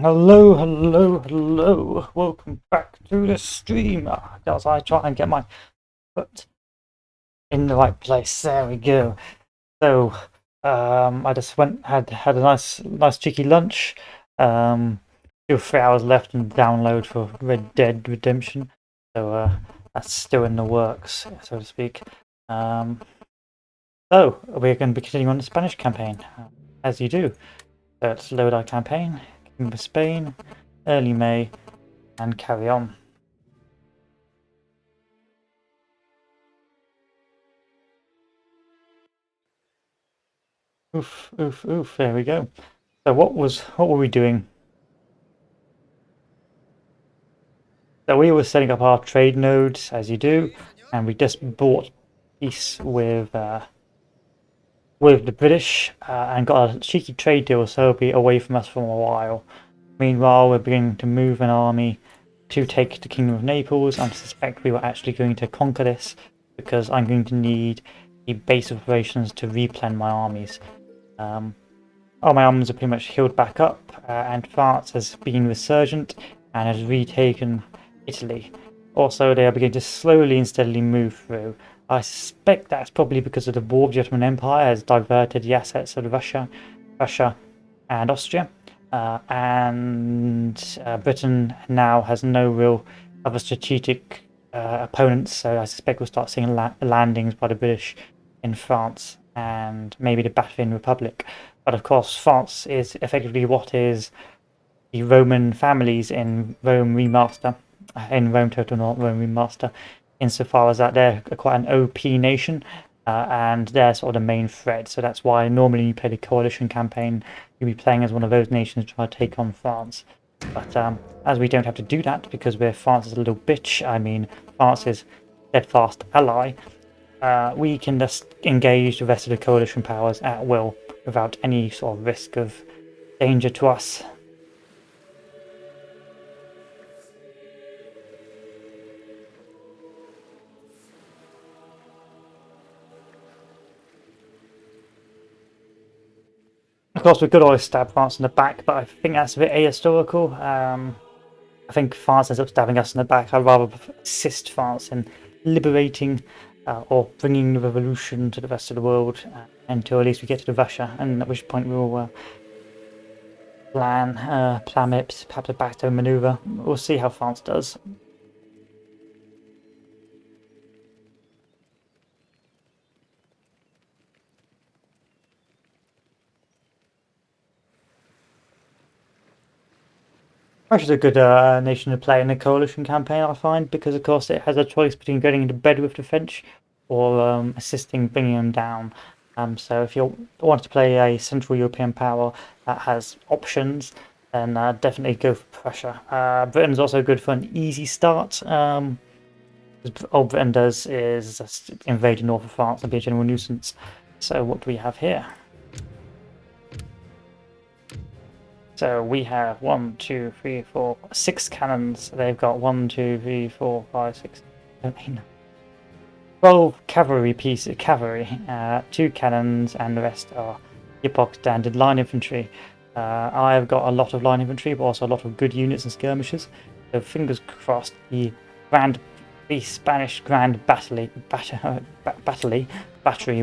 Hello, hello, hello. Welcome back to the stream. As I try and get my foot in the right place. There we go. So, I just had a nice cheeky lunch. Still 3 hours left in the download for Red Dead Redemption. So, that's still in the works, so to speak. So we're going to be continuing on the Spanish campaign, as you do. So let's load our campaign. King of Spain, early May, and carry on. Oof, oof, oof. There we go. So what were we doing? So we were setting up our trade nodes, as you do, and we just bought peace with the British and got a cheeky trade deal, so it'll be away from us for a while. Meanwhile, we're beginning to move an army to take the Kingdom of Naples. I suspect we were actually going to conquer this because I'm going to need a base of operations to replan my armies. All my armies are pretty much healed back up, and France has been resurgent and has retaken Italy. Also, they are beginning to slowly and steadily move through. I suspect that's probably because of the war of the Ottoman Empire has diverted the assets of Russia and Austria. And Britain now has no real other strategic opponents, so I suspect we'll start seeing landings by the British in France and maybe the Batavian Republic. But of course, France is effectively what is the Roman families in Rome Remaster, in Rome Total, not Rome Remaster, insofar as that they're quite an OP nation. And they're sort of the main threat, so that's why normally you play the coalition campaign, you'll be playing as one of those nations to try to take on France. But as we don't have to do that because we're France's little bitch, I mean France's steadfast ally, we can just engage the rest of the coalition powers at will without any sort of risk of danger to us. Of course, we could always stab France in the back, but I think that's a bit ahistorical. I think France ends up stabbing us in the back. I'd rather assist France in liberating or bringing the revolution to the rest of the world until at least we get to the Russia, and at which point we will plan it, perhaps a backdoor maneuver. We'll see how France does. Russia's a good nation to play in a coalition campaign, I find, because of course it has a choice between getting into bed with the French or assisting bringing them down. So if you want to play a Central European power that has options, then definitely go for Prussia. Britain's also good for an easy start. All Britain does is just invade the north of France and be a general nuisance. So what do we have here? So we have 1, 2, 3, 4, 6 cannons. They've got 1, 2, 3, 4, 5, 6, 7, 8, 9, 12 cavalry pieces, 2 cannons, and the rest are your box standard line infantry. I've got a lot of line infantry, but also a lot of good units and skirmishers. So fingers crossed, the Spanish Grand Battery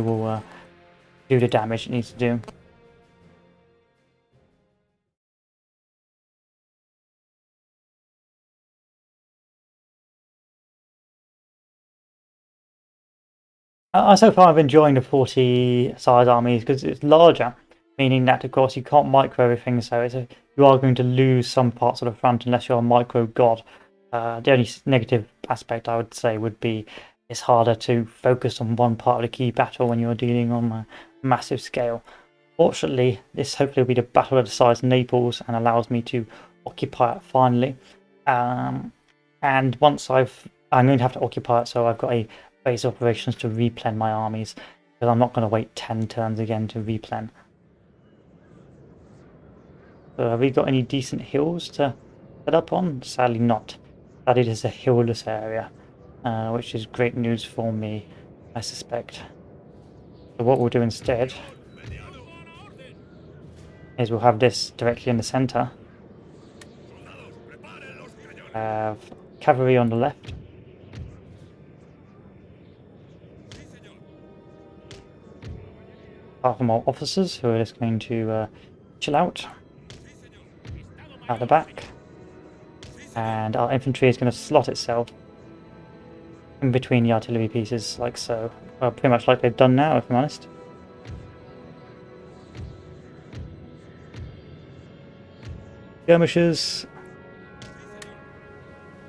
will do the damage it needs to do. So far, I've enjoying the 40 size armies because it's larger, meaning that of course you can't micro everything. So you are going to lose some parts of the front unless you're a micro god. The only negative aspect I would say would be it's harder to focus on one part of the key battle when you're dealing on a massive scale. Fortunately, this hopefully will be the battle that decides Naples and allows me to occupy it finally. And once I'm going to have to occupy it, so I've got a base operations to replan my armies, because I'm not going to wait 10 turns again to replan. So have we got any decent hills to set up on? Sadly not. That it is a hillless area, which is great news for me, I suspect. So what we'll do instead is we'll have this directly in the center. Have cavalry on the left. Half of more officers who are just going to chill out the back. And our infantry is going to slot itself in between the artillery pieces, like so. Well, pretty much like they've done now, if I'm honest. Skirmishers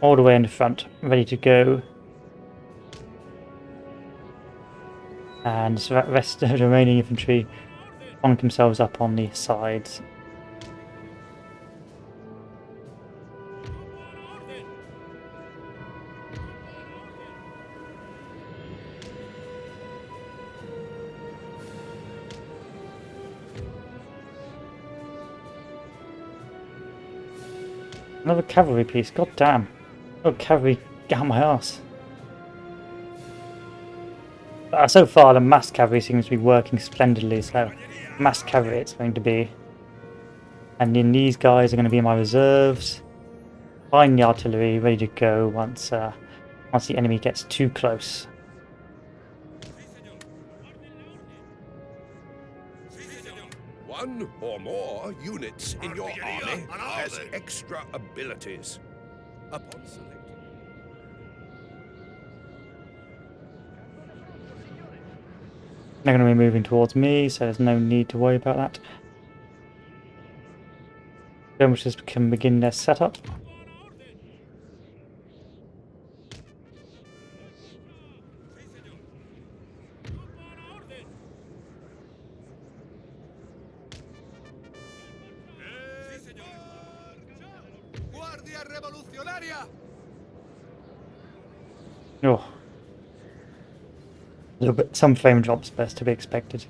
all the way in the front, ready to go. And the rest of the remaining infantry plonk themselves up on the sides. Another cavalry piece, god damn. Oh, cavalry, get out my arse. So far, the mass cavalry seems to be working splendidly, so mass cavalry it's going to be. And then these guys are going to be my reserves. Behind the artillery, ready to go once the enemy gets too close. One or more units in your army has extra abilities. Upon selecting. They're going to be moving towards me, so there's no need to worry about that. Skirmishers can begin their setup. Oh. A little bit, some frame drops, best to be expected.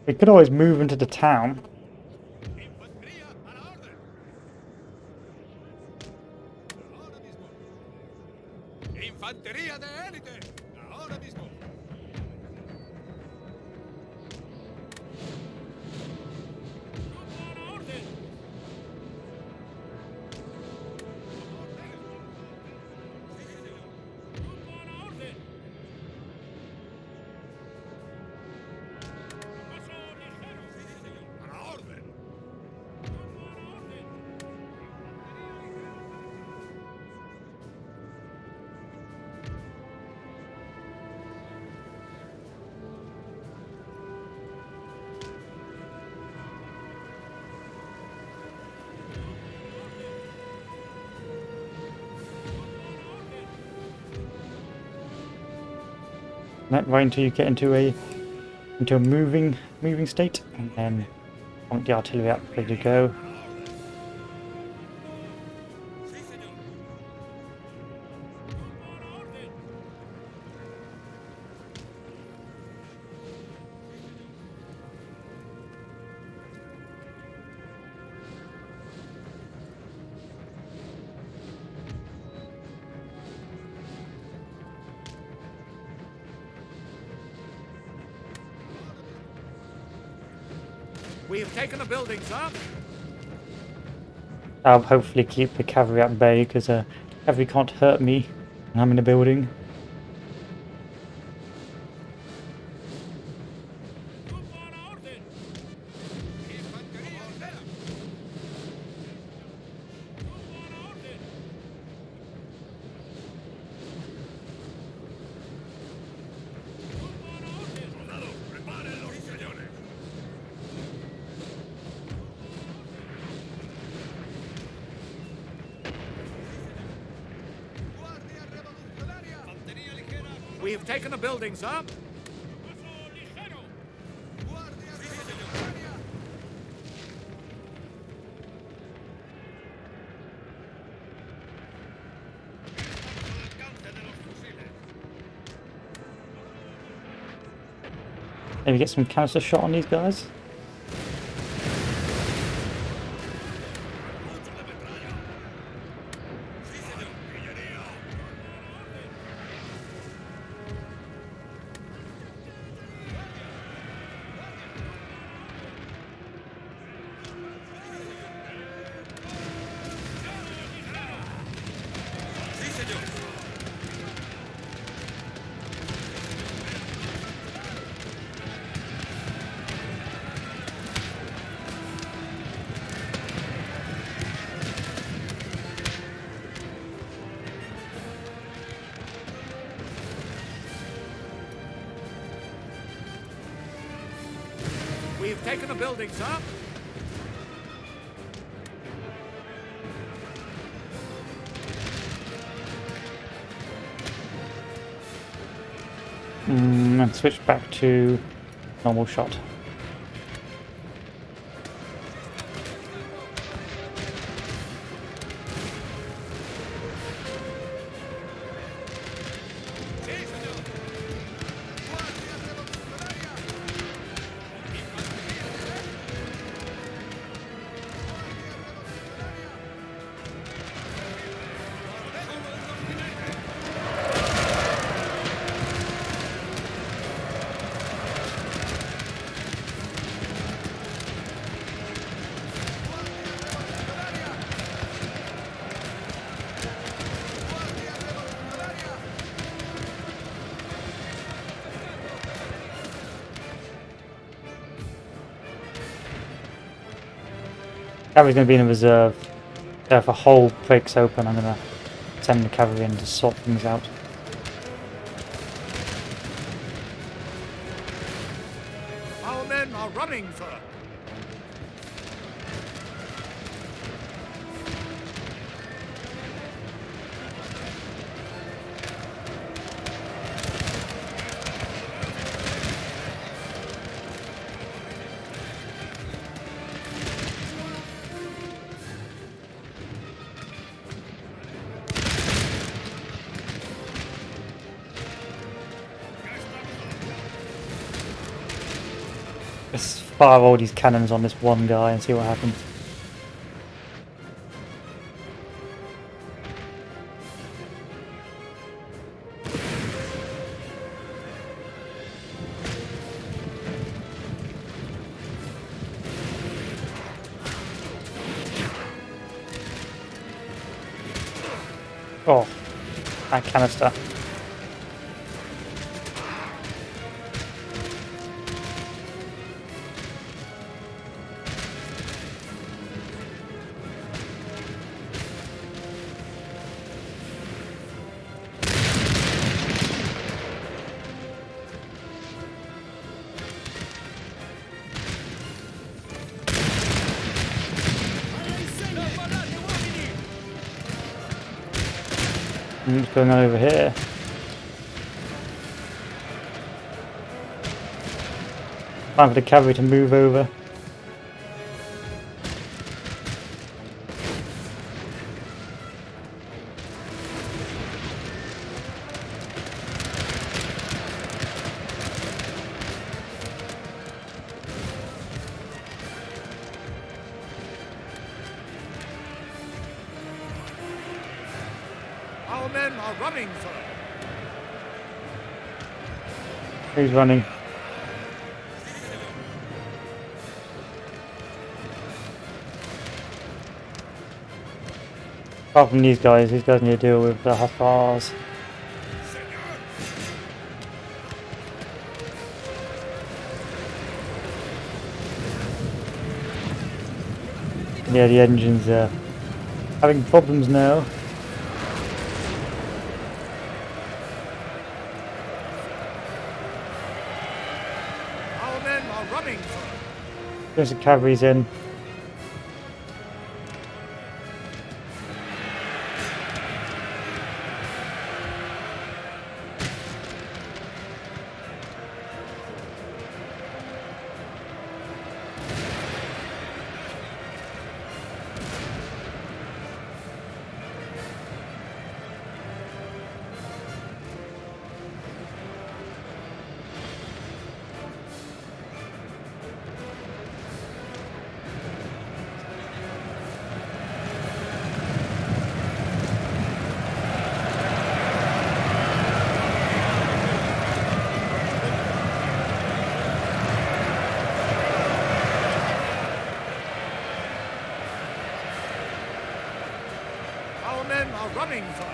We could always move into the town. Right until you get into a moving state, and then want the artillery up ready to go. We have taken the building, sir. I'll hopefully keep the cavalry at bay, because cavalry can't hurt me when I'm in a building. We have taken the building, sir. Maybe get some canister shot on these guys. We've taken a building, sir. And switch back to normal shot. Cavalry's going to be in a reserve. So if a hole breaks open, I'm going to send the cavalry in to sort things out. Our men are running, sir. Let's fire all these cannons on this one guy and see what happens. Oh, that canister. What's going on over here? Time for the cavalry to move over. Our men are running, sir. Who's running? Apart from these guys need to deal with the Hussars. Yeah, the engines are having problems now. Our men are running, sir. There's the cavalry's in. Our men are running, sir.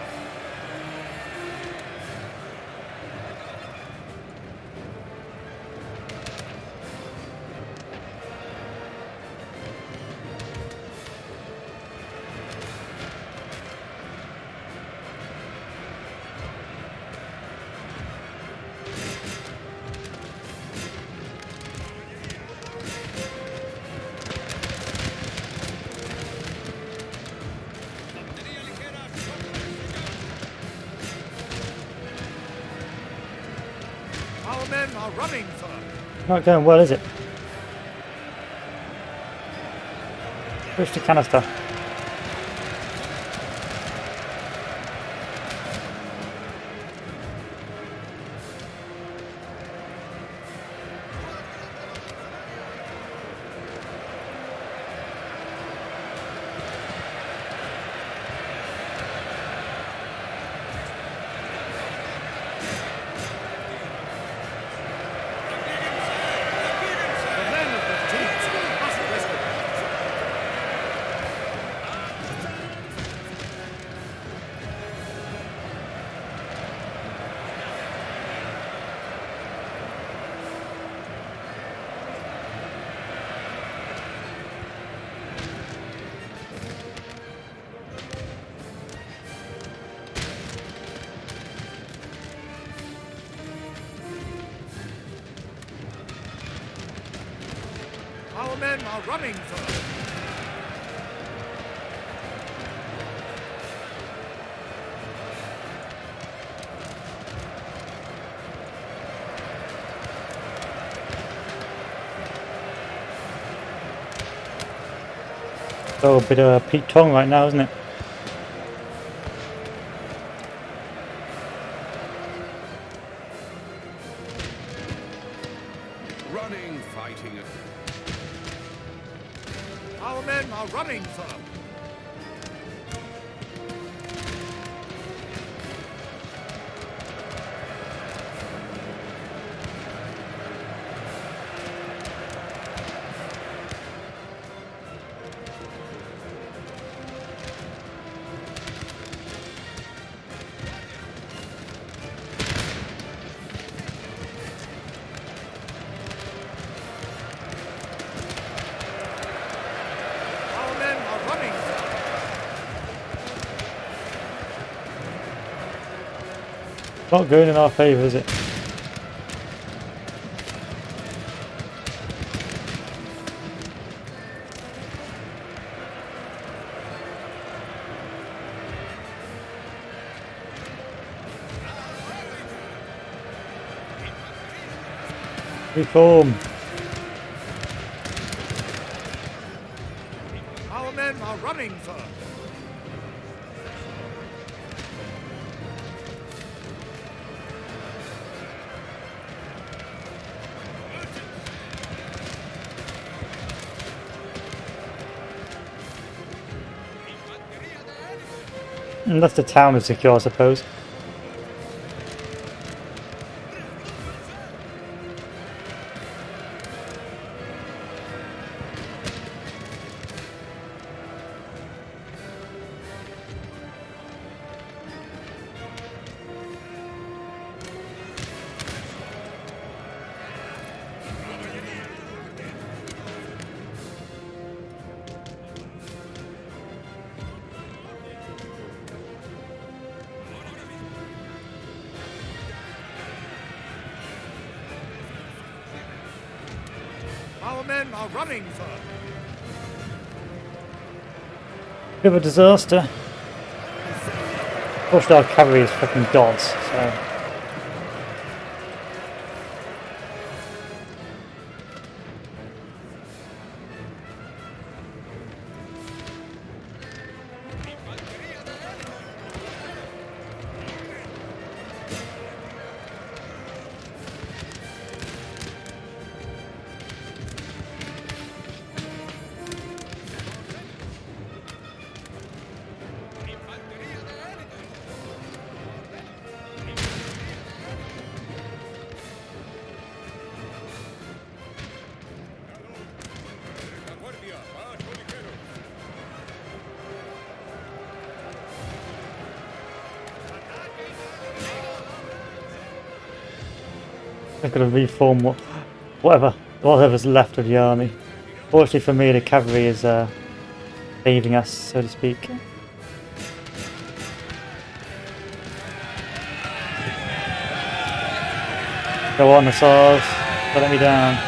are running for. Not going well, is it? Push the canister. The men of the teams must rest the Our men are running for. Oh, a bit of a Pete Tong right now, isn't it? Running, fighting. Our men are running for. Our men are running for. Not going in our favour, is it? Reform. Our men are running for. Unless the town is secure, I suppose. Our men are running for. Bit of a disaster. Fortunately, our cavalry is fucking gods, so. I'm gonna reform whatever's left of the army. Fortunately for me, the cavalry is leaving us, so to speak. Go on, Assault. Don't let me down.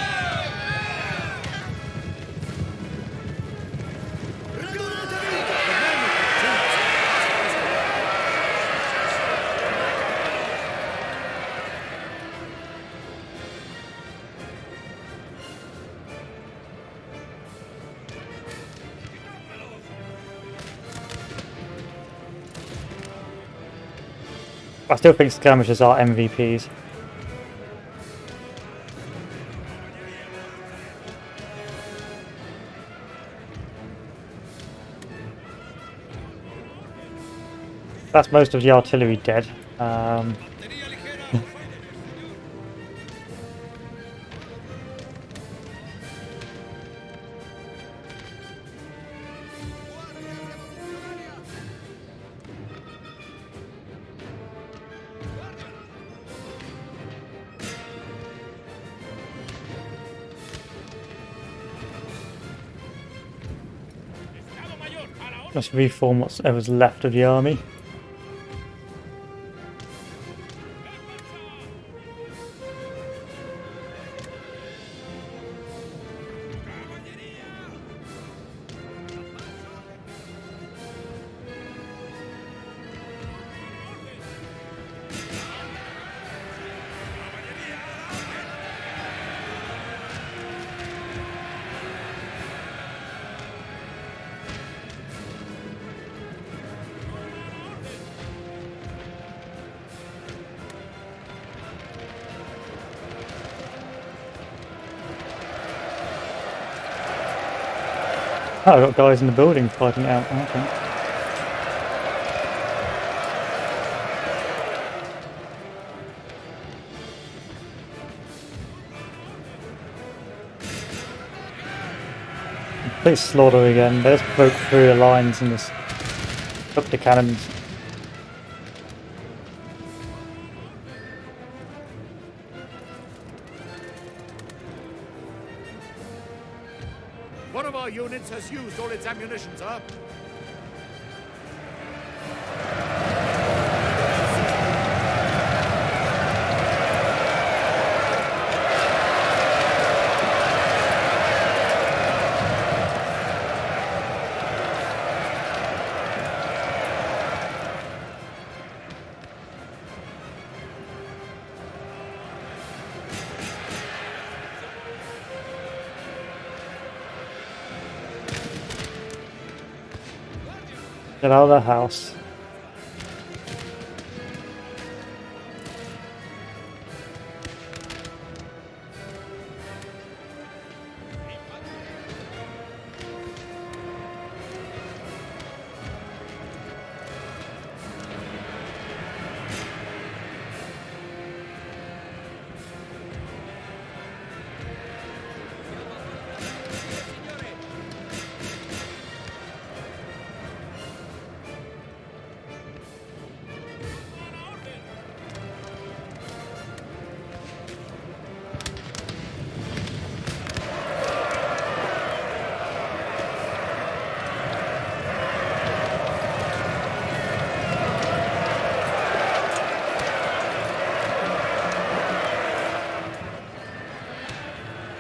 I still think skirmishers are MVPs. That's most of the artillery dead. Let's reform whatever's left of the army. Oh, I've got guys in the building fighting it out. Okay. Complete slaughter again. They just broke through the lines and just took the cannons. One of our units has used all its ammunition, sir. Get out of the house.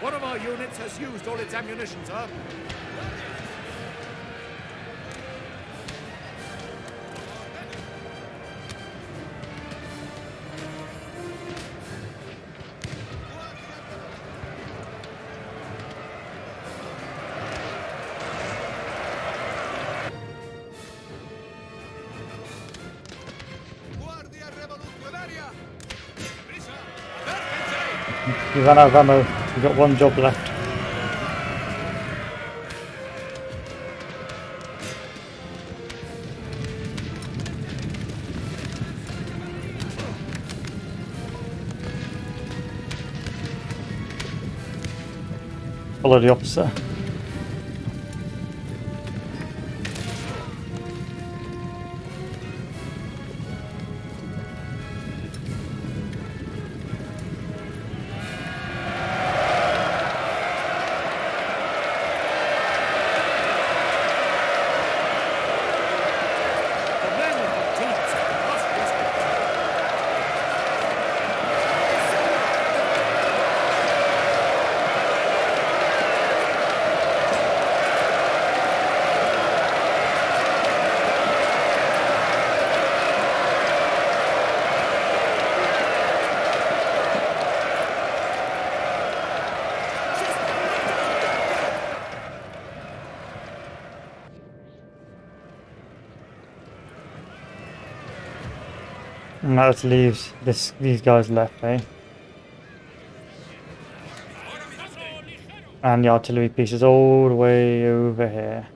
One of our units has used all its ammunition, sir. You ran out of ammo. You've got one job left. Follow the officer. And that just leaves these guys left, eh? And the artillery pieces all the way over here.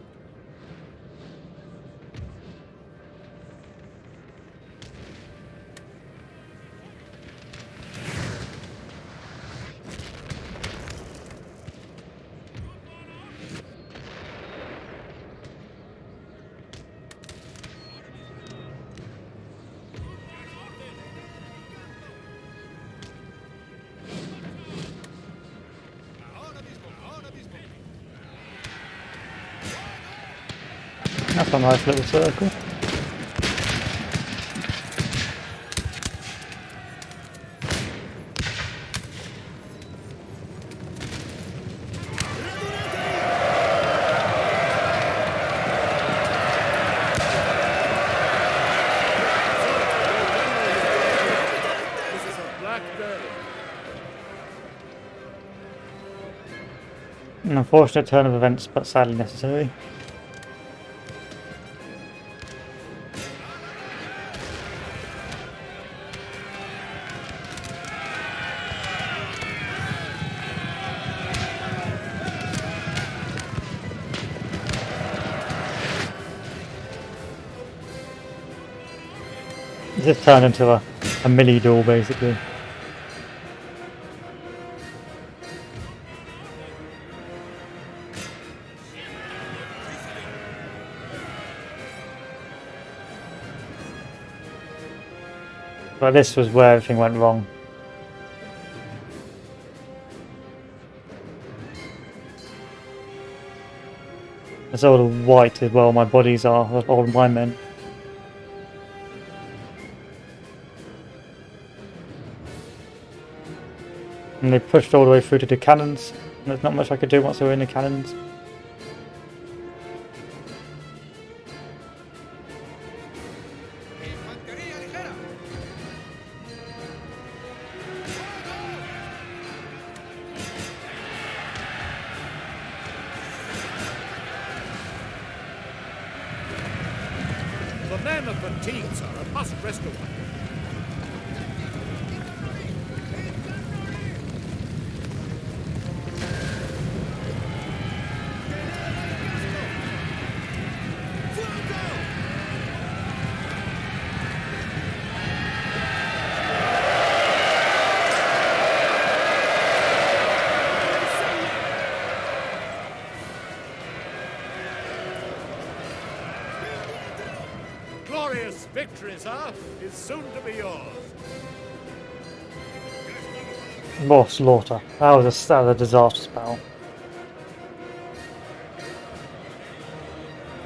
That's a nice little circle. This is a black day. An unfortunate turn of events, but sadly necessary. This turned into a melee duel, basically. But this was where everything went wrong. It's all white as well, my bodies are, of all my men. And they pushed all the way through to the cannons. There's not much I could do once they were in the cannons. Infantería ligera. The men of fatigues are a must rescue one. Glorious victory, sir, is soon to be yours. More slaughter. That was a disastrous battle.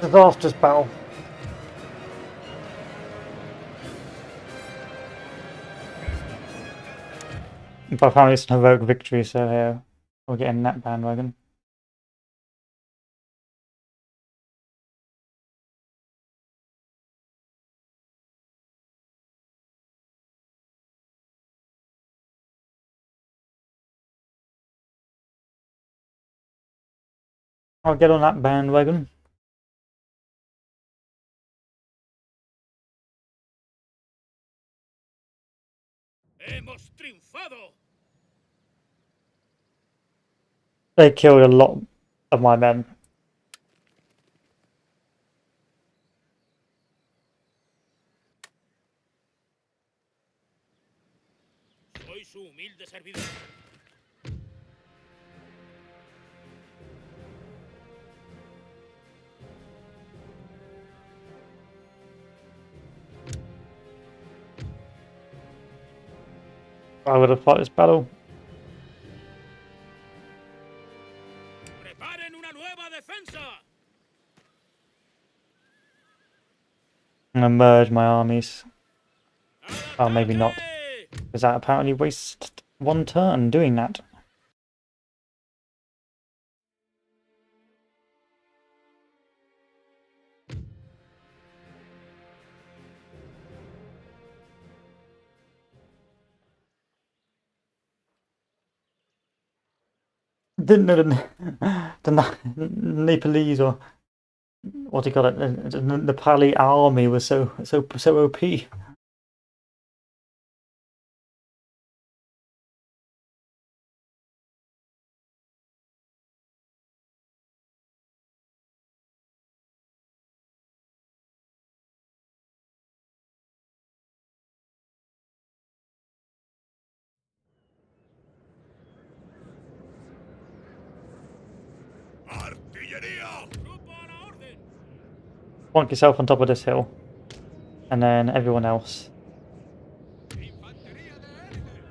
Disastrous battle. But apparently it's an heroic victory, so here we're getting that bandwagon. I'll get on that bandwagon. Hemos triunfado. They killed a lot of my men. Soy su humilde servidor. I would have fought this battle. Preparen una nueva defensa. I'm gonna merge my armies. Oh, maybe not. Because that apparently wastes one turn doing that. Didn't know the Nepalese, or what do you call it? The Nepali army was so OP. Artillería. Grupo a la orden. Plonk yourself on top of this hill. And then everyone else. Infantería de la élite.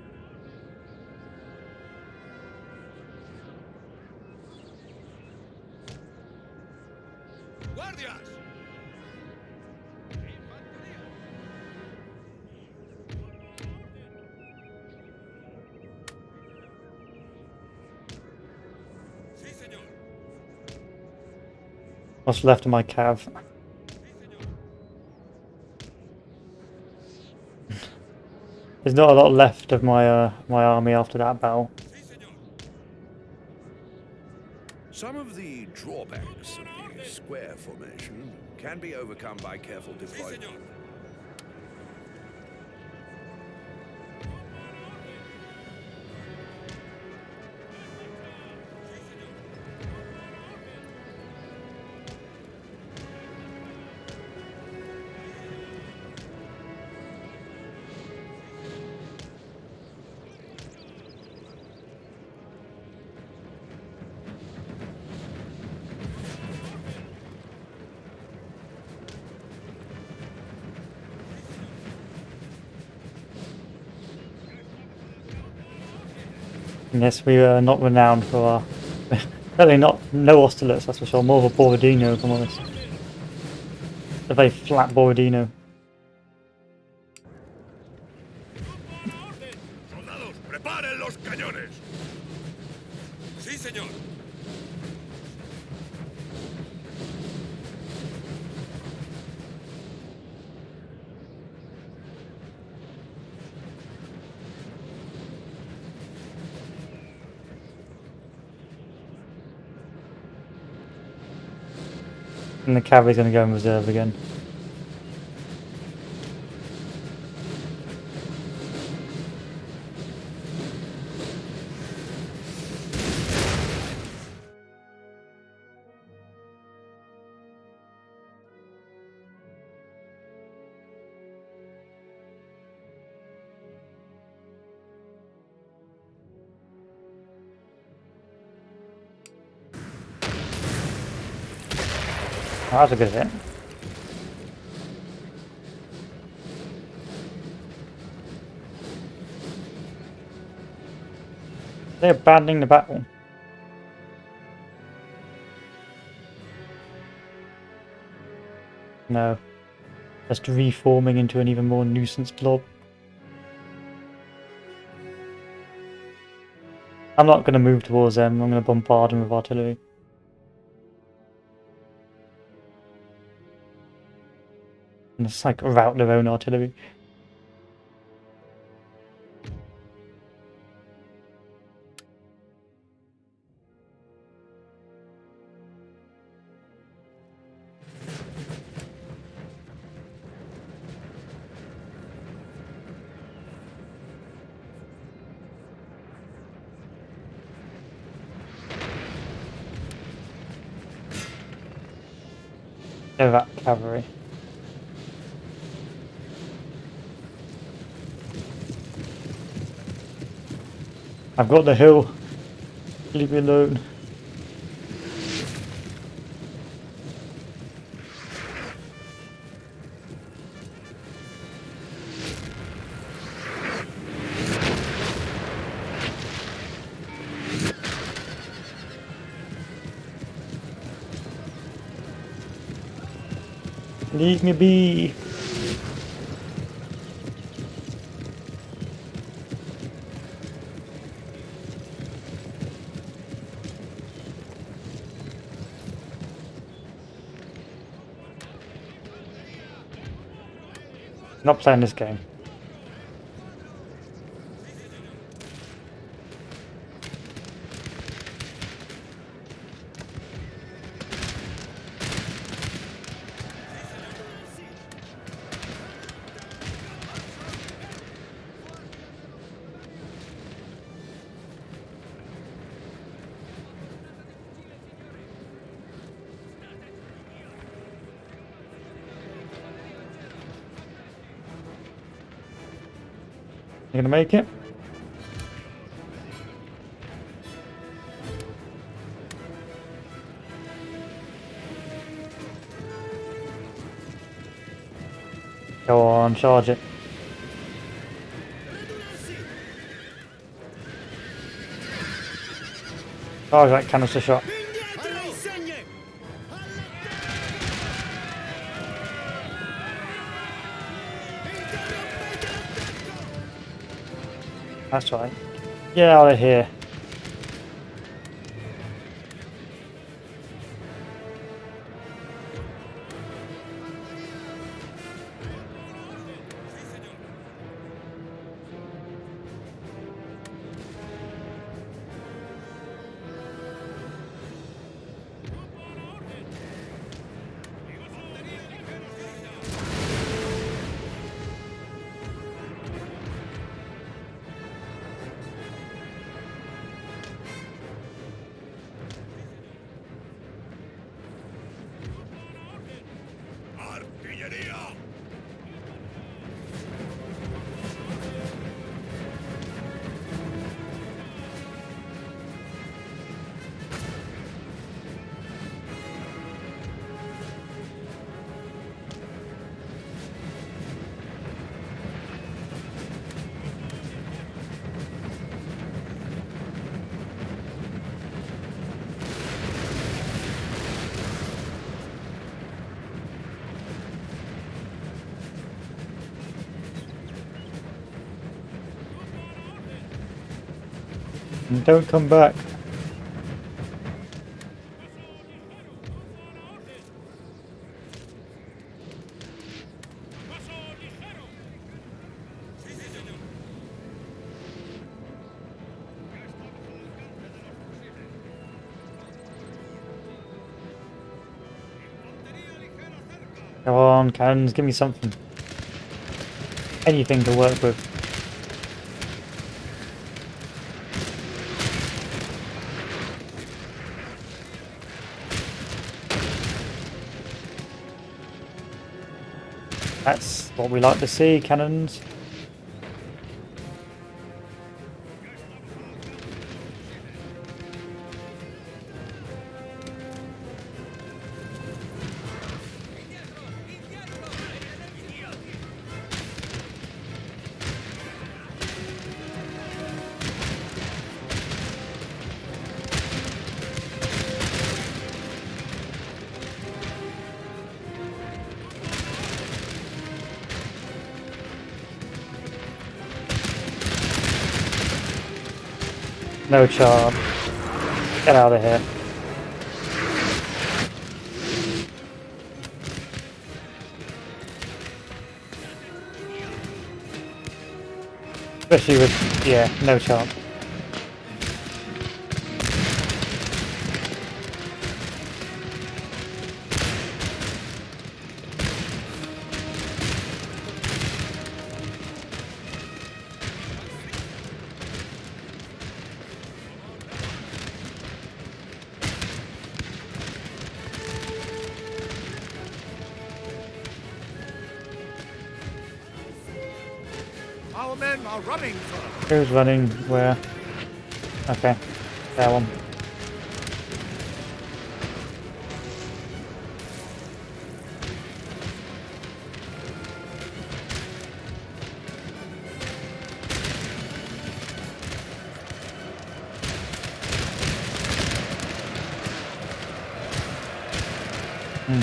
Guardias. Infantería. Sí, señor. What's left of my cav? Sí, señor. There's not a lot left of my my army after that battle. Sí, señor. Some of the drawbacks of the square formation can be overcome by careful Sí, deployment. señor. Yes, we are not renowned for our... Certainly not, no Austerlitz, that's for sure. More of a Borodino, if I'm honest. A very flat Borodino. Soldados, preparen los cañones. Sí, señor. And the cavalry's going to go in reserve again. Oh, that's a good hit. They're abandoning the battle. No. Just reforming into an even more nuisance blob. I'm not going to move towards them, I'm going to bombard them with artillery. And it's like rout their own artillery. They're that cavalry. I've got the hill. Leave me alone. Leave me be. Not playing this game. You gonna make it? Go on, charge it. Charge that canister shot. That's right. Get out of here. Artillería! And don't come back. Come on, cannons, give me something. Anything to work with. That's what we like to see, cannons. No charge. Get out of here. Especially with, yeah, no chance. Our men are running for Who's running where? Okay, that one.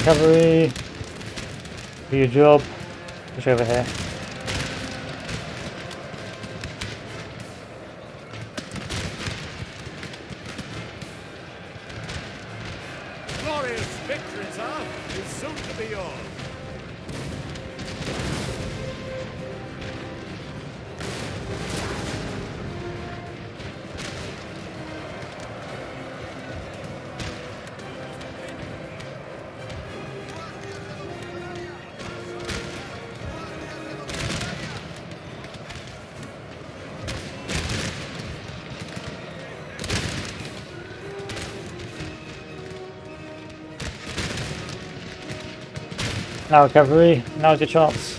Cavalry, do your job. Push over here. glorious victory, sir, is soon to be yours. Now cavalry, now's your chance.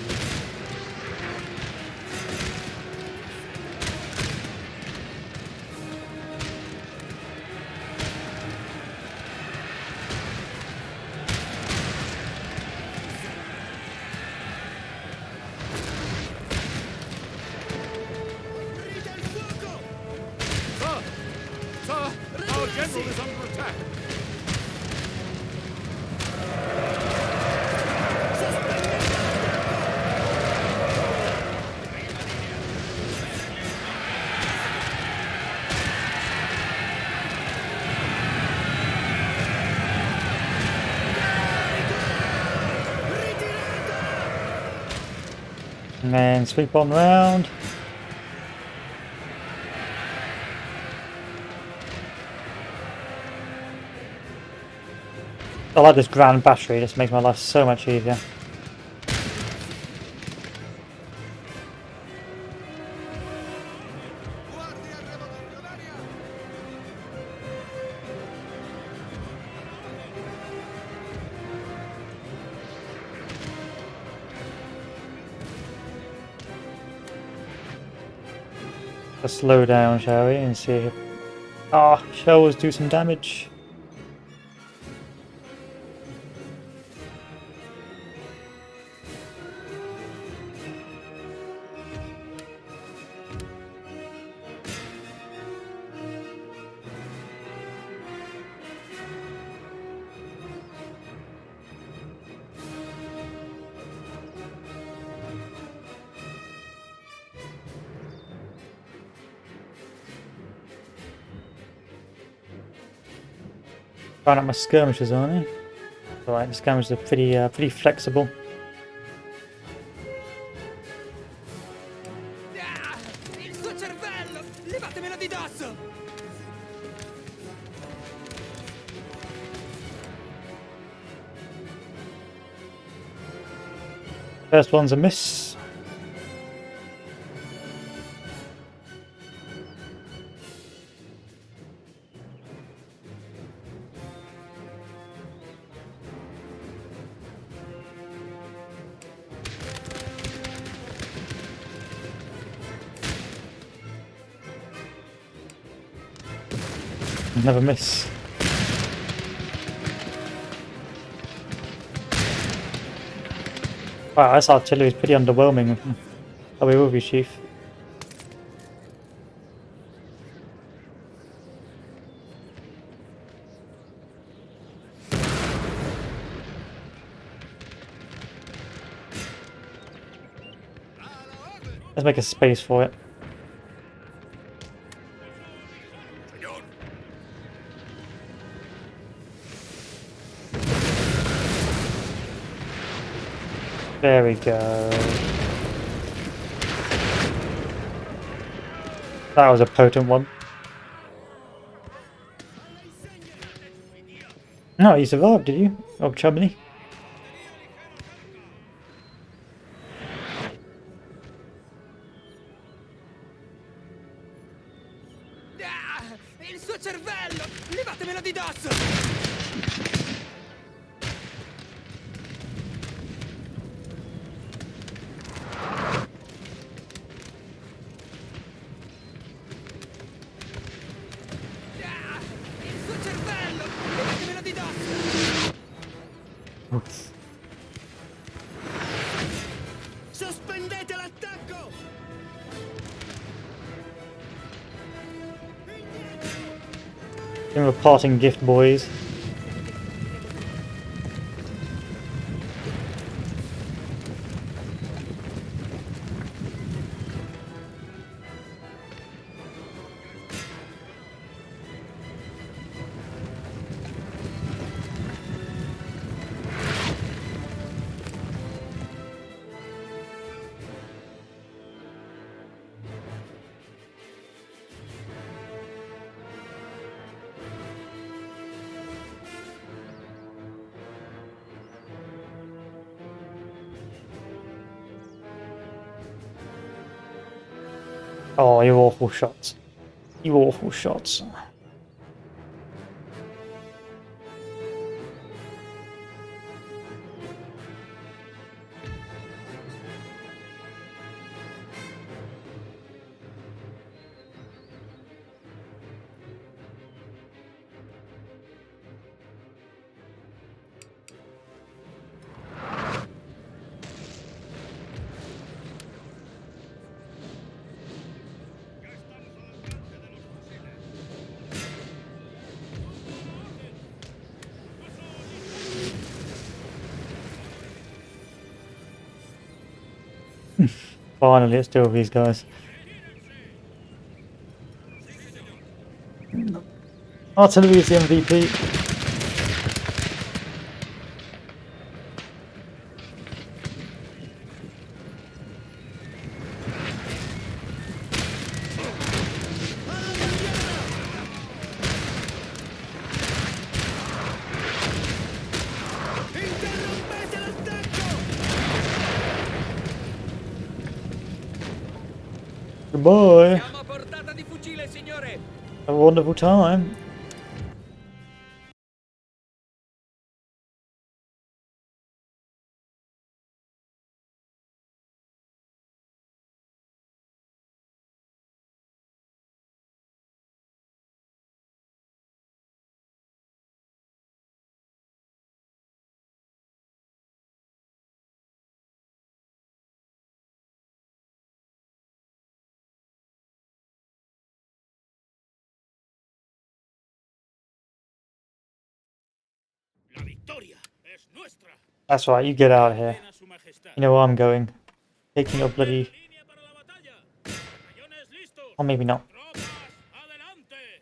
And then sweep on round. I like this grand battery, this makes my life so much easier. Let's slow down, shall we, and see if... Ah, shells do some damage. Find out my skirmishers, aren't they? Alright, the skirmishers are pretty flexible. Il suo cervello! Levatemelo di dosso! First one's a miss. Never miss. Wow, this artillery is pretty underwhelming. I'll be with you, Chief. Let's make a space for it. There we go. That was a potent one. No, you survived, did you? Oh, Chumley. Il suo cervello! Levatemelo di dosso! Sospendete l'attacco! Give him a parting gift, boys. Oh, you awful shots. You awful shots. Finally, let's deal with these guys. Artillery is the MVP. boy. Siamo a portata di fucile, signore. A wonderful time. La victoria es nuestra. That's right, you get out of here. Ordena su majestad. You know where I'm going. Taking your bloody... Línea para la batalla. Batallones listos. Or maybe not. Tropas, adelante.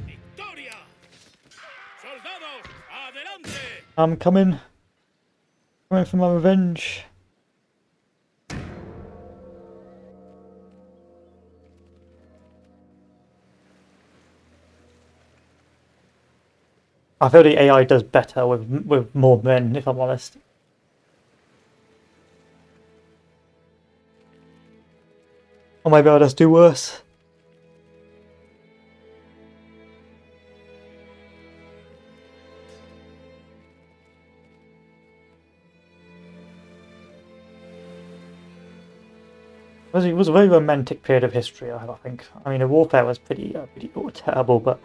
Victoria. Soldados, adelante. I'm coming. Coming for my revenge. I feel the AI does better with more men, if I'm honest. Or maybe I'll just do worse. It was a very romantic period of history, I think. I mean, the warfare was pretty terrible, but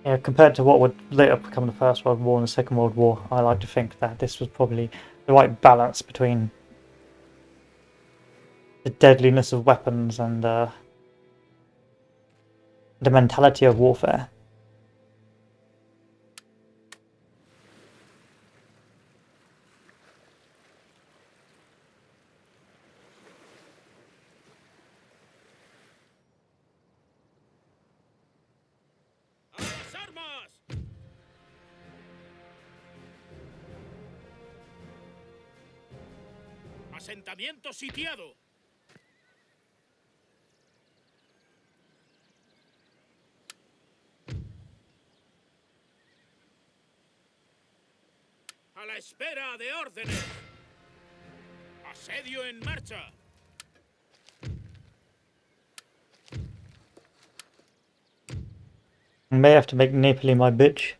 you know, compared to what would later become the First World War and the Second World War, I like to think that this was probably the right balance between the deadliness of weapons and the mentality of warfare. A las armas. Asentamiento sitiado. A la espera de órdenes. Asedio en marcha. I may have to make Napoli my bitch.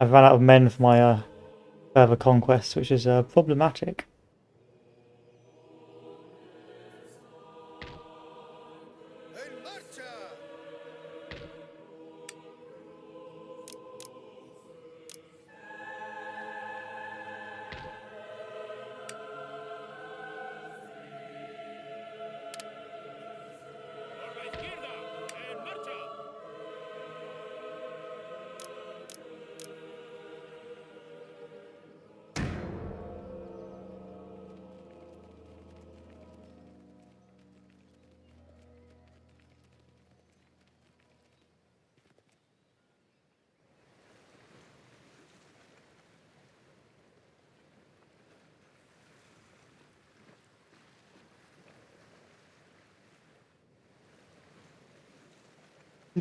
I've run out of men for my further conquests, which is problematic. ¡En marcha! Por la izquierda. En marcha.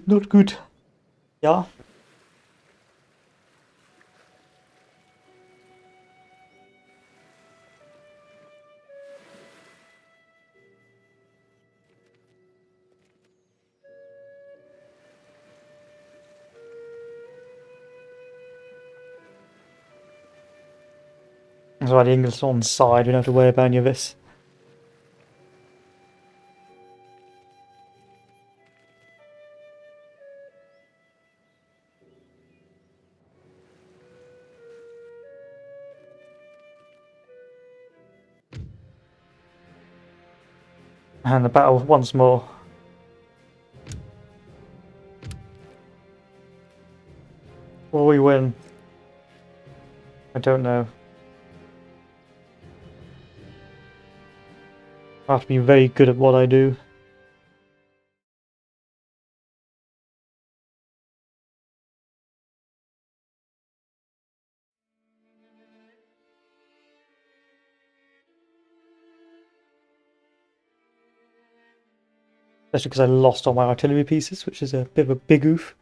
Not good. Yeah. That's why the English are on the side, we don't have to worry about any of this. And the battle once more. Will we win? I don't know. I have to be very good at what I do. Especially because I lost all my artillery pieces, which is a bit of a big oof.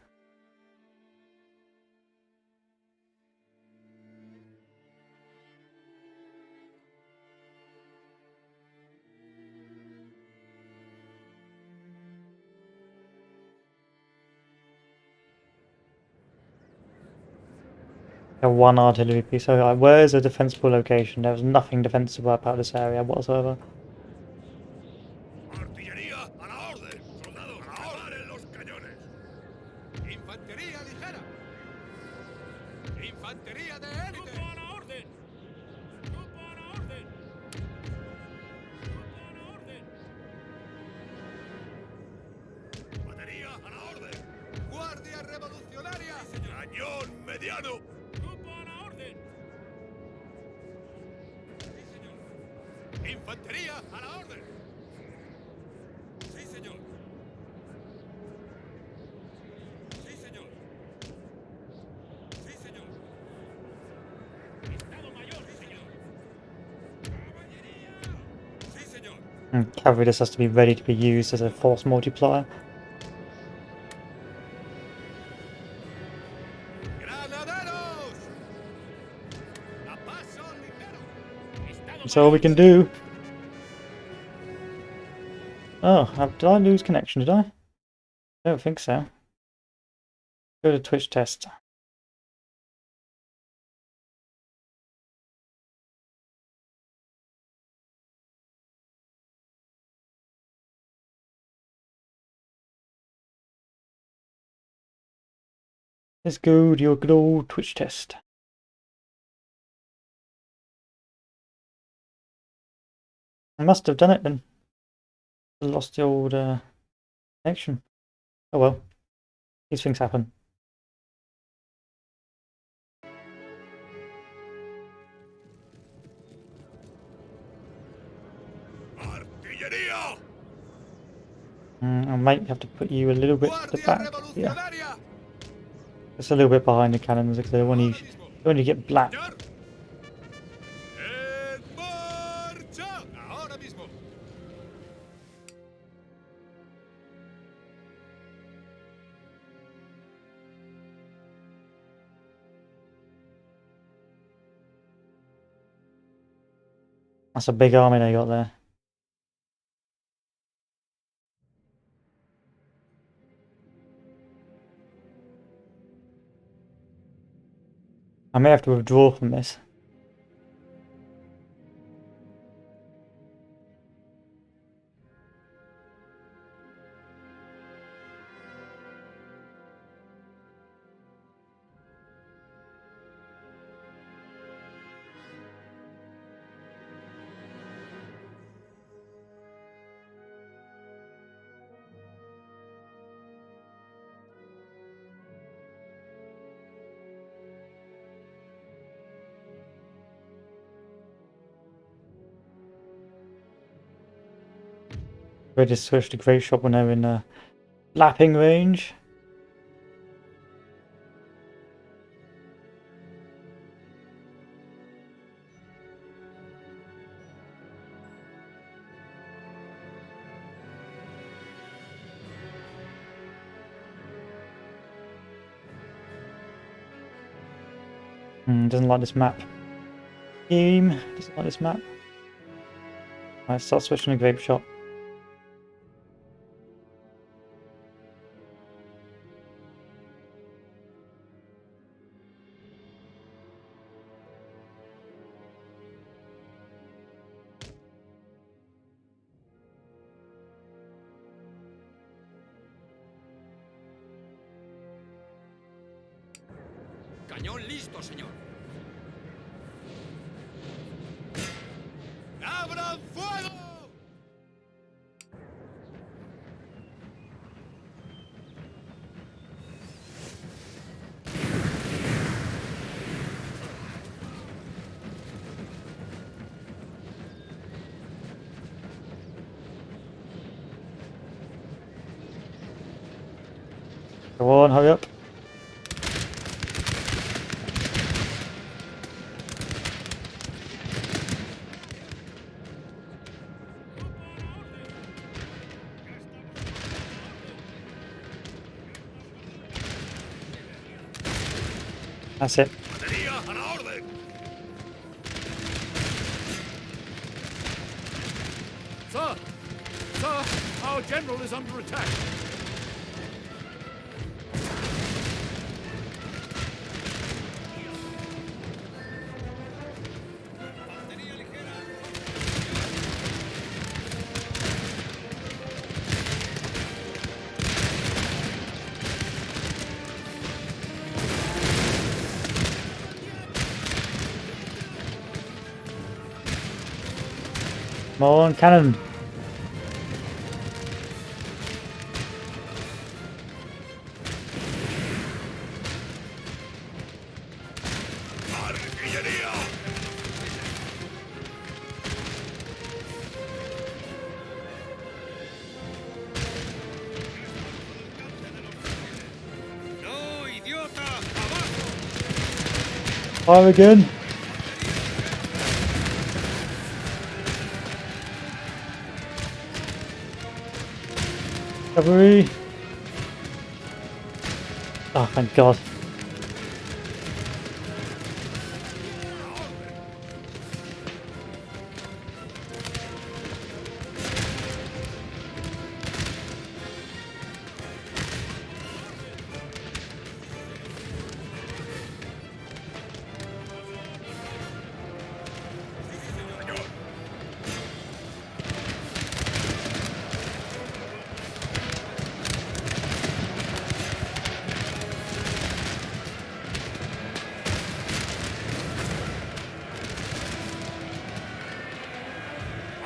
One artillery piece. So where is a defensible location? There was nothing defensible about this area whatsoever. Artillería a la orden. Soldados, preparen los cañones. Infantería ligera. Infantería de élite. Grupo a la orden. Grupo a la orden. Grupo a la orden. Batería a la orden. Guardia revolucionaria. Cañón mediano. Grupo a la orden. Sí, señor. Infantería a la orden. Sí, señor. Sí, señor. Sí, señor. Estado Mayor, sí, señor. Caballería. Sí, señor. Cavalry just has to be ready to be used as a force multiplier. Granaderos. A paso ligero. That's all we can do. Oh, did I lose connection? Did I? I don't think so. Go to Twitch test. Let's go to your good old Twitch test. I must have done it then. I lost the old connection. Oh well. These things happen. Artillería. I might have to put you a little bit to the Guardia back. Yeah, revolucionaria. just a little bit behind the cannons because I don't want you to get black. Señor. En marcha. Ahora mismo. That's a big army they got there. I may have to withdraw from this. We just switch to Great Shot when they're in lapping range. Doesn't like this map. Game doesn't like this map. Right, start switching to Grape Shot. Cañón listo, señor. ¡Abran fuego! Go on, hurry up. That's it. Batería a la orden. Sir! Sir! Our general is under attack. Come on, cannon. Artillería. No, idiota. Abajo. Fire again. Cavalry. Oh, thank God.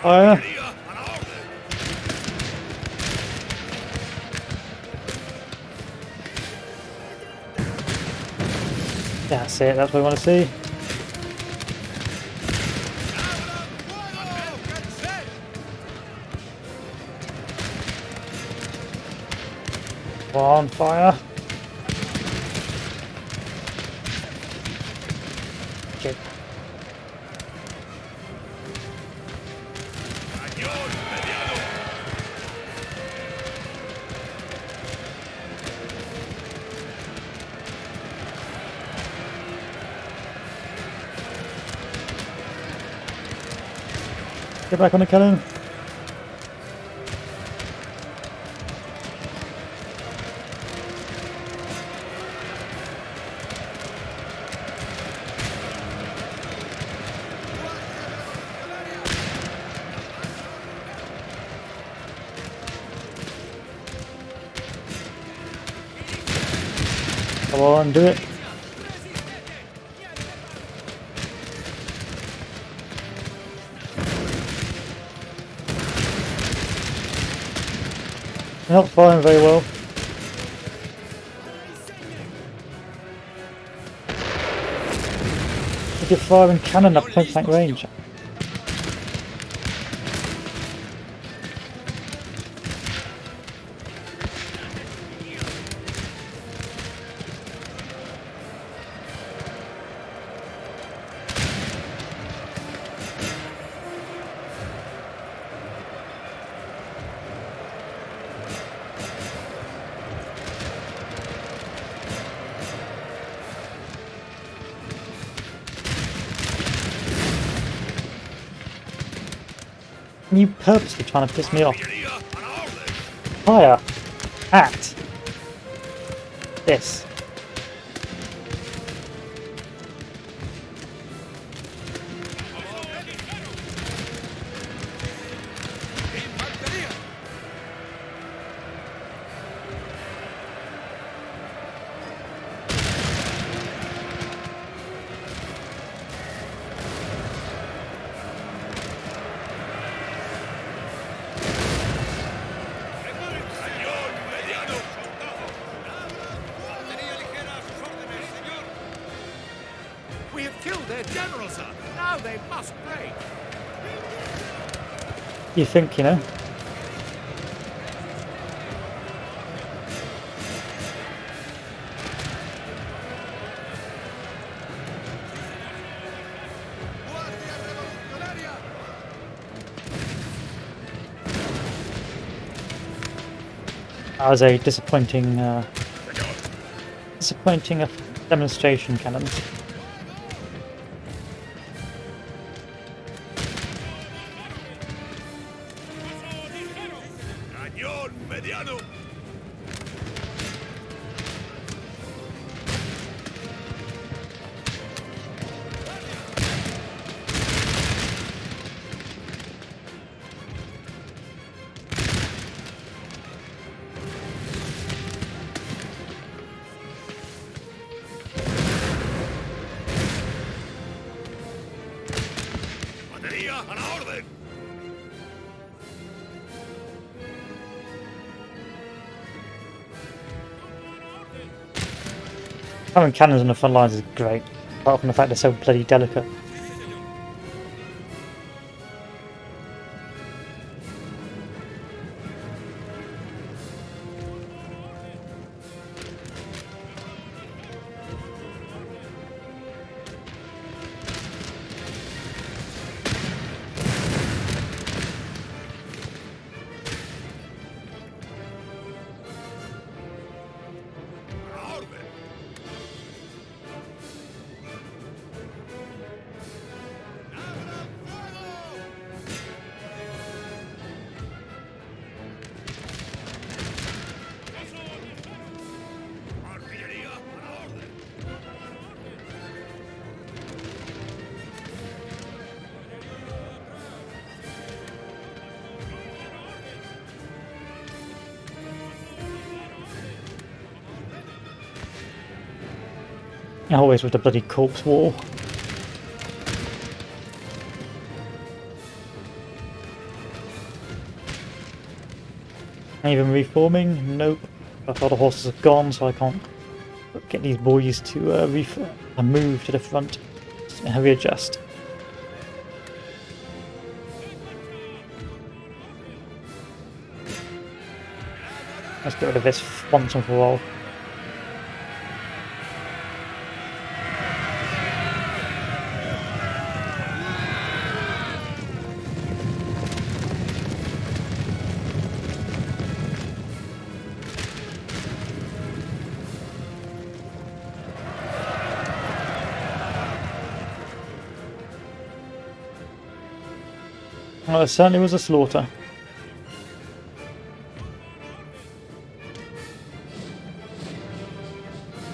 Fire. Batería a la orden. That's it, that's what I want to see. On fire. Shit. Cañón mediano. Get back on the cannon. Come on, do it. They're not firing very well. If you're firing cannon at point blank range. You purposely trying to piss me off. Batería a la orden. Fire at this. Infantería. Cañón mediano. Batería ligera a sus órdenes, señor. We have killed their general, sir. Now they must break. You think, you know? Guardia revolucionaria. That was a disappointing Disappointing a demonstration cannon. Cañón mediano. Batería a la orden. Having cannons on the front lines is great, apart from the fact they're so bloody delicate. A la orden. ¡Abran fuego! Artillería a la orden. Always with the bloody corpse wall. Even reforming? Nope. I thought the horses are gone, so I can't get these boys to move to the front and readjust. Let's get rid of this once and for all. Well, it certainly was a slaughter.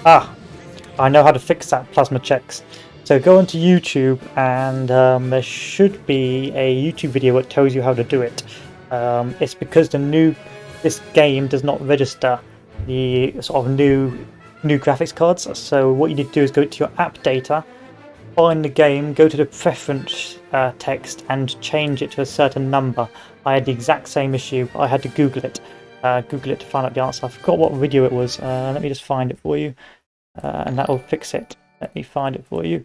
Ah, I know how to fix that plasma checks. So go onto YouTube and there should be a YouTube video that tells you how to do it. It's because this game does not register the sort of new graphics cards. So what you need to do is go to your app data, find the game, go to the preference text and change it to a certain number. I had the exact same issue. I had to Google it to find out the answer. I forgot what video it was. Let me just find it for you, and that will fix it. Let me find it for you.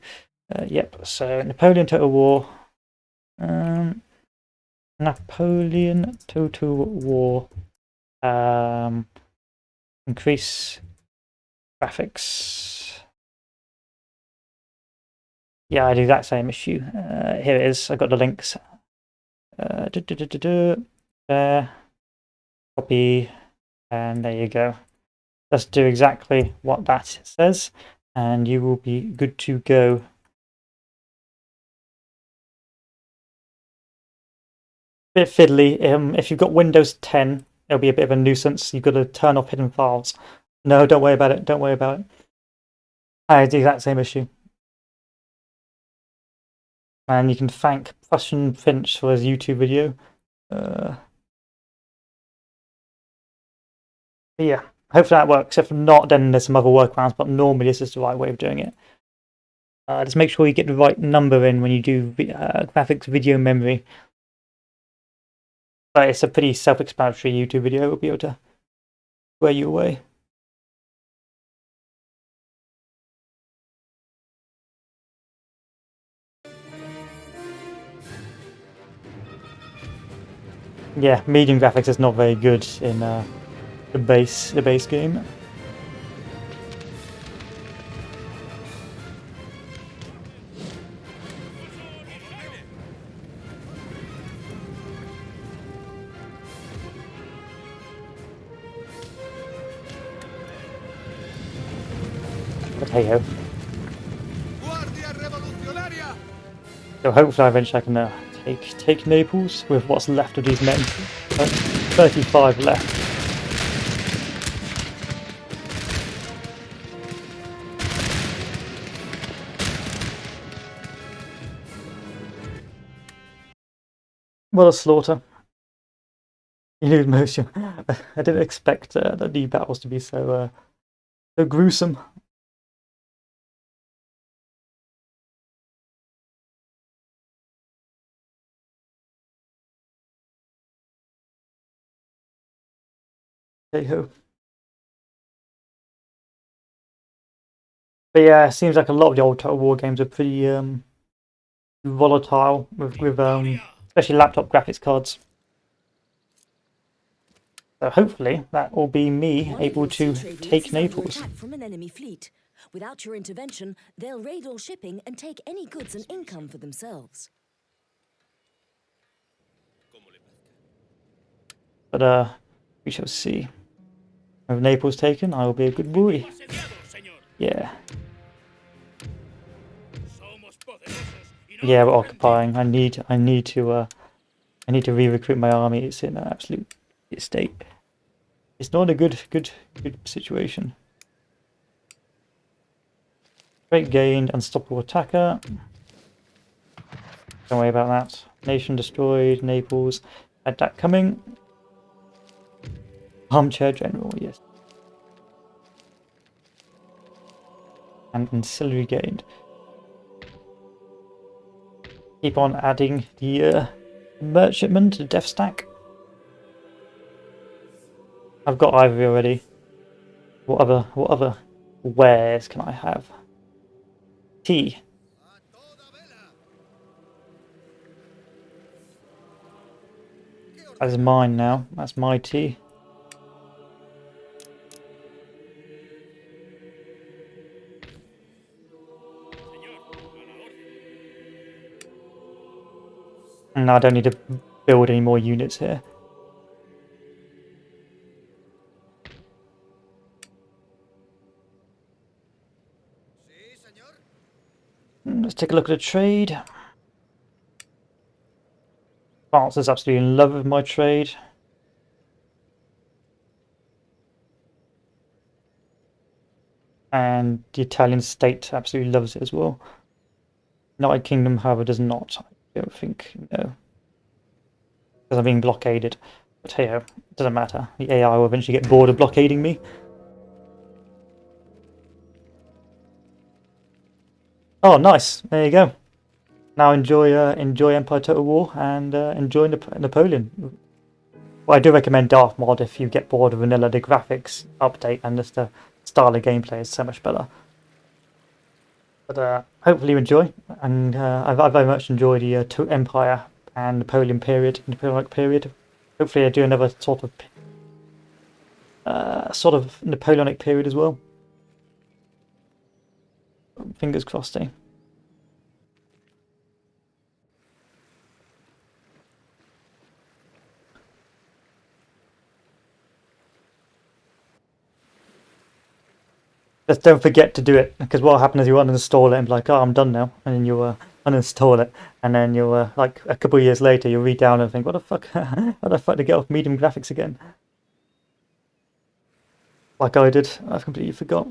Yep, so Napoleon Total War. Napoleon Total War. Increase graphics. Yeah, I had the exact same issue. Here it is. I got the links. There. Copy, and there you go. Just do exactly what that says, and you will be good to go. Bit fiddly. If you've got Windows 10, it'll be a bit of a nuisance. You've got to turn off hidden files. No, don't worry about it. Don't worry about it. I had the exact same issue. And you can thank Prussian Finch for his YouTube video. Yeah, hopefully that works. If not, then there's some other workarounds, but normally this is the right way of doing it. Just make sure you get the right number in when you do graphics video memory. But it's a pretty self-explanatory YouTube video. We'll be able to square you away. Yeah, medium graphics is not very good in the base game. But hey ho. Guardia Revolucionaria! So hopefully eventually I can take Naples with what's left of these men. 35 left. What a slaughter. You lose most of I didn't expect the battles to be so gruesome. Hey ho. But yeah, it seems like a lot of the old Total War games are pretty volatile with especially laptop graphics cards. So hopefully that will be me able to take Naples. From an enemy fleet. Without your intervention, they'll raid all shipping and take any goods and income for themselves. But we shall see. With Naples taken, I will be a good boy. Yeah. Yeah, we're occupying. I need to re-recruit my army. It's in an absolute state. It's not a good situation. Great gained, unstoppable attacker. Don't worry about that. Nation destroyed, Naples. Had that coming. Armchair general, yes. And ancillary gained. Keep on adding the merchantman to the death stack. I've got ivory already. What other wares can I have? Tea. That is mine now. That's my tea. And I don't need to build any more units here. Let's take a look at the trade. France is absolutely in love with my trade. And the Italian state absolutely loves it as well. United Kingdom, however, does not. I don't think, no. Because I'm being blockaded. But hey ho, it doesn't matter. The AI will eventually get bored of blockading me. Oh, nice. There you go. Now enjoy Empire Total War and enjoy Napoleon. Well, I do recommend Darthmod if you get bored of vanilla. The graphics update and just the style of gameplay is so much better. But hopefully you enjoy, and I very much enjoyed the Empire and Napoleonic period. Hopefully I do another sort of Napoleonic period as well. Fingers crossed, eh? Just don't forget to do it, because what will happen is you uninstall it and be like, oh, I'm done now, and then you uninstall it, and then you'll like a couple of years later you'll read down and think, what the fuck, how the fuck to get off medium graphics again? Like I did, I've completely forgot.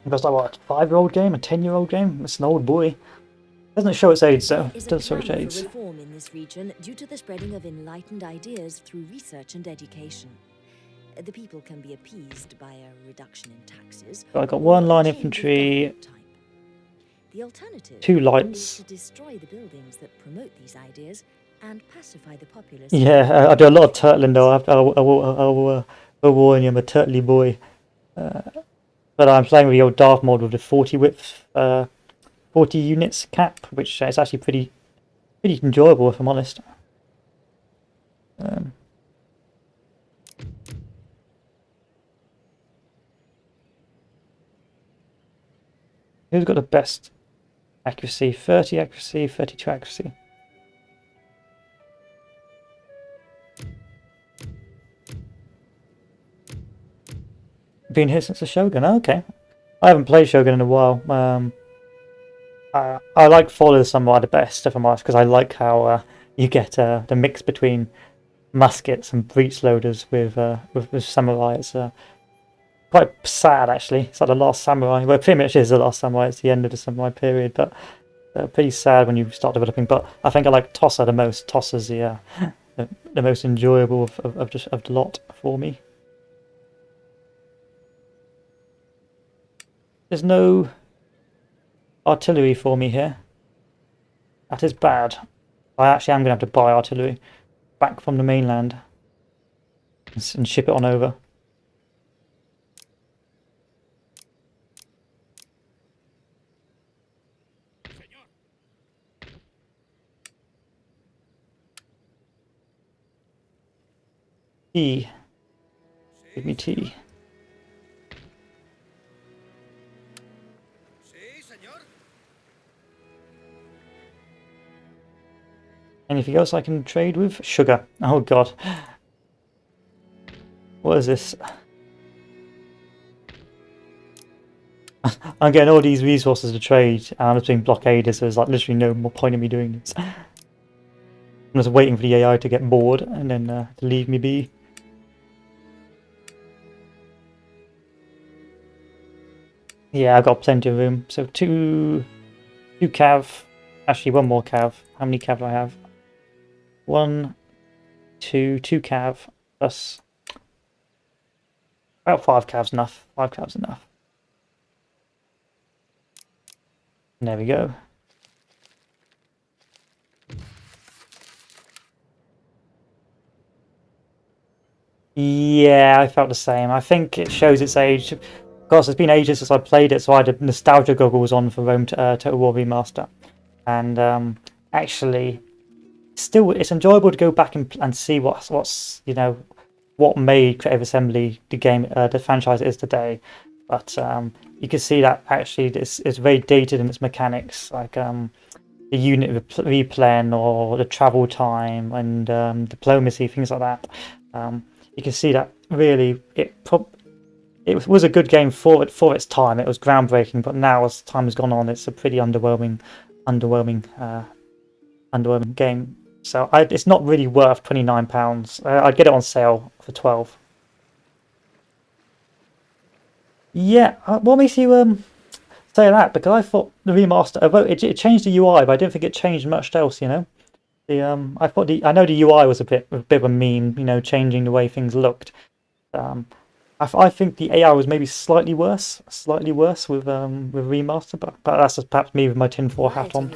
That's like what, a 5-year-old game, a 10-year-old game? It's an old boy. Doesn't show its age though. It doesn't show its age. Reform in this region due to the spreading of enlightened ideas through research and education. The people can be appeased by a reduction in taxes. So I got 1 line infantry, the alternative 2 lights. to destroy the buildings that promote these ideas and pacify the populace. Yeah, I do a lot of turtling though. I will warn you, I'm a turtly boy. But I'm playing with the old Darthmod with the 40 width, 40 units cap, which is actually pretty enjoyable if I'm honest. Who's got the best Accuracy 30, accuracy 32, accuracy. Been here since the Shogun. Oh, okay, I haven't played Shogun in a while. I like Fall of the Samurai the best, if I'm honest, because I like how you get the mix between muskets and breech loaders with samurai. It's quite sad, actually. It's like the last samurai. Well, it pretty much is the last samurai. It's the end of the samurai period, but pretty sad when you start developing. But I think I like Tossa the most. Tossa's the most enjoyable of the lot for me. There's no artillery for me here. That is bad. I actually am going to have to buy artillery back from the mainland and ship it on over. Tea. Give me tea. Anything else I can trade with? Sugar. Oh god. What is this? I'm getting all these resources to trade and I'm just being blockaded, so there's like literally no more point in me doing this. I'm just waiting for the AI to get bored and then to leave me be. Yeah, I've got plenty of room. So two cav. Actually, one more cav. How many cav do I have? 1, 2 cav plus about 5 cavs enough. 5 cavs enough. And there we go. Yeah, I felt the same. I think it shows its age. Of course, it's been ages since I played it, so I had nostalgia goggles on for Rome Total War Remaster. And actually, still, it's enjoyable to go back and see what's what made Creative Assembly the game, the franchise it is today. But you can see that actually it's very dated in its mechanics, like the unit replan or the travel time and diplomacy, things like that. You can see that really it was a good game for its time. It was groundbreaking, but now as time has gone on, it's a pretty underwhelming game. So it's not really worth £29. I'd get it on sale for 12. Yeah, what makes you say that? Because I thought the remaster, although it changed the UI, but I didn't think it changed much else. You know, I know the UI was a bit of a meme. You know, changing the way things looked. I think the AI was maybe slightly worse with remaster, but that's just perhaps me with my tinfoil hat on.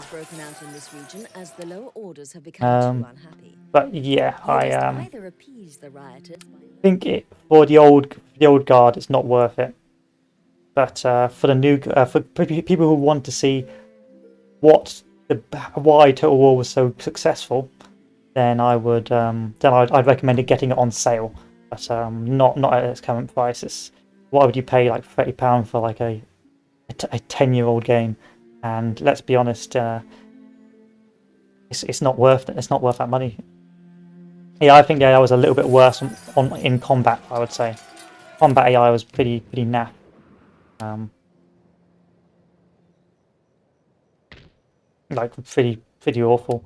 But yeah, I think for the old guard, it's not worth it. But for the new, for people who want to see why Total War was so successful, then I'd recommend it getting it on sale. But not at its current price. Why would you pay like £30 for like a 10-year-old game? And let's be honest, it's not worth it. It's not worth that money. Yeah, I think the AI was a little bit worse in combat. I would say combat AI was pretty naff. Like pretty awful.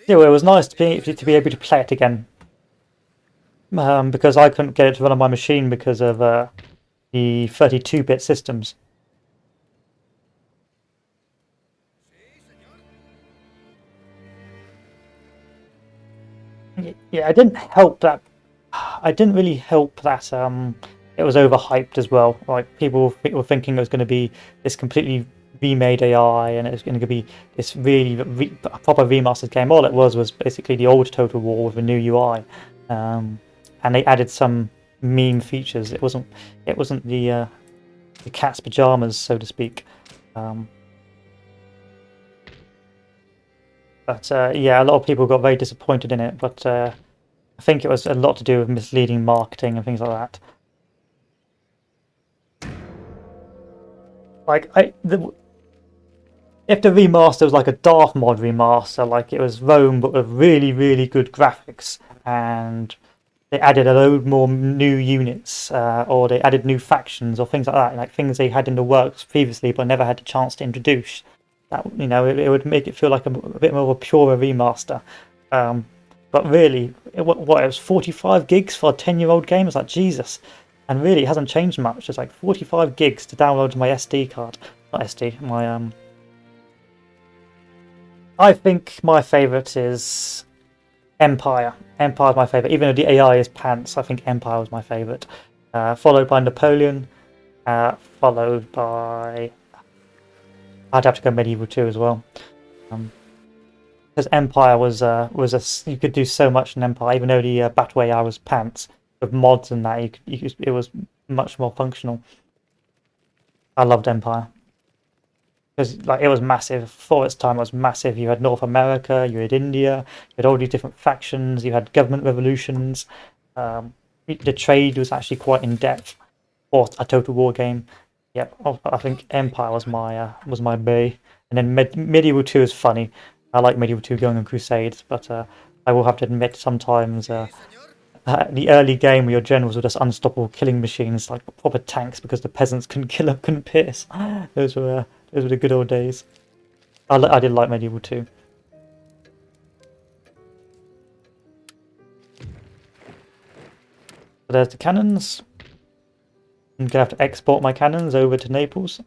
Yeah, well, it was nice to be able to play it again, because I couldn't get it to run on my machine because of the 32-bit systems. Yeah, I didn't really help that it was overhyped as well. Like people were thinking it was going to be this completely remade AI and it was going to be this really proper remastered game. All it was basically the old Total War with a new UI, and they added some meme features. It wasn't the cat's pajamas, so to speak. But yeah, a lot of people got very disappointed in it. But I think it was a lot to do with misleading marketing and things like that. Like if the remaster was like a Darthmod remaster, like it was Rome but with really, really good graphics, and they added a load more new units, or they added new factions or things like that, like things they had in the works previously but never had the chance to introduce. That, you know, it would make it feel like a bit more of a purer remaster. But really, it was 45 gigs for a 10-year-old game? It's like, Jesus. And really, it hasn't changed much. It's like 45 gigs to download to my SD card. Not SD, my... I think my favourite is Empire. Empire's my favourite. Even though the AI is pants, I think Empire was my favourite. Followed by Napoleon. Followed by... I'd have to go Medieval 2 as well. Because Empire was you could do so much in Empire, even though the Battle AI was pants. With mods and that, it was much more functional. I loved Empire. Because like it was massive. For its time, it was massive. You had North America, you had India, you had all these different factions, you had government revolutions. The trade was actually quite in depth for a Total War game. Yep, I think Empire was my bay, and then Medieval 2 is funny. I like Medieval 2 going on crusades, but I will have to admit sometimes the early game where your generals were just unstoppable killing machines, like proper tanks, because the peasants couldn't kill them, couldn't pierce. Those were the good old days. I did like Medieval 2. So there's the cannons. I'm gonna have to export my cannons over to Naples.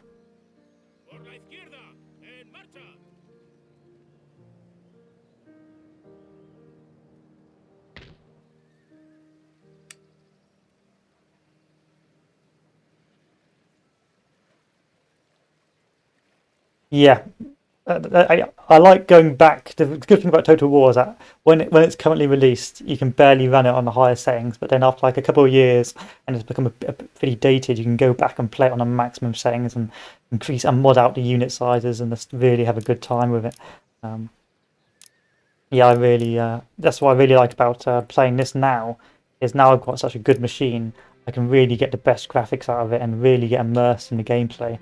Yeah, I like going back. The good thing about Total War is that when it's currently released, you can barely run it on the higher settings. But then after like a couple of years, and it's become a pretty dated, you can go back and play it on the maximum settings and increase and mod out the unit sizes and just really have a good time with it. Yeah, I really that's what I really like about playing this now. Is now I've got such a good machine, I can really get the best graphics out of it and really get immersed in the gameplay.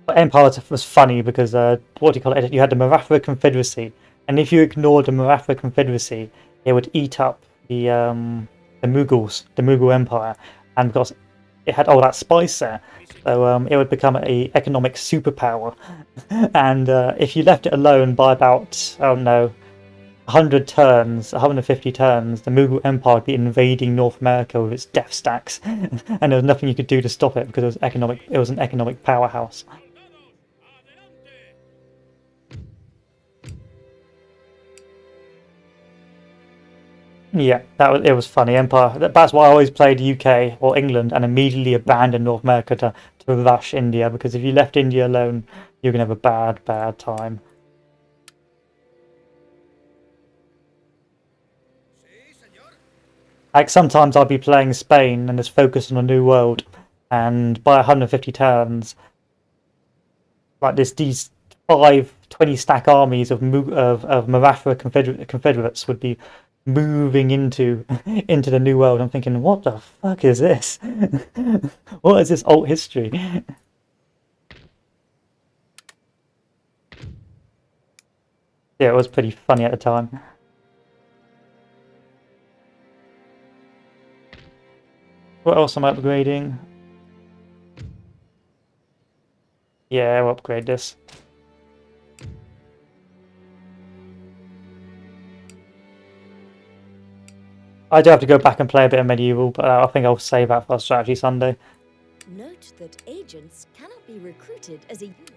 But Empire was funny because what do you call it? You had the Maratha Confederacy, and if you ignored the Maratha Confederacy, it would eat up the Mughals, the Mughal Empire, and because it had all that spice there, so it would become a economic superpower. And if you left it alone by about 100 turns, 150 turns, the Mughal Empire would be invading North America with its death stacks, and there was nothing you could do to stop it because it was an economic powerhouse. Yeah, it was funny. Empire. That's why I always played UK or England and immediately abandoned North America to rush India, because if you left India alone, you're gonna have a bad time. Like sometimes I'll be playing Spain and just focus on a new world, and by 150 turns, like these 5 20 stack armies of Maratha Confederates would be moving into the new world. I'm thinking, what the fuck is this? What is this alt history? Yeah, it was pretty funny at the time. What else am I upgrading? Yeah, we'll upgrade this. I do have to go back and play a bit of Medieval, but I think I'll save that for Strategy Sunday. Note that agents cannot be recruited as a unit.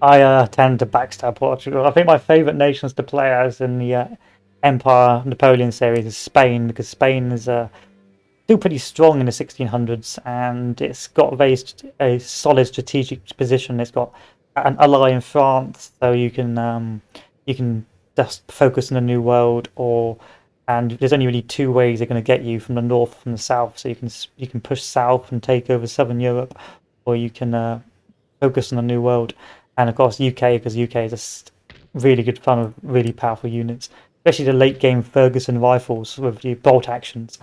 I tend to backstab Portugal. I think my favourite nations to play as in the Empire Napoleon series is Spain, because Spain is still pretty strong in the 1600s, and it's got a solid strategic position. It's got an ally in France, so you can just focus on the New World, and there's only really 2 ways they're going to get you: from the north, from the south. So you can push south and take over Southern Europe, or you can focus on a new world. And of course UK, because UK is just really good fun with really powerful units, especially the late game Ferguson rifles with the bolt actions.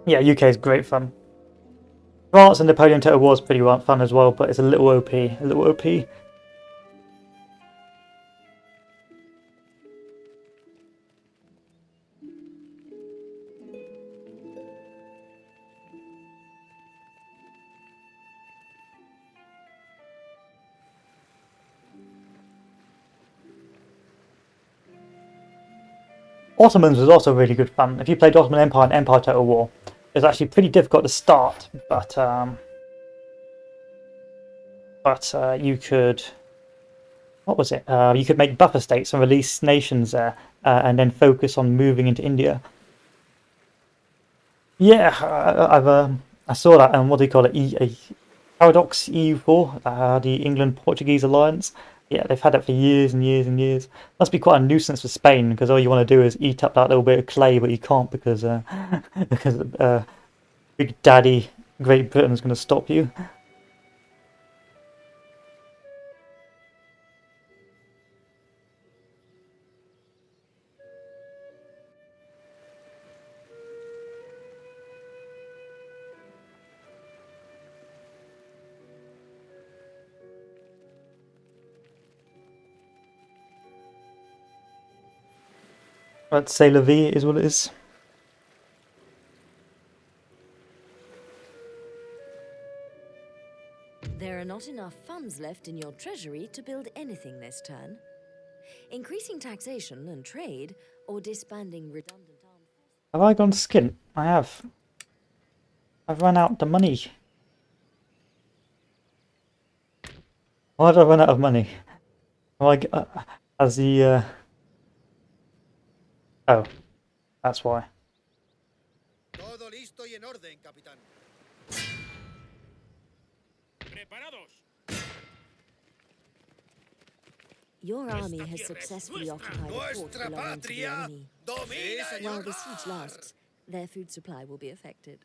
Yeah, UK is great fun. France and Napoleon Total War is pretty fun as well, but it's a little OP, a little OP. Ottomans was also really good fun. If you played Ottoman Empire and Empire Total War, it was actually pretty difficult to start, but you could, what was it? You could make buffer states and release nations there, and then focus on moving into India. Yeah, I saw that, and what do you call it? Paradox EU4, the England-Portuguese alliance. Yeah, they've had it for years and years and years. Must be quite a nuisance for Spain, because all you want to do is eat up that little bit of clay, but you can't because because Big Daddy Great Britain's going to stop you. Let's say la vie is what it is. There are not enough funds left in your treasury to build anything this turn. Increasing taxation and trade, or disbanding redundant armed forces. Have I gone skint? I have. I've run out the money. Why did I run out of money? As the oh, that's why. Todo listo y en orden, capitán. Preparados. Your army has successfully occupied a fort Nuestra belonging to the patria enemy. domina. While the siege lasts, their food supply will be affected.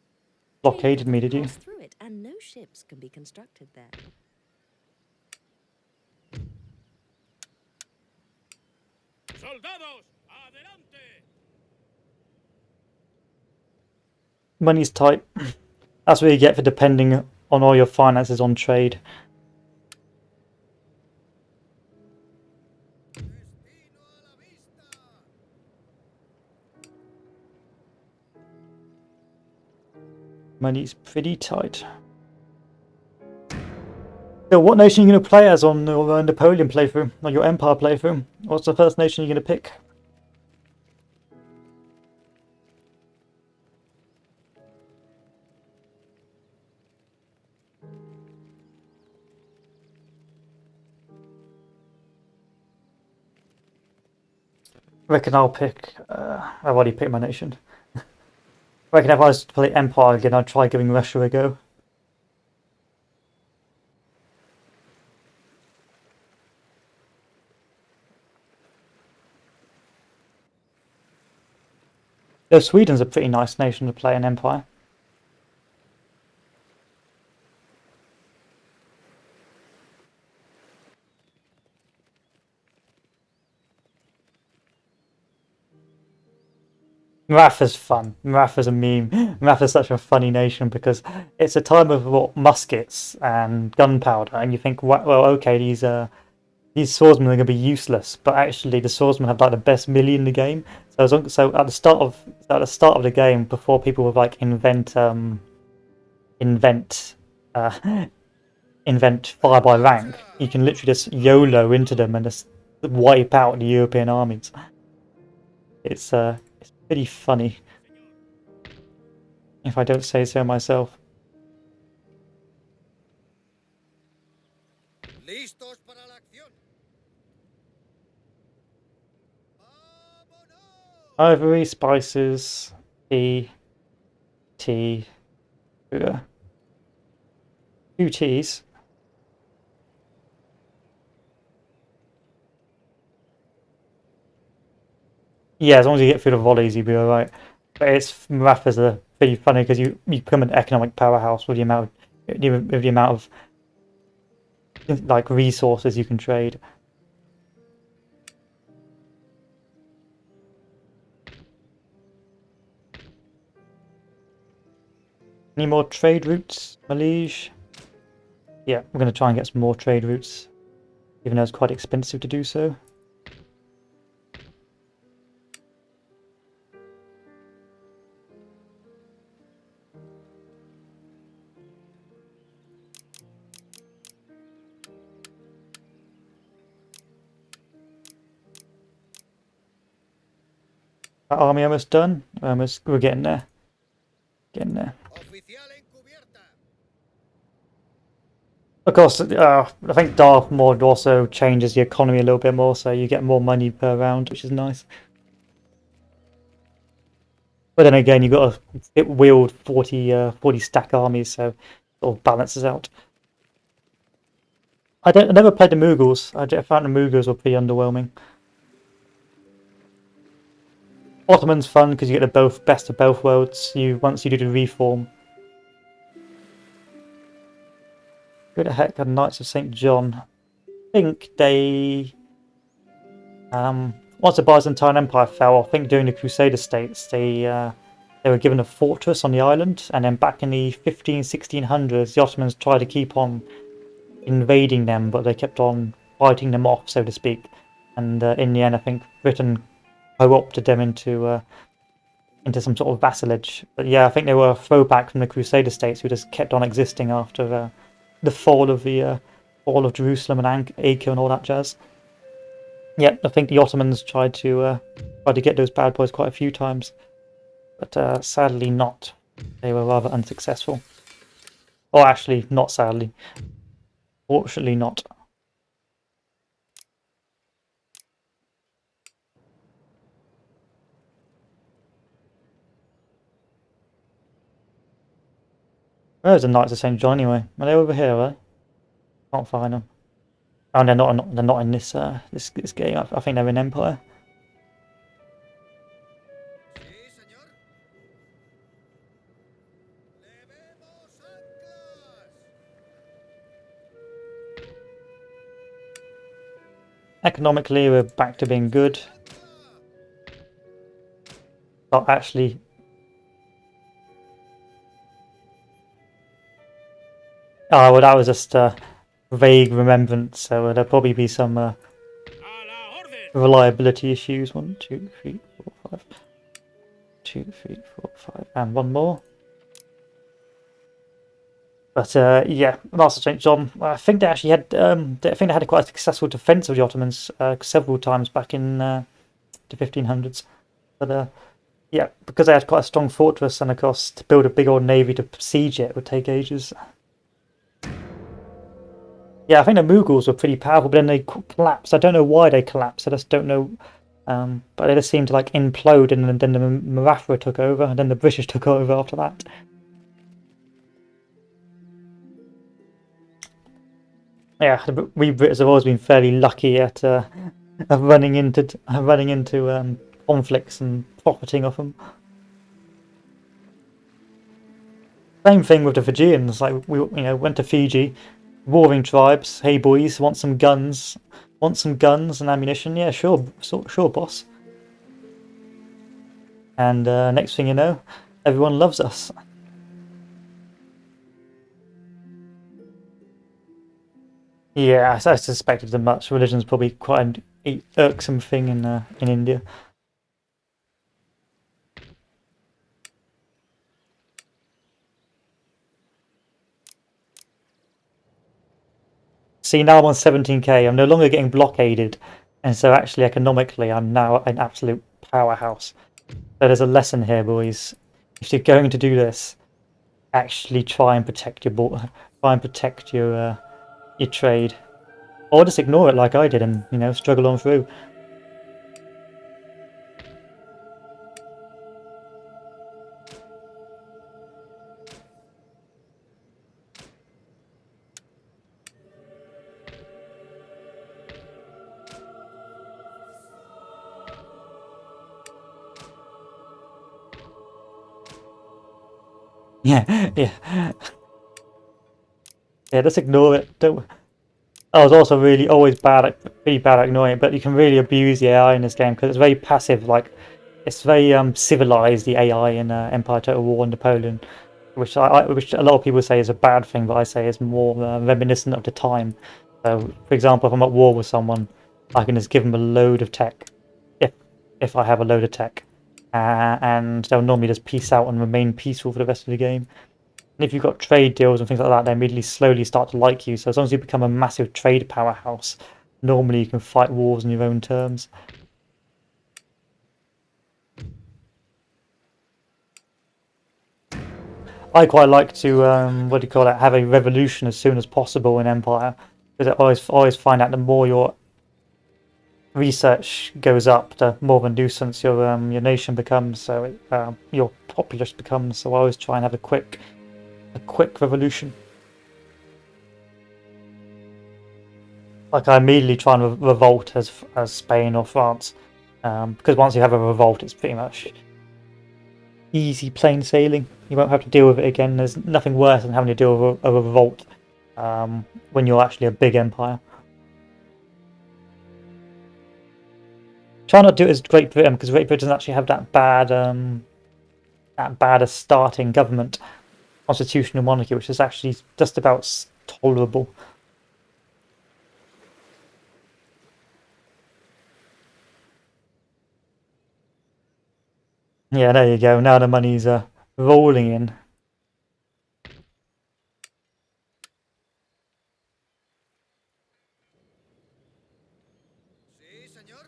Blockaded me, did you? Pass through it, and no ships can be constructed there. Soldados, adelante. Money's tight. That's what you get for depending on all your finances on trade. Destino a la vista. Money's pretty tight. So what nation are you going to play as on your Napoleon playthrough, or your Empire playthrough? What's the first nation you're going to pick? I reckon I'll pick... I've already picked my nation. I reckon if I was to play Empire again, I'd try giving Russia a go. Though Sweden's a pretty nice nation to play in Empire. Marafa's fun. Marafa's a meme. Marafa's such a funny nation because it's a time of what, muskets and gunpowder, and you think, well, okay, these swordsmen are going to be useless, but actually the swordsmen have like the best melee in the game. So at the start of the game, before people would like invent fire by rank, you can literally just YOLO into them and just wipe out the European armies. It's pretty funny, if I don't say so myself. Listos para la acción. Vámonos. Ivory, spices, tea, sugar. 2 teas. Yeah, as long as you get through the volleys, you'll be alright. But it's Marathas are pretty funny because you become an economic powerhouse with the amount of like resources you can trade. Any more trade routes, Malige? Yeah, we're going to try and get some more trade routes, even though it's quite expensive to do so. That army almost done. We're getting there. Getting there. Oficial encubierta. Of course, I think Darthmod also changes the economy a little bit more, so you get more money per round, which is nice. But then again, you've got to wield 40 stack armies, so it sort of balances out. I never played the Mughals. I found the Mughals were pretty underwhelming. Ottoman's fun because you get the best of both worlds. Once you do the reform. Who the heck are Knights of St. John? I think they once the Byzantine Empire fell, I think during the Crusader states they were given a fortress on the island, and then back in the 1600s, the Ottomans tried to keep on invading them, but they kept on fighting them off, so to speak. And in the end, I think Britain co-opted them into some sort of vassalage. But yeah, I think they were a throwback from the Crusader states who just kept on existing after the fall of Jerusalem and Acre and all that jazz. Yeah, I think the Ottomans tried to get those bad boys quite a few times, but sadly not. They were rather unsuccessful. Or actually, not sadly. Fortunately not. Where's the Knights of St. John anyway? Are they over here, are they? Can't find them. Oh, they're not in this game. I think they're in Empire. Sí, señor. Levemos anclas. Economically, we're back to being good. But actually, oh well, that was just a vague remembrance. So there'll probably be some A la orden. reliability issues. 1, 2, 3, 4, 5. 2, 3, 4, 5, and one more. But yeah, Master St. John. I think they actually had. I think they had quite a successful defense of the Ottomans several times back in the 1500s. But yeah, because they had quite a strong fortress, and of course, to build a big old navy to siege it would take ages. Yeah, I think the Mughals were pretty powerful, but then they collapsed. I don't know why they collapsed. I just don't know. But they just seemed to like implode, and then the Maratha took over, and then the British took over after that. Yeah, we Brits have always been fairly lucky at running into conflicts and profiting off them. Same thing with the Fijians. Like we went to Fiji, warring tribes. Hey boys, want some guns? Want some guns and ammunition? Yeah, sure, sure, boss. And next thing you know, everyone loves us. Yeah, I suspected as much. Religion's probably quite an irksome thing in India. See, now I'm on 17k. I'm no longer getting blockaded, and so actually economically, I'm now an absolute powerhouse. So there's a lesson here, boys. If you're going to do this, actually try and protect try and protect your trade, or just ignore it like I did, and struggle on through. Yeah, yeah. Yeah, just ignore it. Don't. I was also really always pretty bad at ignoring it, but you can really abuse the AI in this game because it's very passive. Like, it's very civilized, the AI in Empire, Total War, and Napoleon, which a lot of people say is a bad thing, but I say is more reminiscent of the time. So, for example, if I'm at war with someone, I can just give them a load of tech, if if I have a load of tech, and they'll normally just peace out and remain peaceful for the rest of the game. And if you've got trade deals and things like that, they immediately slowly start to like you. So as long as you become a massive trade powerhouse, normally you can fight wars on your own terms. I quite like to, what do you call it, have a revolution as soon as possible in Empire. Because I always find out the more your research goes up, the more of a nuisance your nation becomes, so your populace becomes. So I always try and have a quick revolution. Like I immediately try and revolt as Spain or France, because once you have a revolt, it's pretty much easy plain sailing. You won't have to deal with it again. There's nothing worse than having to deal with a revolt when you're actually a big empire. Try not to do it as Great Britain, because Great Britain doesn't actually have that bad a starting government, constitutional monarchy, which is actually just about tolerable. Yeah, there you go. Now the money's rolling in. Sí, señor.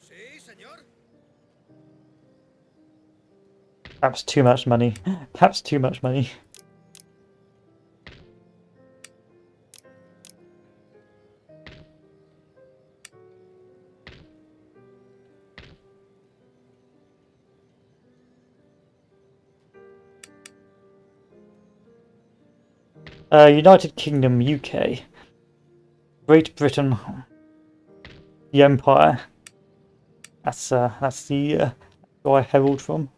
Sí, señor. Perhaps too much money. Perhaps too much money. United Kingdom, UK, Great Britain, the Empire. That's the who I herald from.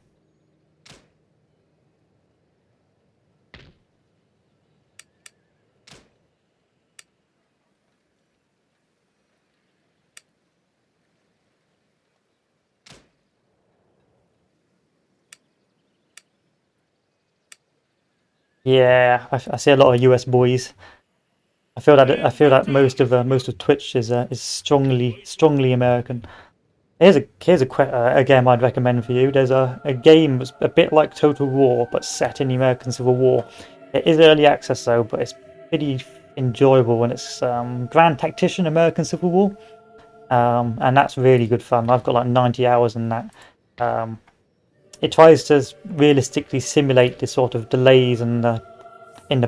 Yeah, I see a lot of US boys. I feel that most of Twitch is strongly American. Here's a game I'd recommend for you. There's a game that's a bit like Total War but set in the American Civil War. It is early access though, but it's pretty enjoyable when it's Grand Tactician American Civil War, and that's really good fun. I've got like 90 hours in that. It tries to realistically simulate the sort of delays in the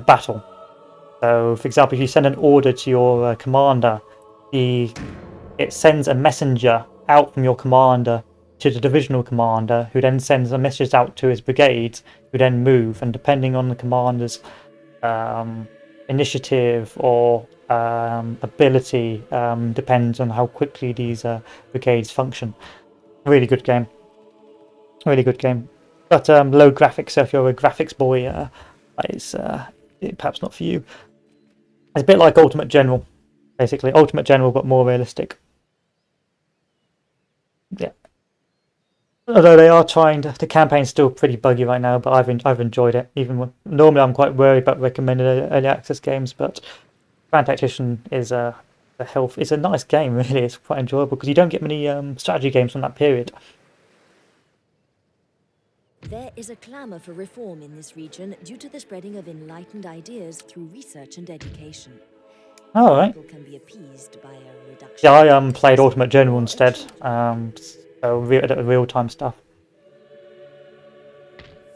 battle. So, for example, if you send an order to your commander, it sends a messenger out from your commander to the divisional commander, who then sends a message out to his brigades, who then move. And depending on the commander's initiative or ability, depends on how quickly these brigades function. Really good game. Really good game. But low graphics, so if you're a graphics boy, it's perhaps not for you. It's a bit like Ultimate General, basically. Ultimate General, but more realistic. Yeah. Although they are trying to, the campaign's still pretty buggy right now, but I've enjoyed it. Normally I'm quite worried about recommending early access games, but Grand Tactician is it's a nice game really. It's quite enjoyable because you don't get many strategy games from that period. There is a clamour for reform in this region due to the spreading of enlightened ideas through research and education. All right. People can be appeased by a reduction. Yeah, I played Ultimate General instead, so real time stuff.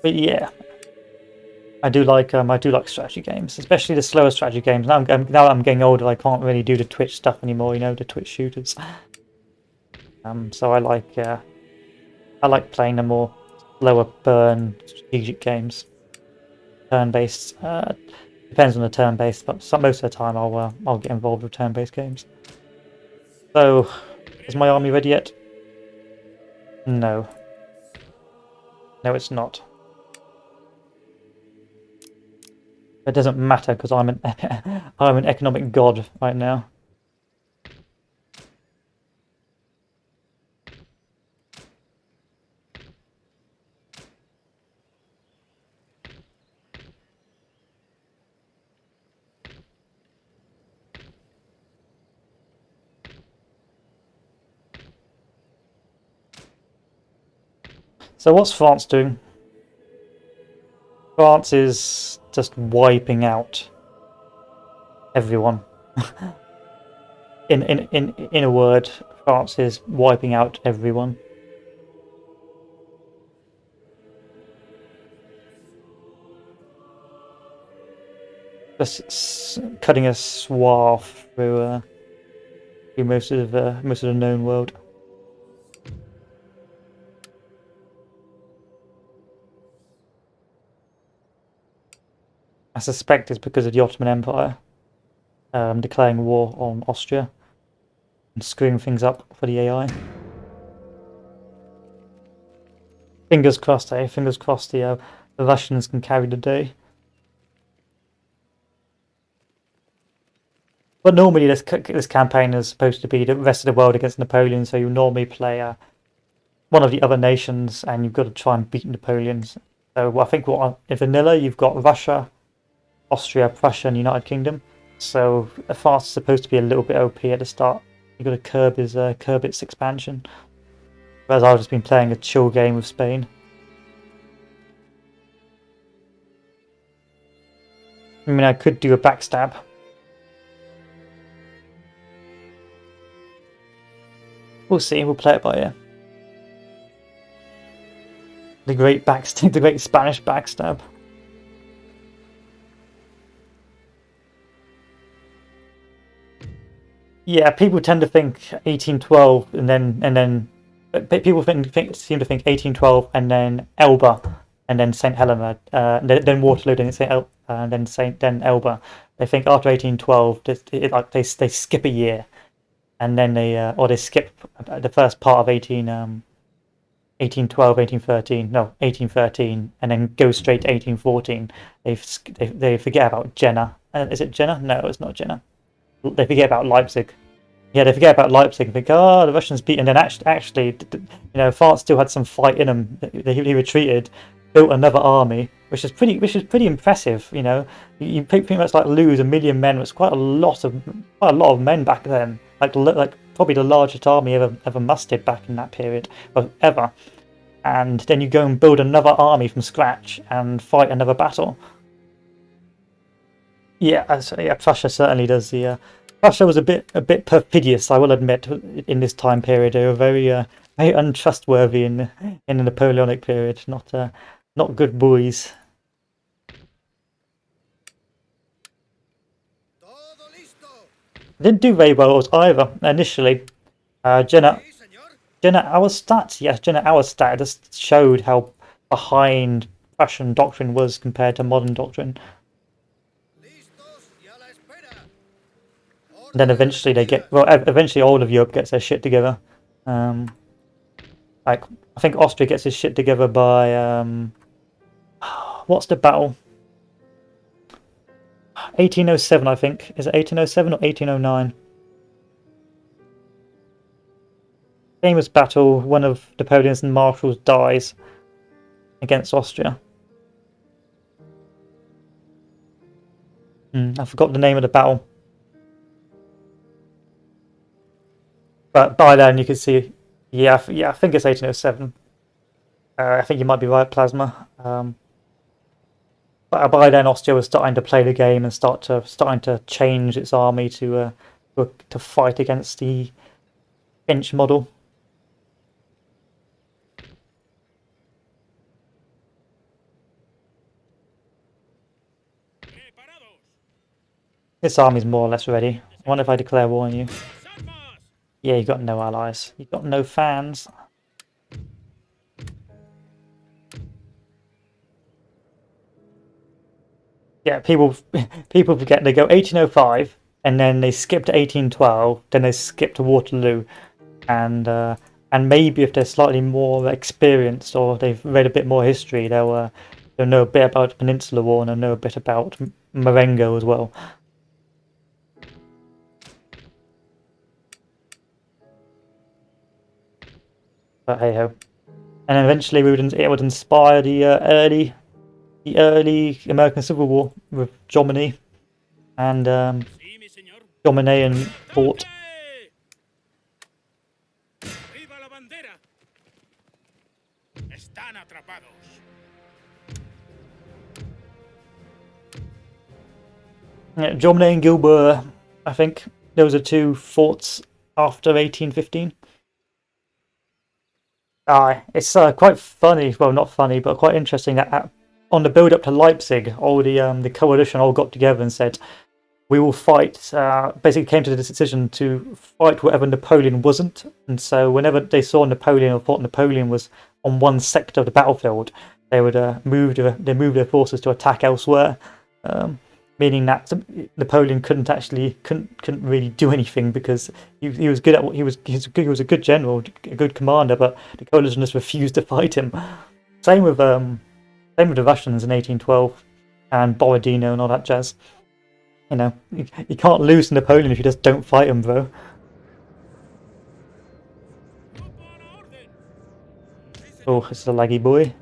But yeah, I do like strategy games, especially the slower strategy games. Now I'm getting older, I can't really do the Twitch stuff anymore. You know, the Twitch shooters. So I like playing the more slower burn strategic games, turn-based. Depends on the turn-based, but most of the time I'll get involved with turn-based games. So, is my army ready yet? No. No, it's not. It doesn't matter because I'm an I'm an economic god right now. So what's France doing? France is just wiping out everyone. In a word, France is wiping out everyone. Just cutting a swath through most of the known world. I suspect it's because of the Ottoman Empire declaring war on Austria and screwing things up for the AI. Fingers crossed, eh? Fingers crossed the Russians can carry the day. But normally this campaign is supposed to be the rest of the world against Napoleon, so you normally play one of the other nations and you've got to try and beat Napoleon. So I think in vanilla you've got Russia, Austria, Prussia and United Kingdom. So France is supposed to be a little bit OP at the start. You've got to curb its expansion. Whereas I've just been playing a chill game with Spain. I mean, I could do a backstab. We'll see, we'll play it by ear. The great Spanish backstab. Yeah, people tend to think 1812 and then people seem to think 1812 and then Elba and then St. Helena, then Waterloo, then Elba. They think after 1812 they skip a year, and then they skip the first part of 1812, 1813, no 1813, and then go straight to 1814. They forget about Jena. Is it Jena? No, it's not Jena. They forget about Leipzig. Yeah, they forget about Leipzig and think, oh, the Russians beat. And then actually, France still had some fight in them. He retreated, built another army, which is pretty impressive. You pretty much lose 1 million men. It's quite a lot of men back then. Like probably the largest army ever mustered back in that period, ever. And then you go and build another army from scratch and fight another battle. Yeah, Prussia certainly does the. Prussia was a bit perfidious, I will admit, in this time period. They were very untrustworthy in the Napoleonic period. Not good boys. Didn't do very well either initially. Jena Auerstat just showed how behind Prussian doctrine was compared to modern doctrine. And then eventually eventually all of Europe gets their shit together. I think Austria gets his shit together by what's the battle? 1807, I think. Is it 1807 or 1809? Famous battle. One of Napoleon's marshals dies against Austria. I forgot the name of the battle. But by then you can see, I think it's 1807. I think you might be right, Plasma. But by then Austria was starting to play the game and starting to change its army to fight against the French model. This army's more or less ready. I wonder if I declare war on you. Yeah, you got no allies. You got no fans. Yeah, people forget they go 1805 and then they skip to 1812, then they skip to Waterloo, and and maybe if they're slightly more experienced or they've read a bit more history, they'll know a bit about the Peninsular War and they'll know a bit about Marengo as well. But hey ho. And eventually it would inspire the early American Civil War with Jomini and Jomini and Fort. ¡Viva la bandera! Están atrapados. Yeah, Jomini and Gilbert, I think those are two forts after 1815. It's quite funny, well not funny, but quite interesting that on the build up to Leipzig, all the coalition all got together and said, we will fight, basically came to the decision to fight whatever Napoleon wasn't. And so whenever they saw Napoleon or thought Napoleon was on one sector of the battlefield, they would move their forces to attack elsewhere. Meaning that Napoleon couldn't really do anything because he was good at what he was a good general, a good commander, but the coalition just refused to fight him. Same with the Russians in 1812 and Borodino and all that jazz. You know, you can't lose to Napoleon if you just don't fight him, bro. Oh, this is a laggy boy.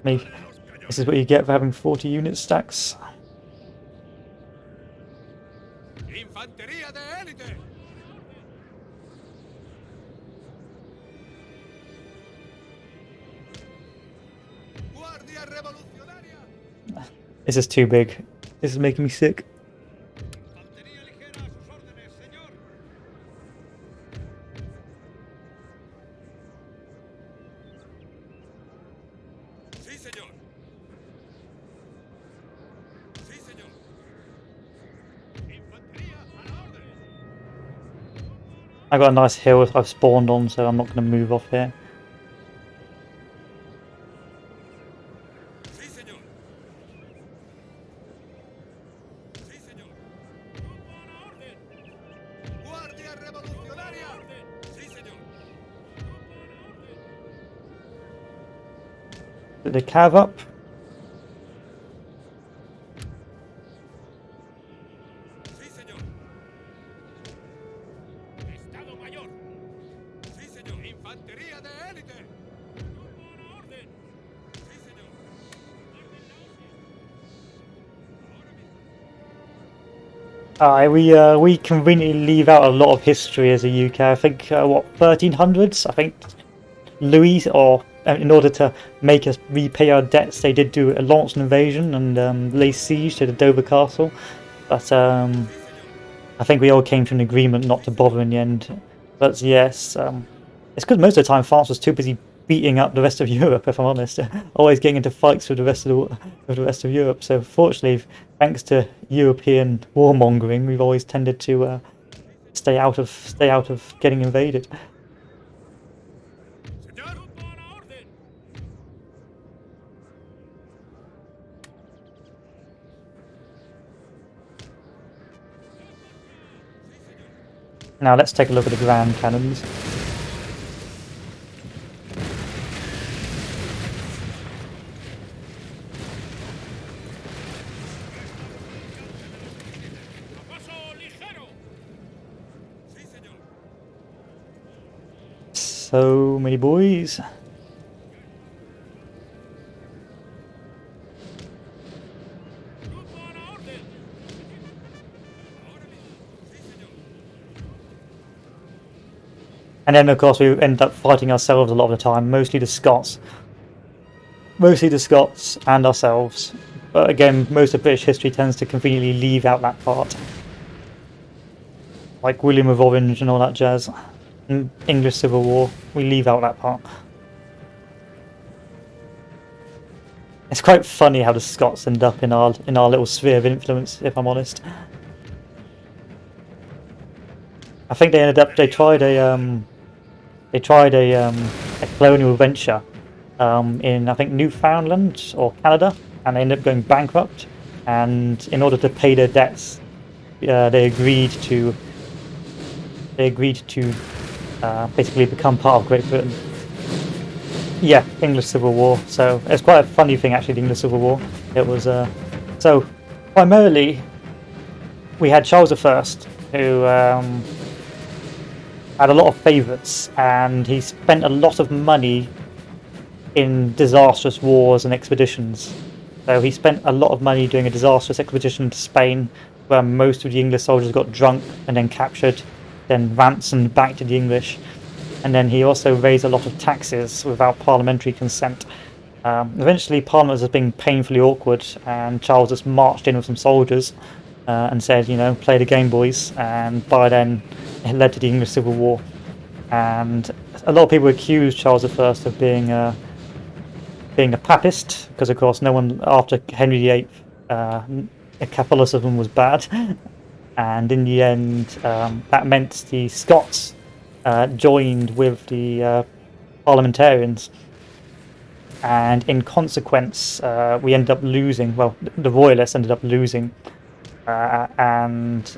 This is what you get for having 40 unit stacks. ¡Infantería de élite! ¡Guardia revolucionaria! This is too big. This is making me sick. ¡Infantería ligera a sus órdenes, señor! Sí, señor. Sí, señor. ¡Infantería a la orden! I got a nice hill I've spawned on, so I'm not going to move off here. Sí, señor. Sí, señor. ¡Grupo a la orden! ¡Guardia revolucionaria! Sí, señor. ¡Grupo a la orden! Put the cav up. Sí, señor. Estado Mayor. Sí, señor. Infantería de élite. Grupo a la orden. Sí, señor. Guarden la orden. Ahora mismo. We conveniently leave out a lot of history as a UK. I think 1300s. I think Louis, or in order to make us repay our debts, they did launch an invasion and lay siege to the Dover Castle. But I think we all came to an agreement not to bother in the end. But yes, it's because most of the time France was too busy beating up the rest of Europe, if I'm honest, always getting into fights with the rest of Europe. So fortunately, thanks to European warmongering, we've always tended to stay out of getting invaded. Señor. Grupo a la orden. Now let's take a look at the grand cannons. A paso ligero. Sí, señor. So many boys. Grupo a la orden. Ahora mismo. Sí, señor. And then of course we end up fighting ourselves a lot of the time, mostly the Scots and ourselves. But again, most of British history tends to conveniently leave out that part, like William of Orange and all that jazz. And English Civil War, we leave out that part. It's quite funny how the Scots end up in our little sphere of influence, if I'm honest. I think they tried a colonial venture in, I think, Newfoundland or Canada, and they ended up going bankrupt. And in order to pay their debts, they agreed to basically become part of Great Britain. Yeah, English Civil War. So it's quite a funny thing actually, the English Civil War. It was so primarily we had Charles I, who had a lot of favourites, and he spent a lot of money in disastrous wars and expeditions. So he spent a lot of money doing a disastrous expedition to Spain, where most of the English soldiers got drunk and then captured, then ransomed back to the English. And then he also raised a lot of taxes without parliamentary consent. Eventually, Parliament was being painfully awkward, and Charles just marched in with some soldiers and said, you know, play the game, boys. And by then, it led to the English Civil War. And a lot of people accused Charles I of being a papist, because of course no one after Henry VIII, Catholicism was bad, and in the end that meant the Scots joined with the parliamentarians, and in consequence we ended up losing. Well, the royalists ended up losing, and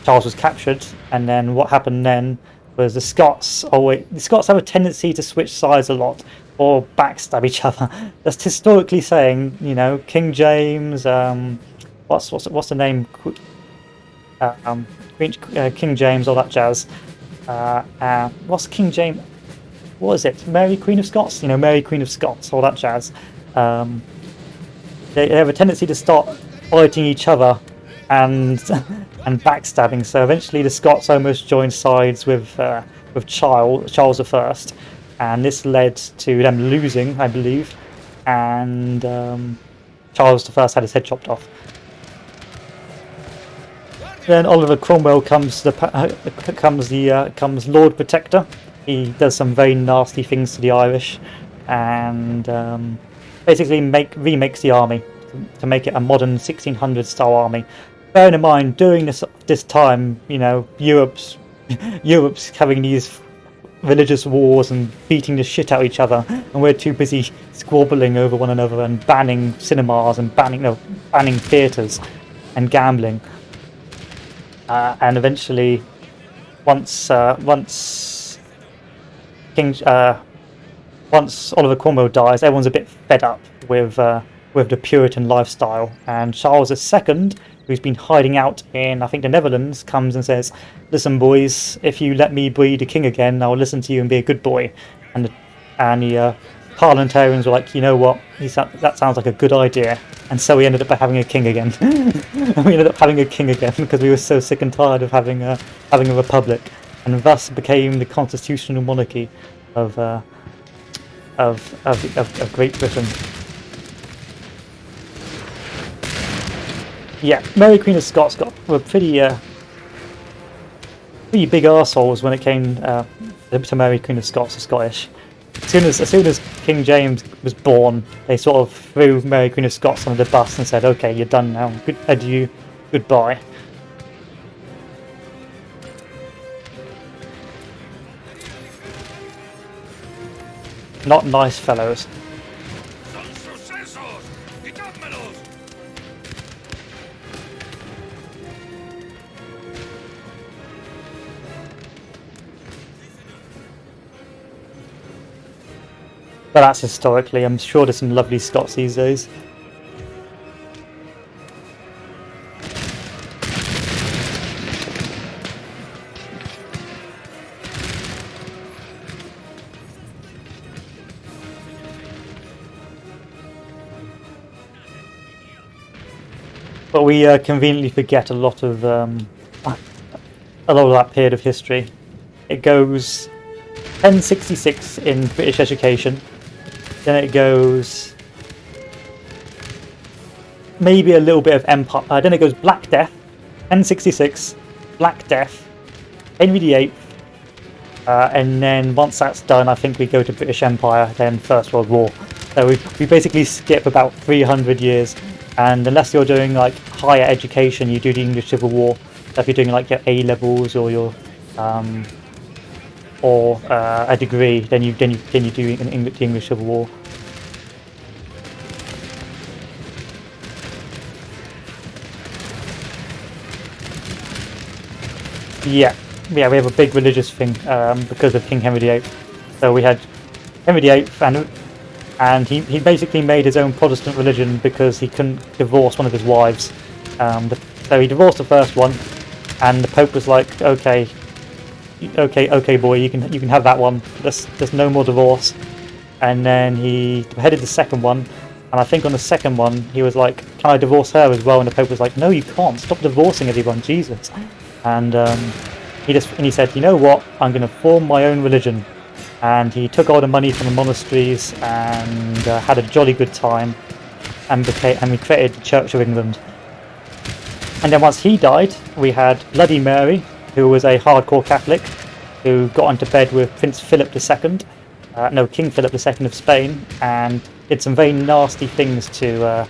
Charles was captured. And then what happened then was the Scots have a tendency to switch sides a lot or backstab each other. That's historically saying, you know, King James, what's the name? King James, all that jazz. What's King James? What is it? Mary Queen of Scots? You know, Mary Queen of Scots, all that jazz. They have a tendency to start fighting each other and backstabbing. So eventually, the Scots almost joined sides with Charles I, and this led to them losing, I believe. And Charles I had his head chopped off. Then Oliver Cromwell comes Lord Protector. He does some very nasty things to the Irish, and basically remakes the army to make it a modern 1600 style army. Bearing in mind, during this time, you know, Europe's having these religious wars and beating the shit out of each other, and we're too busy squabbling over one another and banning cinemas and banning theatres and gambling. And eventually, once Oliver Cromwell dies, everyone's a bit fed up with the Puritan lifestyle, and Charles II, who's been hiding out in, I think, the Netherlands, comes and says, "Listen, boys, if you let me be the king again, I'll listen to you and be a good boy." And the parliamentarians were like, "You know what? That sounds like a good idea." And so we ended up having a king again. We ended up having a king again because we were so sick and tired of having a republic, and thus became the constitutional monarchy of Great Britain. Yeah, Mary Queen of Scots were pretty big arseholes when it came to Mary Queen of Scots, the Scottish. As soon as King James was born, they sort of threw Mary Queen of Scots under the bus and said, "Okay, you're done now. Good adieu, goodbye." Not nice fellows. But that's historically. I'm sure there's some lovely Scots these days. But we conveniently forget a lot of that period of history. It goes 1066 in British education. Then it goes maybe a little bit of Empire. Then it goes Black Death, 1066, Black Death, Henry VIII, and then once that's done, I think we go to British Empire, then First World War. So we basically skip about 300 years, and unless you're doing like higher education, you do the English Civil War. So if you're doing like your A levels or your a degree, then you do the English Civil War. Yeah, yeah, we have a big religious thing because of King Henry VIII. So we had Henry VIII, and he basically made his own Protestant religion because he couldn't divorce one of his wives. So he divorced the first one, and the Pope was like, okay, boy, you can have that one. There's no more divorce. And then he beheaded the second one, and I think on the second one he was like, can I divorce her as well? And the Pope was like, no, you can't. Stop divorcing everyone, Jesus. And he said, you know what? I'm going to form my own religion. And he took all the money from the monasteries and had a jolly good time, and we created the Church of England. And then once he died, we had Bloody Mary, who was a hardcore Catholic, who got into bed with King Philip II of Spain, and did some very nasty things to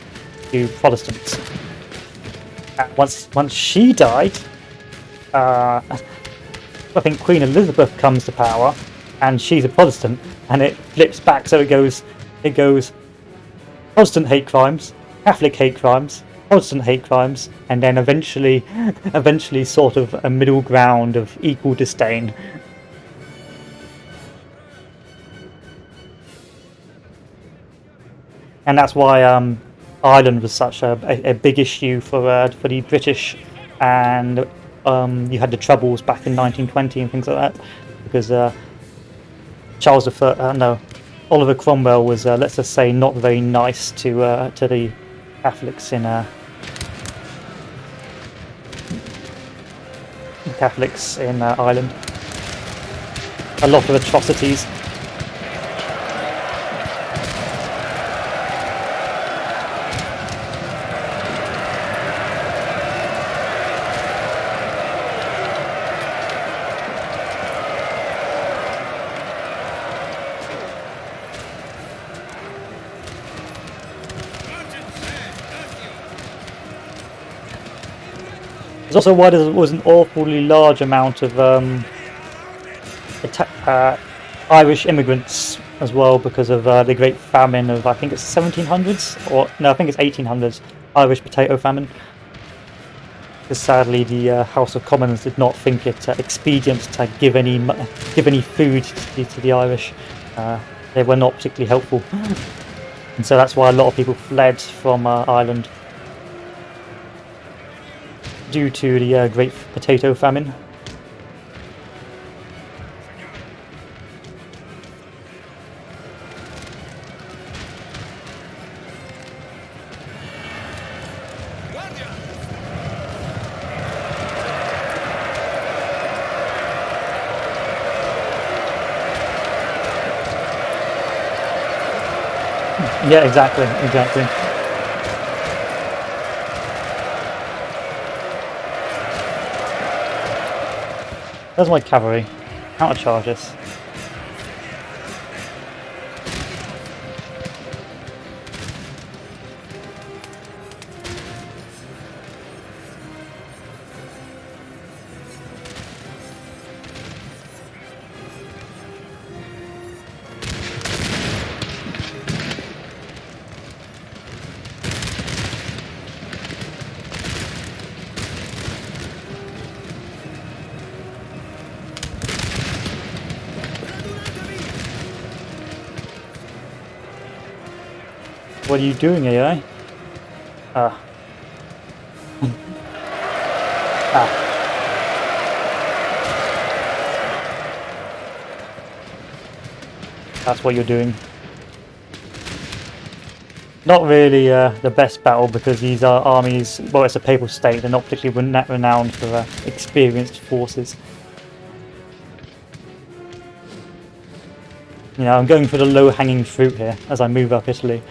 Protestants. Once she died, I think Queen Elizabeth comes to power, and she's a Protestant, and it flips back, so it goes Protestant hate crimes, Catholic hate crimes, Protestant hate crimes, and then eventually sort of a middle ground of equal disdain. And that's why Ireland was such a big issue for the British, and you had the Troubles back in 1920 and things like that, because Oliver Cromwell was, let's just say, not very nice to the Catholics in Ireland. A lot of atrocities. There's also why there was an awfully large amount of Irish immigrants as well, because of the Great Famine of, I think it's 1700s, or no, I think it's 1800s, Irish potato famine. Because sadly the House of Commons did not think it expedient to give any food to the Irish. They were not particularly helpful, and so that's why a lot of people fled from Ireland, due to the Great Potato Famine. Yeah, exactly. There's my cavalry. Counter charges. What are you doing, AI? Ah. That's what you're doing. Not really the best battle, because these are armies, well, it's a papal state, they're not particularly renowned for experienced forces. You know, I'm going for the low-hanging fruit here as I move up Italy.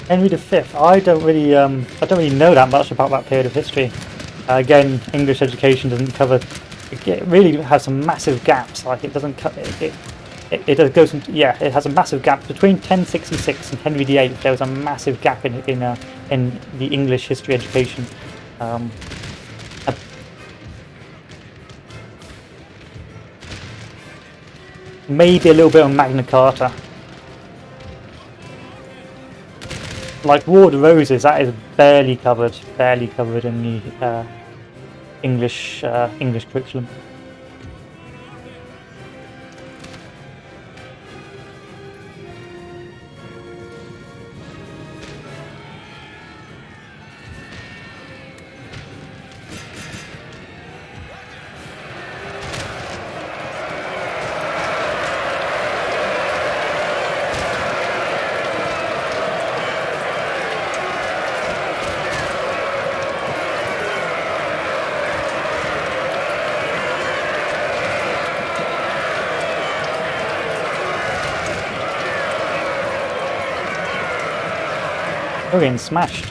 Henry V. I don't really know that much about that period of history. Again, English education doesn't cover. It really has some massive gaps. Like it doesn't cut. It does go some. Yeah, it has a massive gap between 1066 and Henry VIII. There was a massive gap in the English history education. Maybe a little bit on Magna Carta. like War of the Roses, that is barely covered in the English curriculum. We're getting smashed.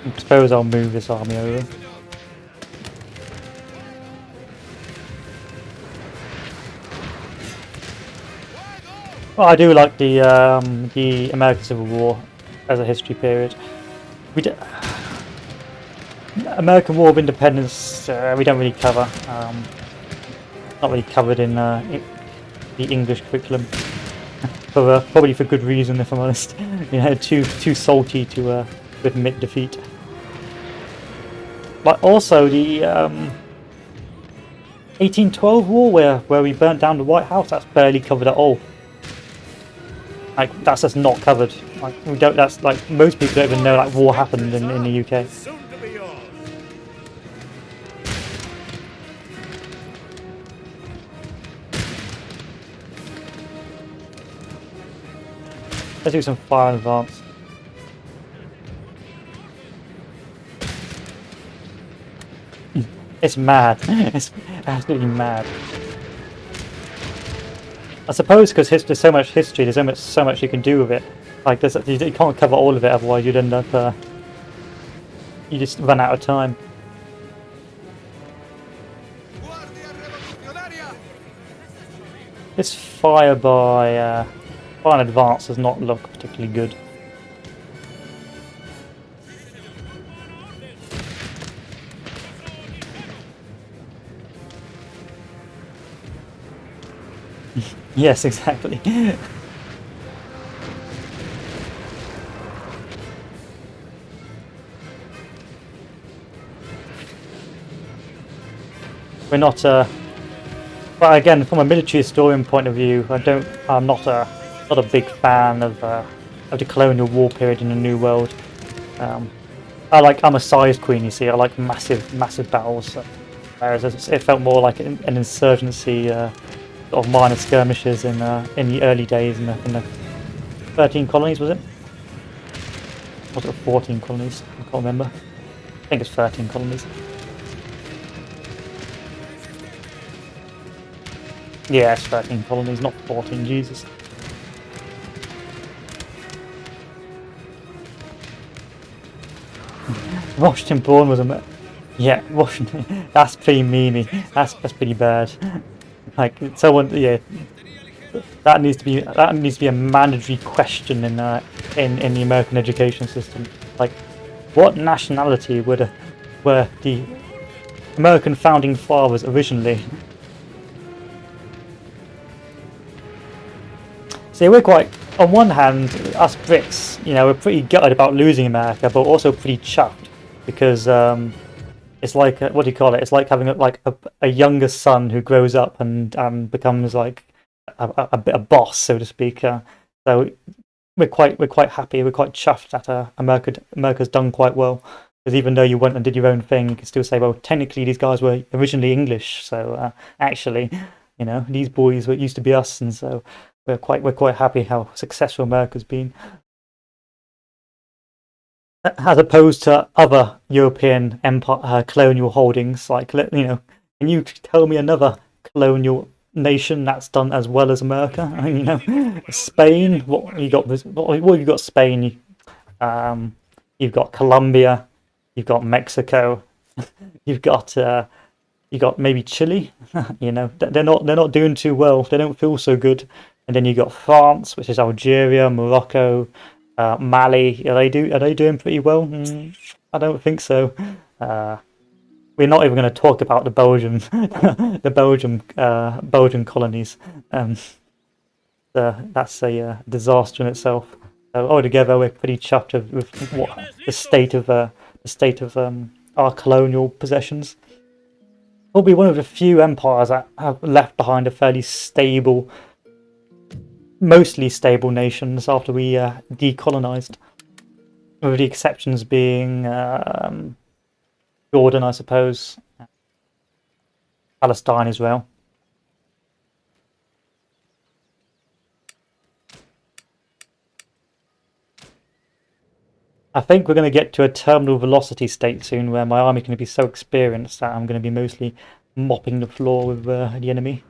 I suppose I'll move this army over. Well, I do like the American Civil War as a history period. American War of Independence we don't really cover. Not really covered in the English curriculum. Probably for good reason, if I'm honest. Too salty to admit defeat. But also the 1812 war, where we burnt down the White House, that's barely covered at all. Like that's just not covered. Like we don't. That's like most people don't even know like war happened in the UK. Let's do some fire in advance. It's mad. It's absolutely mad. I suppose because there's so much history, there's so much you can do with it. Like you can't cover all of it, otherwise you'd end up you just run out of time. This fire by fire in advance does not look particularly good. Yes, exactly. We're not but again, from a military historian point of view, I'm not a big fan of the colonial war period in the New World. I'm a size queen, you see. I like massive battles, whereas it felt more like an insurgency. Of minor skirmishes in the early days in the 13 colonies, was it? Was it 14 colonies? I can't remember. I think it's 13 colonies. Yeah, it's 13 colonies, not 14. Jesus. Washington Braun was yeah, Washington. That's pretty meany. That's pretty bad. Like someone, yeah, that needs to be a mandatory question in the American education system. Like, what nationality were the American founding fathers originally? See, we're quite, on one hand, us Brits, we're pretty gutted about losing America, but also pretty chuffed because it's like what do you call it? It's like having a younger son who grows up and becomes like a boss, so to speak. So we're quite happy. We're quite chuffed that America's done quite well. Because even though you went and did your own thing, you can still say, well, technically these guys were originally English. So actually, these boys used to be us, and so we're quite happy how successful America's been. As opposed to other European empire colonial holdings, can you tell me another colonial nation that's done as well as America. I mean, you know, Spain. What you got? What have you got? Spain. You've got Colombia. You've got Mexico. You've got maybe Chile. You know, they're not doing too well. They don't feel so good. And then you got France, which is Algeria, Morocco, Mali. Are they doing pretty well? I don't think so. We're not even going to talk about the Belgium, Belgian colonies. That's a disaster in itself. So altogether, we're pretty chuffed with what the state of our colonial possessions. Probably one of the few empires that have left behind a fairly stable, mostly stable nations after we decolonized, with the exceptions being Jordan, I suppose, Palestine, Israel. I think we're going to get to a terminal velocity state soon where my army is going to be so experienced that I'm going to be mostly mopping the floor with the enemy.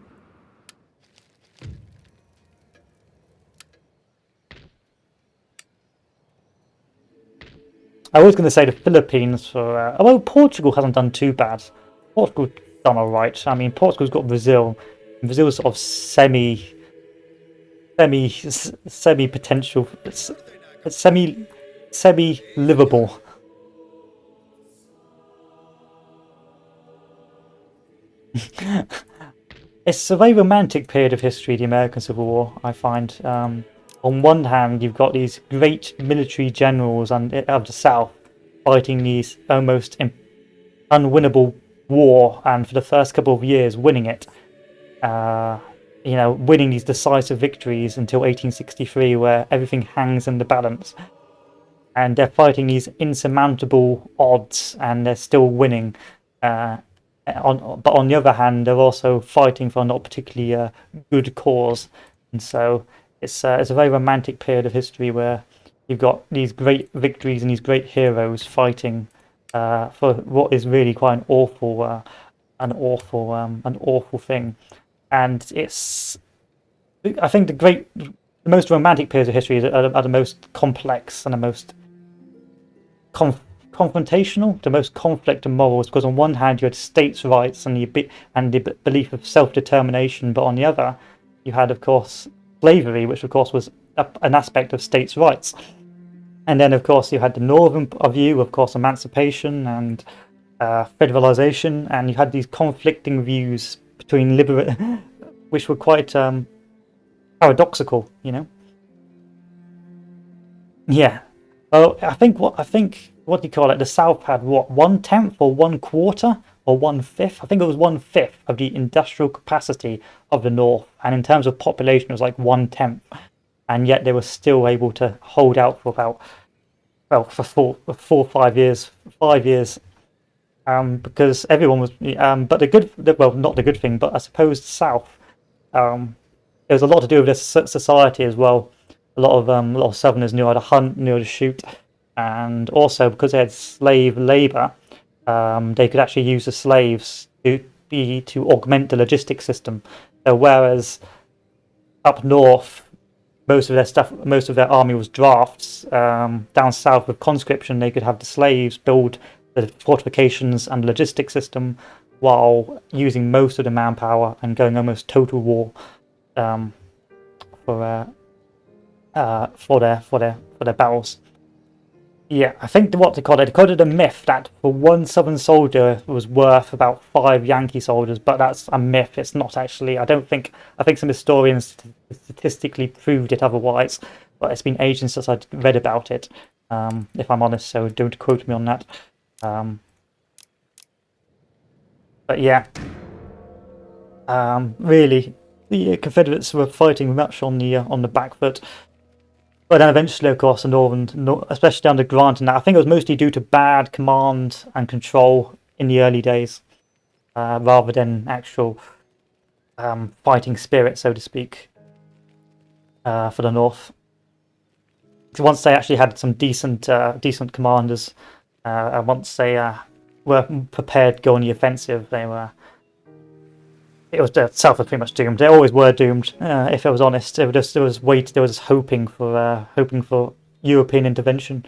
I was going to say the Philippines for... although Portugal hasn't done too bad. Portugal's done alright. I mean, Portugal's got Brazil. Brazil's sort of semi-potential... semi-livable. It's a very romantic period of history, the American Civil War, I find. On one hand, you've got these great military generals of the South fighting these almost unwinnable war, and for the first couple of years winning it. You know, winning these decisive victories until 1863, where everything hangs in the balance. And they're fighting these insurmountable odds, and they're still winning. But on the other hand, they're also fighting for a not particularly good cause, and so it's a very romantic period of history where you've got these great victories and these great heroes fighting for what is really quite an awful thing. And it's, I think, the most romantic periods of history are the most complex and the most confrontational, the most conflict of morals, because on one hand you had states' rights and the belief of self-determination, but on the other you had, of course, slavery, which of course was an aspect of states' rights. And then, of course, you had the northern view, of course, emancipation and federalization, and you had these conflicting views between which were quite paradoxical, you know. Yeah. Well, I think what do you call it? The South had what, 1/10 or 1/4 or 1/5? I think it was 1/5 of the industrial capacity of the North, and in terms of population, it was like 1/10, and yet they were still able to hold out for about, well, for 5 years, because everyone was. But not the good thing, but I suppose the South, there was a lot to do with their society as well. A lot of Southerners knew how to hunt, knew how to shoot, and also because they had slave labor, they could actually use the slaves to augment the logistics system. So whereas up north, most of their army was drafts. Down south with conscription, they could have the slaves build the fortifications and logistics system, while using most of the manpower and going almost total war for their battles. Yeah, I think what they called it a myth that for one Southern soldier was worth about 5 Yankee soldiers, but that's a myth. It's not actually. I think some historians statistically proved it otherwise, but it's been ages since I'd read about it, if I'm honest, so don't quote me on that. But yeah, really, the Confederates were fighting much on the back foot. But then eventually, of course, the Northern, especially under Grant and that, I think it was mostly due to bad command and control in the early days, rather than actual fighting spirit, so to speak, for the North. Once they actually had some decent commanders, and once they were prepared to go on the offensive, they were it was itself was pretty much doomed. They always were doomed. If I was honest, there was just hoping for European intervention,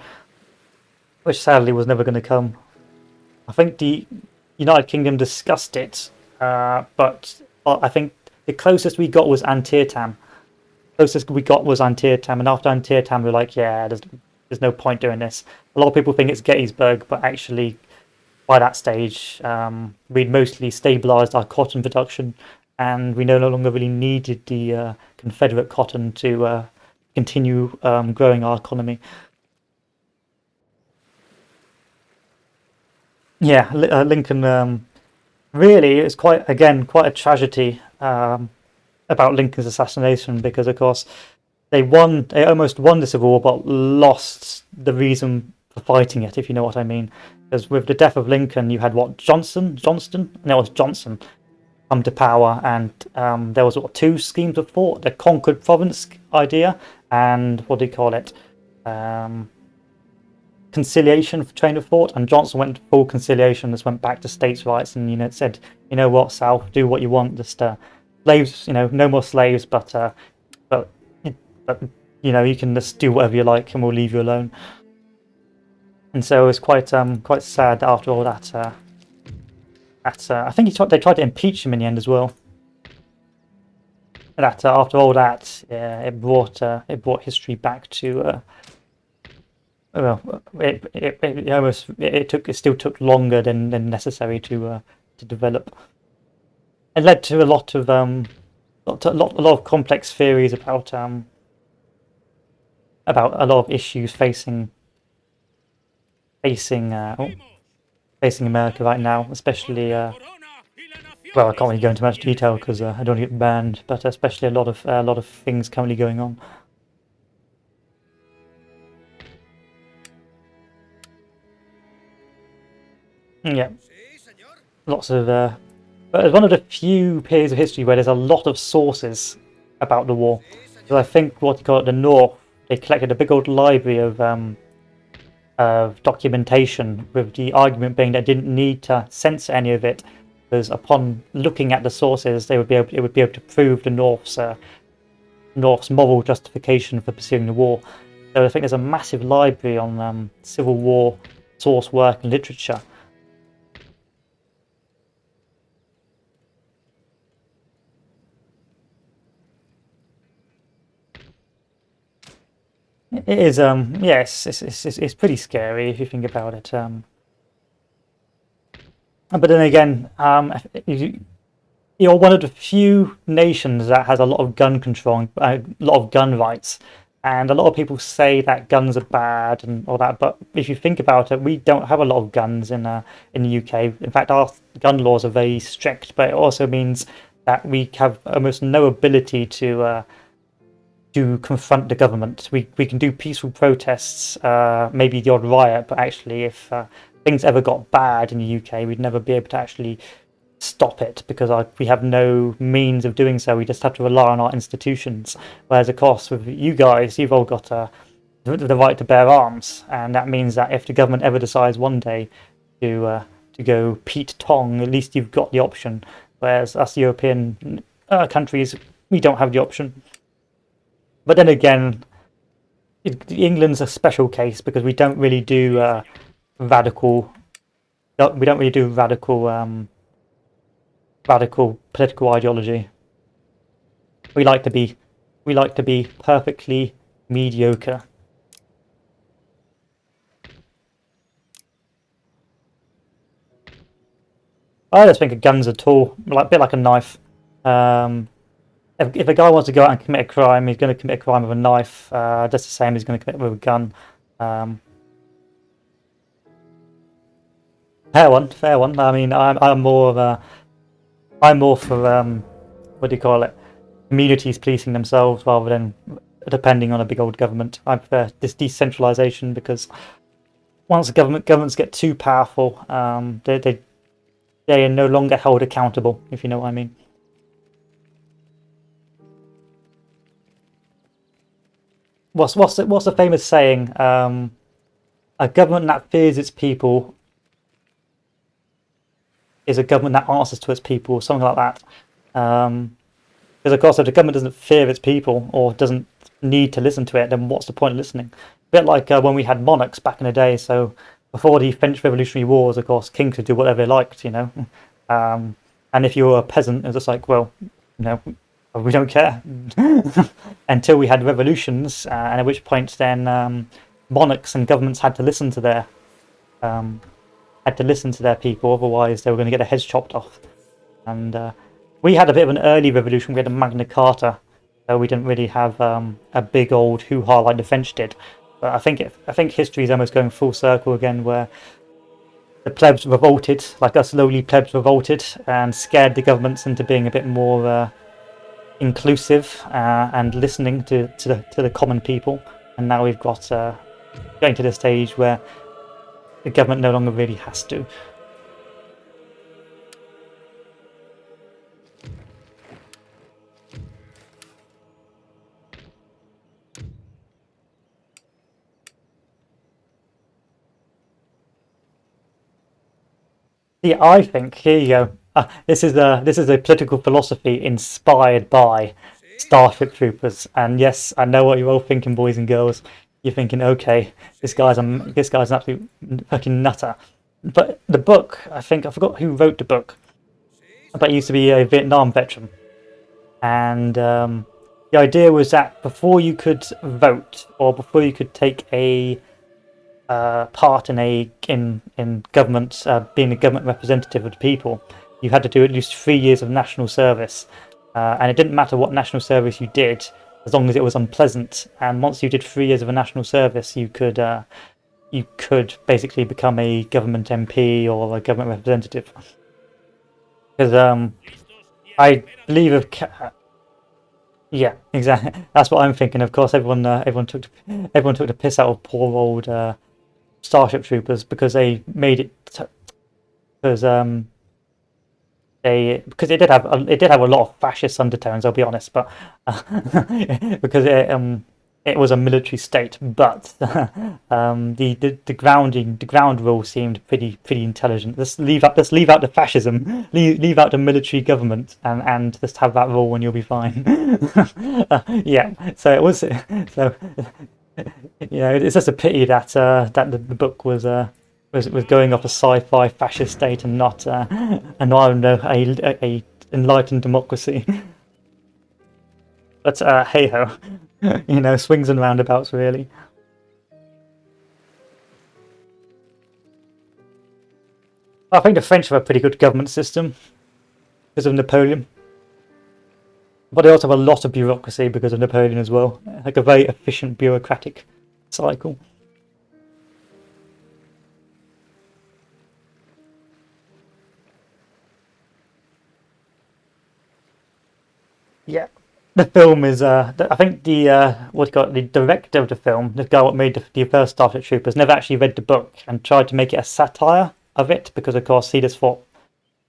which sadly was never going to come. I think the United Kingdom discussed it, but I think the closest we got was Antietam. Closest we got was Antietam, and after Antietam, we were like, yeah, there's no point doing this. A lot of people think it's Gettysburg, but actually, by that stage, we'd mostly stabilised our cotton production, and we no longer really needed the Confederate cotton to continue growing our economy. Yeah, Lincoln. Really, it's quite a tragedy about Lincoln's assassination, because of course they almost won the Civil War, but lost the reason for fighting it, if you know what I mean. Because with the death of Lincoln, you had Johnston come to power, and there was two schemes of thought: the conquered province idea and what do you call it? Conciliation train of thought. And Johnson went full conciliation, just went back to states' rights, and said, you know what, South, do what you want, just slaves, no more slaves, but you can just do whatever you like, and we'll leave you alone. And so it was quite sad after all that. I think they tried to impeach him in the end as well. That after all that, it brought history back to. Well, it still took longer than necessary to develop. It led to a lot of complex theories about a lot of issues facing America right now, especially. Well, I can't really go into much detail because I don't want to get banned, but especially a lot of things currently going on. Yeah, lots of. But it's one of the few periods of history where there's a lot of sources about the war. So I think what you call it, the North, they collected a big old library of documentation, with the argument being they didn't need to censor any of it, because upon looking at the sources, it would be able to prove the North's moral justification for pursuing the war. So I think there's a massive library on Civil War source work and literature. It is, yes, it's pretty scary if you think about it. But then again, you're one of the few nations that has a lot of gun control, a lot of gun rights, and a lot of people say that guns are bad and all that. But if you think about it, we don't have a lot of guns in the UK. In fact, our gun laws are very strict, but it also means that we have almost no ability to confront the government. We can do peaceful protests, maybe the odd riot, but actually if things ever got bad in the UK, we'd never be able to actually stop it, because we have no means of doing so. We just have to rely on our institutions. Whereas of course with you guys, you've all got the right to bear arms, and that means that if the government ever decides one day to go Pete Tong, at least you've got the option. Whereas us European countries, we don't have the option. But then again, England's a special case, because we don't really do radical political ideology. We like to be perfectly mediocre. I just think a gun's a tool, a bit like a knife. If a guy wants to go out and commit a crime, he's going to commit a crime with a knife. Just the same as he's going to commit with a gun. Fair one. I mean, I'm more for what do you call it? Communities policing themselves rather than depending on a big old government. I prefer this decentralization, because once governments get too powerful, they are no longer held accountable, if you know what I mean. What's the famous saying? A government that fears its people is a government that answers to its people, something like that. Because of course, if the government doesn't fear its people or doesn't need to listen to it, then what's the point of listening? A bit like when we had monarchs back in the day. So before the French Revolutionary Wars, of course, kings could do whatever they liked, and if you were a peasant, it was just like, well, we don't care until we had revolutions, and at which point then monarchs and governments had to listen to their people, otherwise they were going to get their heads chopped off. And we had a bit of an early revolution. We had a Magna Carta, so we didn't really have a big old hoo-ha like the French did. But I think history is almost going full circle again, where the plebs revolted, like us lowly plebs revolted, and scared the governments into being a bit more inclusive and listening to the common people. And now we've got going to the stage where the government no longer really has to. Yeah, I think here you go. This is a political philosophy inspired by Starship Troopers, and yes, I know what you're all thinking, boys and girls. You're thinking, okay, this guy's an absolute fucking nutter. But the book, I forgot who wrote the book, but he used to be a Vietnam veteran, and the idea was that before you could vote or before you could take a part in government, being a government representative of the people, you had to do at least 3 years of national service, and it didn't matter what national service you did, as long as it was unpleasant. And once you did 3 years of a national service, you could basically become a government MP or a government representative. Because I believe yeah, exactly. That's what I'm thinking. Of course, everyone took the piss out of poor old Starship Troopers because they made it because it did have a lot of fascist undertones. I'll be honest, but because it was a military state, but the ground rule seemed pretty intelligent. Let's leave out the fascism, leave out the military government, and just have that rule, and you'll be fine. Yeah, so it was so. It's just a pity that the book was going off a sci-fi fascist state and not a enlightened democracy. But hey ho, swings and roundabouts really. I think the French have a pretty good government system because of Napoleon. But they also have a lot of bureaucracy because of Napoleon as well. Like a very efficient bureaucratic cycle. Yeah. The film is, I think the director of the film, the guy what made the first Starship Troopers, never actually read the book and tried to make it a satire of it because, of course, he just thought,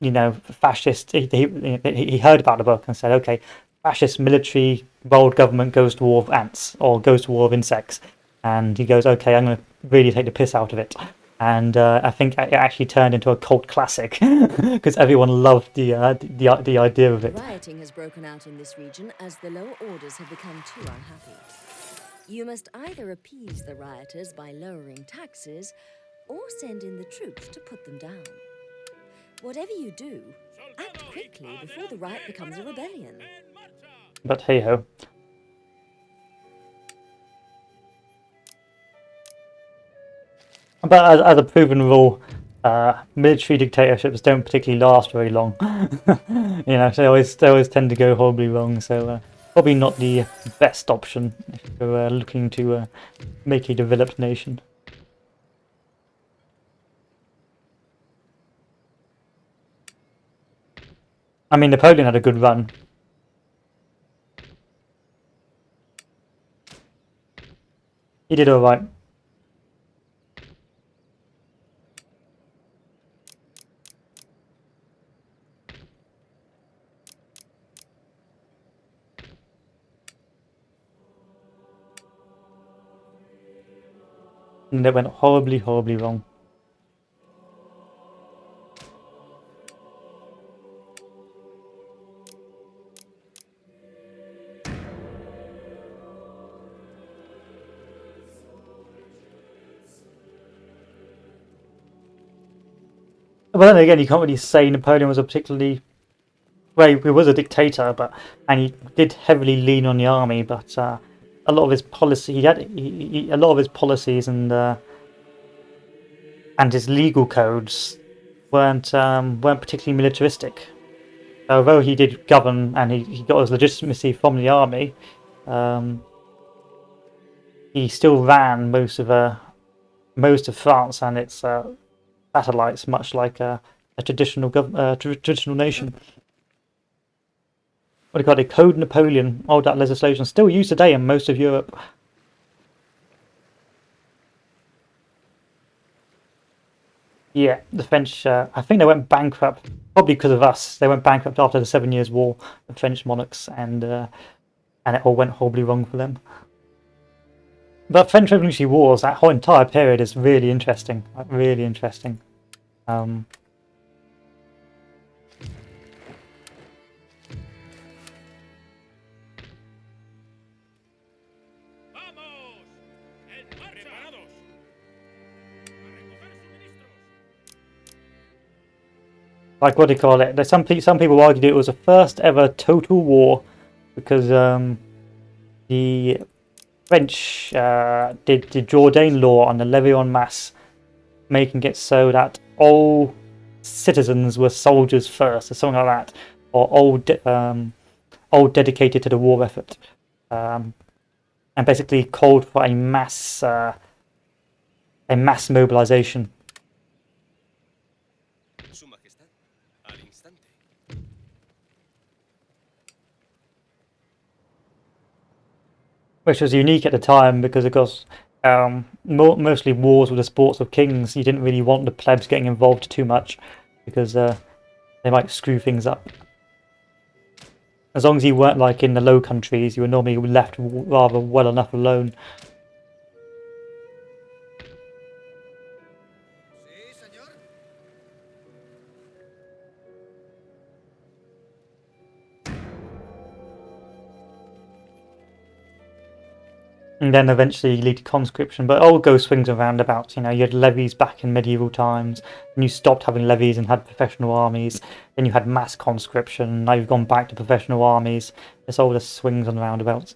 fascist. He heard about the book and said, okay, fascist military world government goes to war with ants or goes to war with insects, and he goes, okay, I'm going to really take the piss out of it. And I think it actually turned into a cult classic because everyone loved the idea of it. Rioting has broken out in this region as the lower orders have become too unhappy. You must either appease the rioters by lowering taxes or send in the troops to put them down. Whatever you do, act quickly before the riot becomes a rebellion. But hey ho. But as a proven rule, military dictatorships don't particularly last very long. They always tend to go horribly wrong. So probably not the best option if you're looking to make a developed nation. I mean, Napoleon had a good run. He did all right. And it went horribly wrong. But then again, you can't really say Napoleon was a particularly well. He was a dictator, and he did heavily lean on the army. But a lot of his policy, a lot of his policies and his legal codes weren't particularly militaristic. Although he did govern and he got his legitimacy from the army, he still ran most of France and its satellites, much like a traditional nation. What do you call it? Code Napoleon, old that legislation, still used today in most of Europe. Yeah, the French. I think they went bankrupt, probably because of us. They went bankrupt after the 7 Years' War, the French monarchs, and it all went horribly wrong for them. But French Revolutionary Wars, that whole entire period is really interesting. Like, really interesting. Like, what do you call it? There's some people argued it was the first ever total war because the French did the Jourdain law on the levy en masse, making it so that all citizens were soldiers first, or something like that, or all dedicated to the war effort, and basically called for a mass mobilization. Which was unique at the time because, of course, mostly wars were the sports of kings. You didn't really want the plebs getting involved too much because they might screw things up. As long as you weren't like in the Low Countries, you were normally left rather well enough alone. And then eventually you lead to conscription, but it all goes swings and roundabouts. You know, you had levies back in medieval times, and you stopped having levies and had professional armies. Then you had mass conscription. Now you've gone back to professional armies. It's all just swings and roundabouts.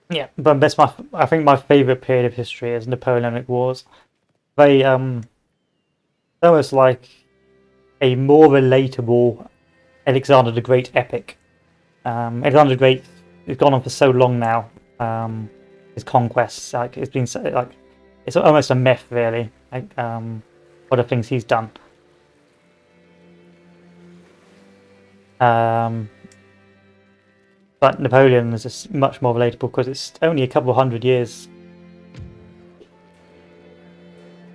Yeah, but I think my favourite period of history is Napoleonic Wars. They almost like a more relatable Alexander the Great epic. Alexander the Great has gone on for so long now. His conquests, like it's been like it's almost a myth, really. Like what the things he's done. But Napoleon is just much more relatable because it's only a couple of 100 years.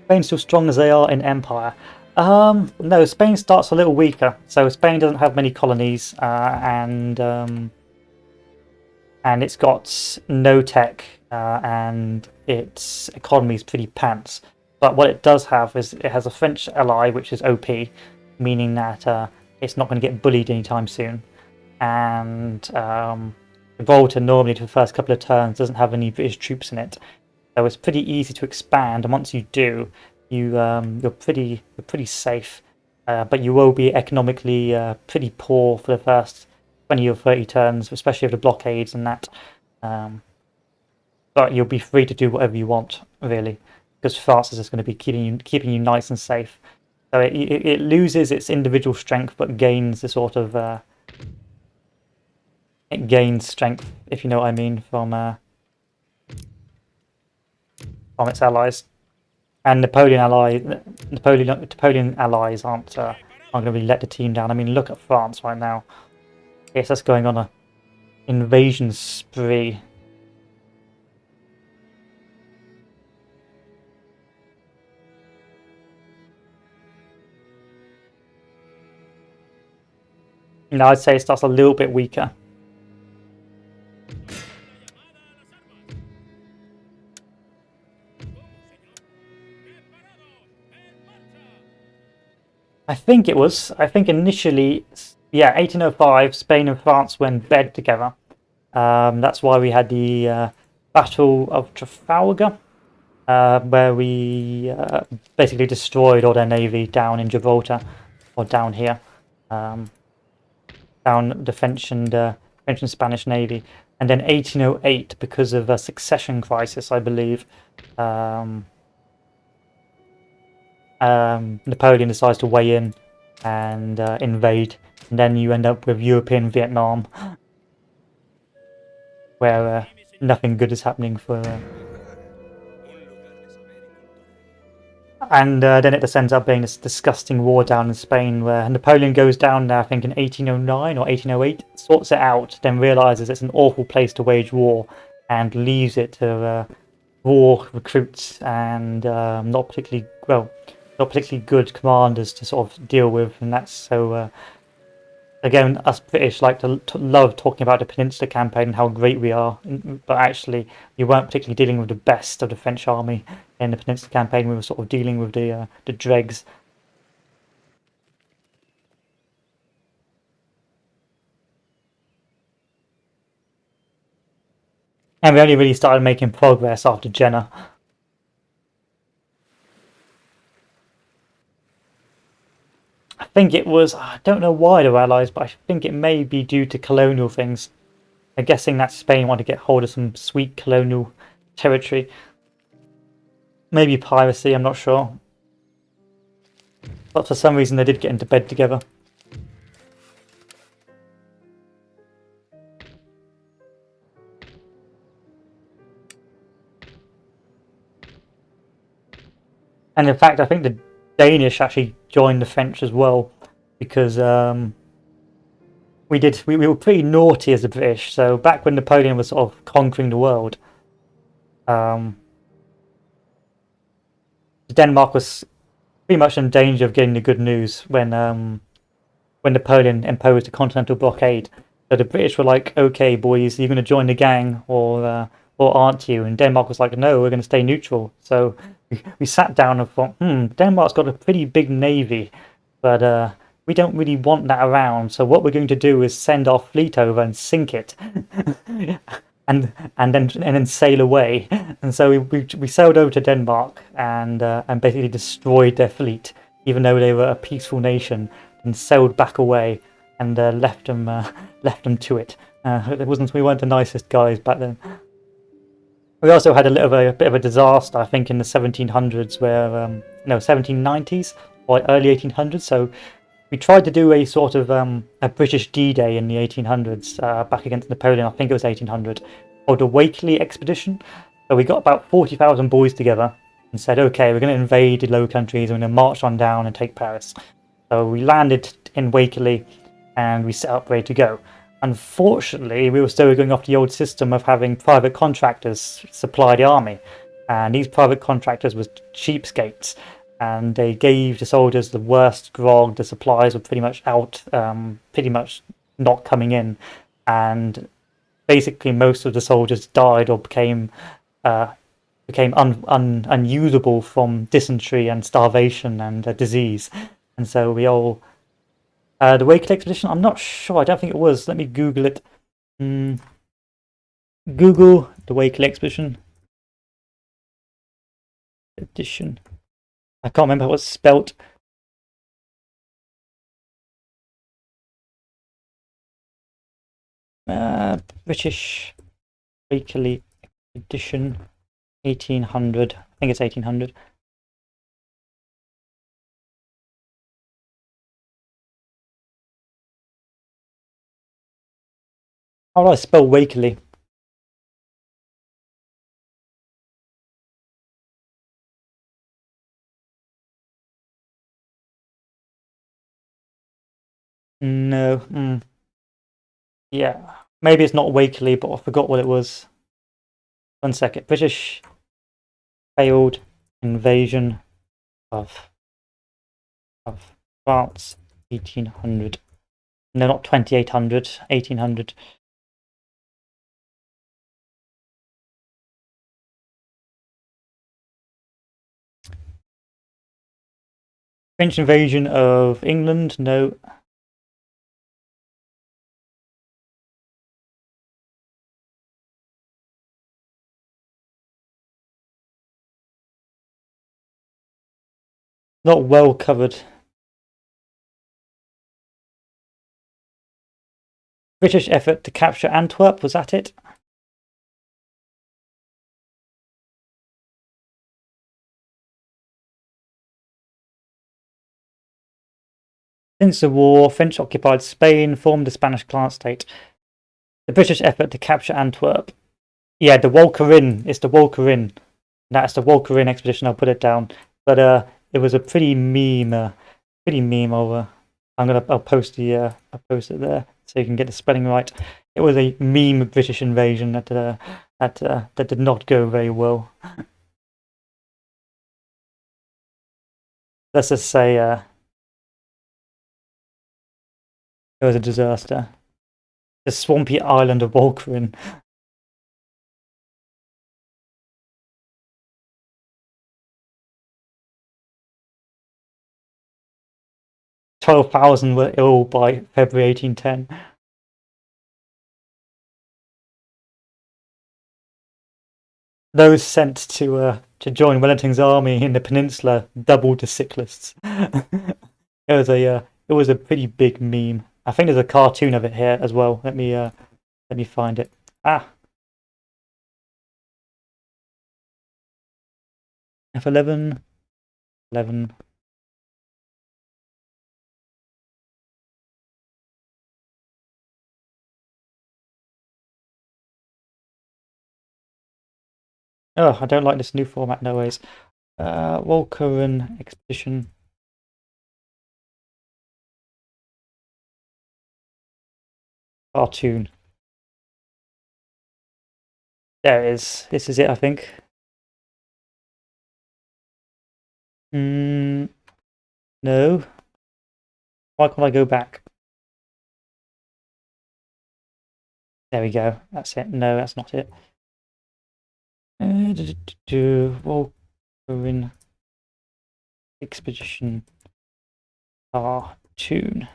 Spain's still strong as they are in Empire. No, Spain starts a little weaker. So Spain doesn't have many colonies, and it's got no tech, and its economy is pretty pants. But what it does have is it has a French ally, which is OP, meaning that it's not going to get bullied anytime soon. And Gibraltar normally for the first couple of turns doesn't have any British troops in it, so it's pretty easy to expand. And once you do, you're pretty safe, but you will be economically pretty poor for the first 20 or 30 turns, especially with the blockades and that. But you'll be free to do whatever you want, really, because France is just going to be keeping you nice and safe. So it loses its individual strength, but gains the sort of it gains strength, if you know what I mean, from its allies. And Napoleon allies aren't going to really let the team down. I mean, look at France right now. It's just going on a invasion spree. No, I'd say it starts a little bit weaker. I think it was. I think initially, yeah, 1805, Spain and France went in bed together. That's why we had the Battle of Trafalgar, where we basically destroyed all their navy down in Gibraltar, or down here, um, down the French and Spanish navy. And then 1808, because of a succession crisis, I believe, um, Napoleon decides to weigh in and invade, and then you end up with European Vietnam, where nothing good is happening for. And then it just ends up being this disgusting war down in Spain, where Napoleon goes down there, I think in 1809 or 1808, sorts it out, then realizes it's an awful place to wage war, and leaves it to war recruits and not particularly good commanders to sort of deal with, and that's so. Again, us British like to love talking about the Peninsula Campaign and how great we are, but actually, we weren't particularly dealing with the best of the French army in the Peninsula Campaign. We were sort of dealing with the dregs. And we only really started making progress after Jena. I think it was, I don't know why they were allies, but I think it may be due to colonial things. I'm guessing that Spain wanted to get hold of some sweet colonial territory. Maybe piracy, I'm not sure. But for some reason they did get into bed together. And in fact, I think the Danish actually joined the French as well, because we were pretty naughty as the British. So back when Napoleon was sort of conquering the world, um, Denmark was pretty much in danger of getting the good news when Napoleon imposed a continental blockade. So the British were like, "Okay, boys, you're going to join the gang, or aren't you?" And Denmark was like, "No, we're going to stay neutral." So we sat down and thought, Denmark's got a pretty big navy, but we don't really want that around. So what we're going to do is send our fleet over and sink it, and then sail away. And so we sailed over to Denmark and basically destroyed their fleet, even though they were a peaceful nation, and sailed back away and left them to it. We weren't the nicest guys back then. We also had a bit of a disaster, I think, in the 1700s, where no 1790s or early 1800s. So we tried to do a sort of a British D-Day in the 1800s back against Napoleon. I think it was 1800, called the Wakely Expedition. So we got about 40,000 boys together and said, okay, we're going to invade the Low Countries. We're going to march on down and take Paris. So we landed in Wakely and we set up ready to go. Unfortunately, we were still going off the old system of having private contractors supply the army. And these private contractors were cheapskates. And they gave the soldiers the worst grog. The supplies were pretty much out, pretty much not coming in. And basically, most of the soldiers died or became unusable from dysentery and starvation and disease. And so we all the Wakely expedition. I'm not sure. I don't think it was. Let me Google it. Mm, Google the Wakely expedition. Edition. I can't remember how it's spelt. British Wakely edition, 1800. I think it's 1800. How do I spell Wakely? No. Yeah. Maybe it's not Wakely, but I forgot what it was. 1 second. British failed invasion of France, 1800. No, not 2800, 1800. French invasion of England, no. Not well covered. British effort to capture Antwerp, was that it? Since the war, French occupied Spain, formed the Spanish client state. The British effort to capture Antwerp. Yeah, the Walcheren. It's the Walcheren. That's the Walcheren expedition. I'll put it down. But it was a pretty meme. I'll post it there so you can get the spelling right. It was a meme British invasion that did not go very well. Let's just say it was a disaster. The swampy island of Walcheren. 12,000 were ill by February 1810. Those sent to join Wellington's army in the peninsula doubled to sick lists. It was a pretty big meme. I think there's a cartoon of it here as well. Let me find it. F11 11. Oh, I don't like this new format, no ways. Walcheren Expedition. Cartoon. There it is. This is it, I think. No. Why can't I go back? There we go. That's it. No, that's not it. Walcheren Expedition cartoon.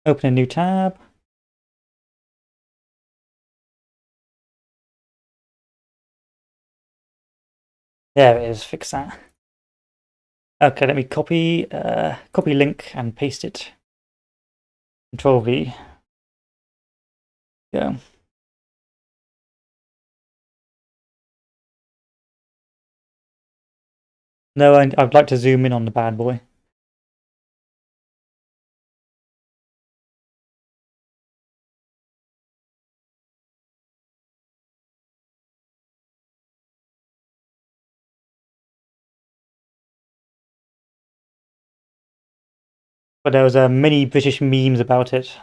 Open a new tab. There it is. Fix that. Okay, let me copy link and paste it. Control V. Go. No, I'd like to zoom in on the bad boy. But there was many British memes about it.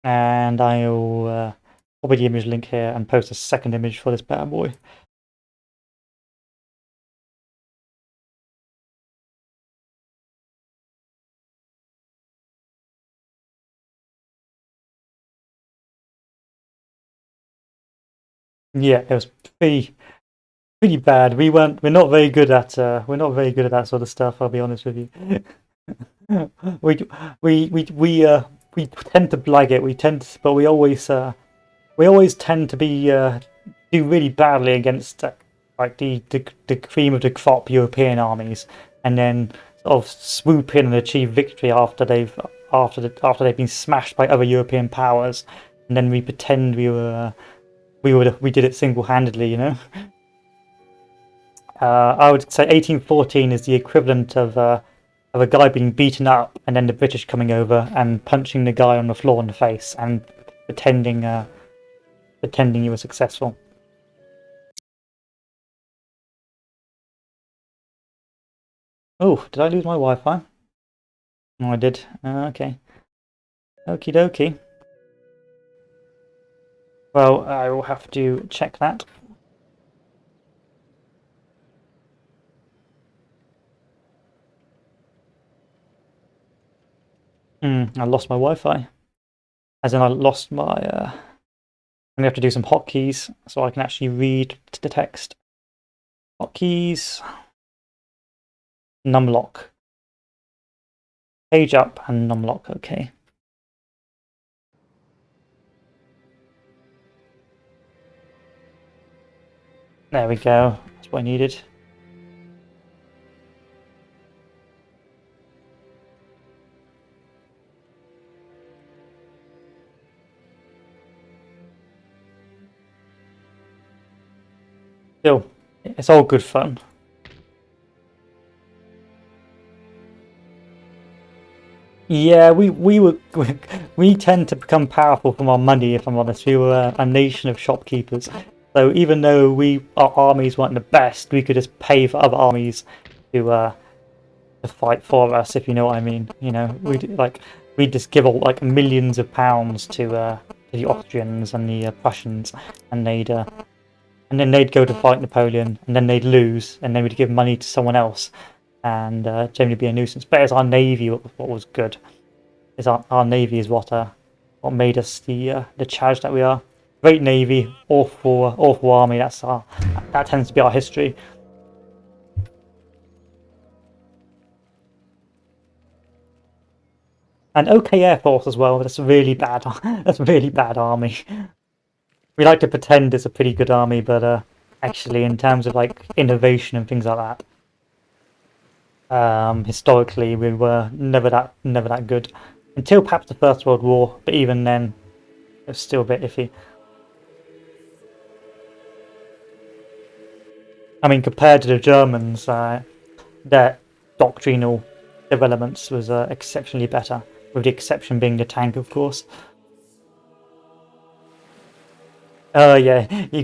And I'll copy the image link here and post a second image for this bad boy. Yeah, it was pretty bad. We're not very good at that sort of stuff. I'll be honest with you. we tend to blag it. But we always tend to be do really badly against like the cream of the crop European armies, and then sort of swoop in and achieve victory after they've been smashed by other European powers, and then we pretend we did it single-handedly, you know. I would say 1814 is the equivalent of a guy being beaten up and then the British coming over and punching the guy on the floor in the face and pretending pretending you were successful. Oh, did I lose my Wi-Fi? No, I did. Okay. Okie dokie. Well, I will have to check that. I lost my Wi-Fi. As in, I lost my... I'm gonna have to do some hotkeys so I can actually read the text. Hotkeys. Numlock. Page up and numlock, okay. There we go. That's what I needed. Still, it's all good fun. Yeah, we tend to become powerful from our money. If I'm honest, we were a nation of shopkeepers. So even though our armies weren't the best, we could just pay for other armies to fight for us. If you know what I mean. You know, we'd just give all like millions of pounds to the Austrians and the Prussians, and then they'd go to fight Napoleon, and then they'd lose, and then we'd give money to someone else, and generally be a nuisance. But it's our navy what was good. Is our navy is what made us the charge that we are. Great navy, awful army. That tends to be our history. And okay air force as well. That's really bad. That's a really bad army. We like to pretend it's a pretty good army, but actually, in terms of like innovation and things like that, historically we were never that good until perhaps the First World War. But even then, it's still a bit iffy. I mean, compared to the Germans, their doctrinal developments was exceptionally better, with the exception being the tank, of course. Oh yeah, you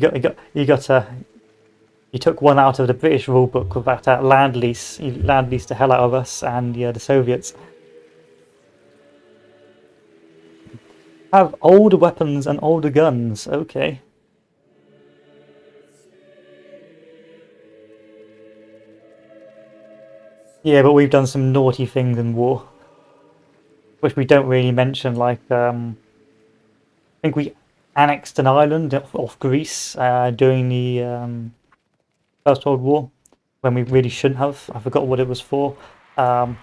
took one out of the British rule book with that land lease. You land leased the hell out of us and the Soviets. Have older weapons and older guns. Okay. Yeah, but we've done some naughty things in war, which we don't really mention. Like, I think we annexed an island off Greece during the First World War, when we really shouldn't have. I forgot what it was for. Um,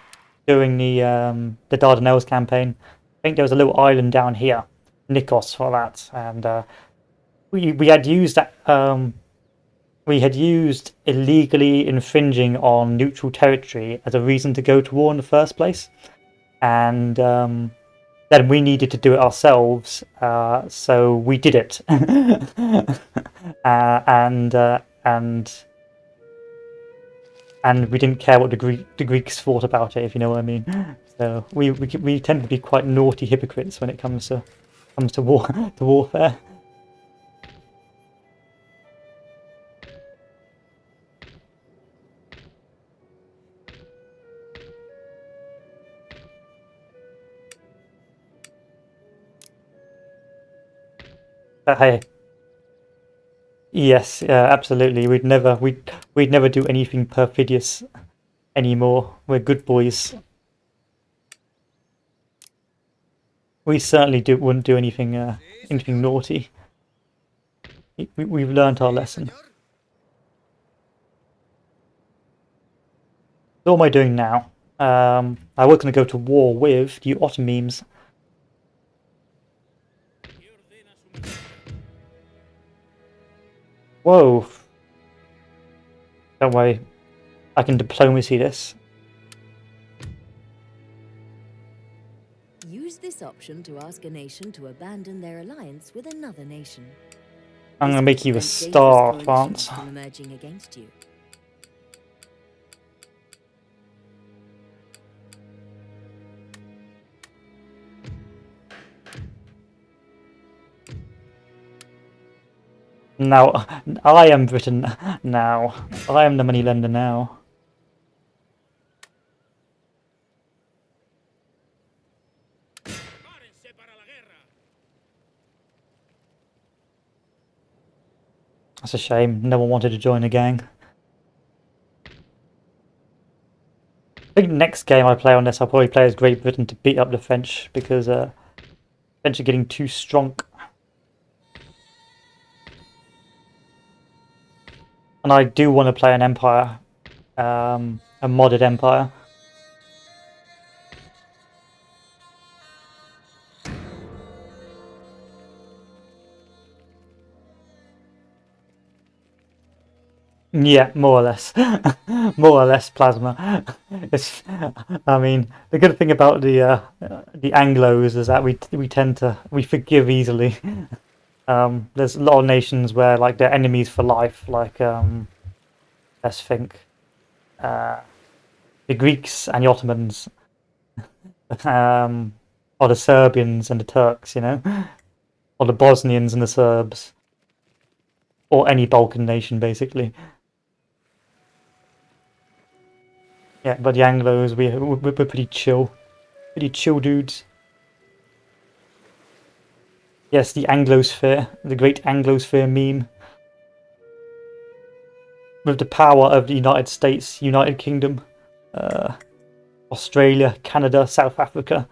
During the Dardanelles campaign, I think there was a little island down here, Nikos, for that, and we had used that. We had used illegally infringing on neutral territory as a reason to go to war in the first place, and then we needed to do it ourselves, so we did it, and we didn't care what the Greeks thought about it, if you know what I mean. So we tend to be quite naughty hypocrites when it comes to war to warfare. But hey, yes, absolutely. We'd never do anything perfidious anymore. We're good boys. We certainly wouldn't do anything naughty. We've learned our lesson. So what am I doing now? I was going to go to war with the Ottomans. Whoa! Don't worry, I can diplomacy this. Use this option to ask a nation to abandon their alliance with another nation. I'm going to make you a Prevent star, dangerous France. coalitions from emerging against you. Now, I am Britain now. I am the moneylender now. Prepárense para la guerra. That's a shame. No one wanted to join a gang. I think next game I play on this, I'll probably play as Great Britain to beat up the French, because French are getting too strong. And I do want to play an empire, a modded empire. Yeah, more or less. More or less plasma. It's, I mean, the good thing about the Anglos is that we tend to forgive easily. There's a lot of nations where like they're enemies for life. Like let's think, the Greeks and the Ottomans, or the Serbians and the Turks, you know, or the Bosnians and the Serbs, or any Balkan nation basically. Yeah, but the Anglos, we're pretty chill dudes. Yes, the Anglosphere, the great Anglosphere meme. With the power of the United States, United Kingdom, Australia, Canada, South Africa,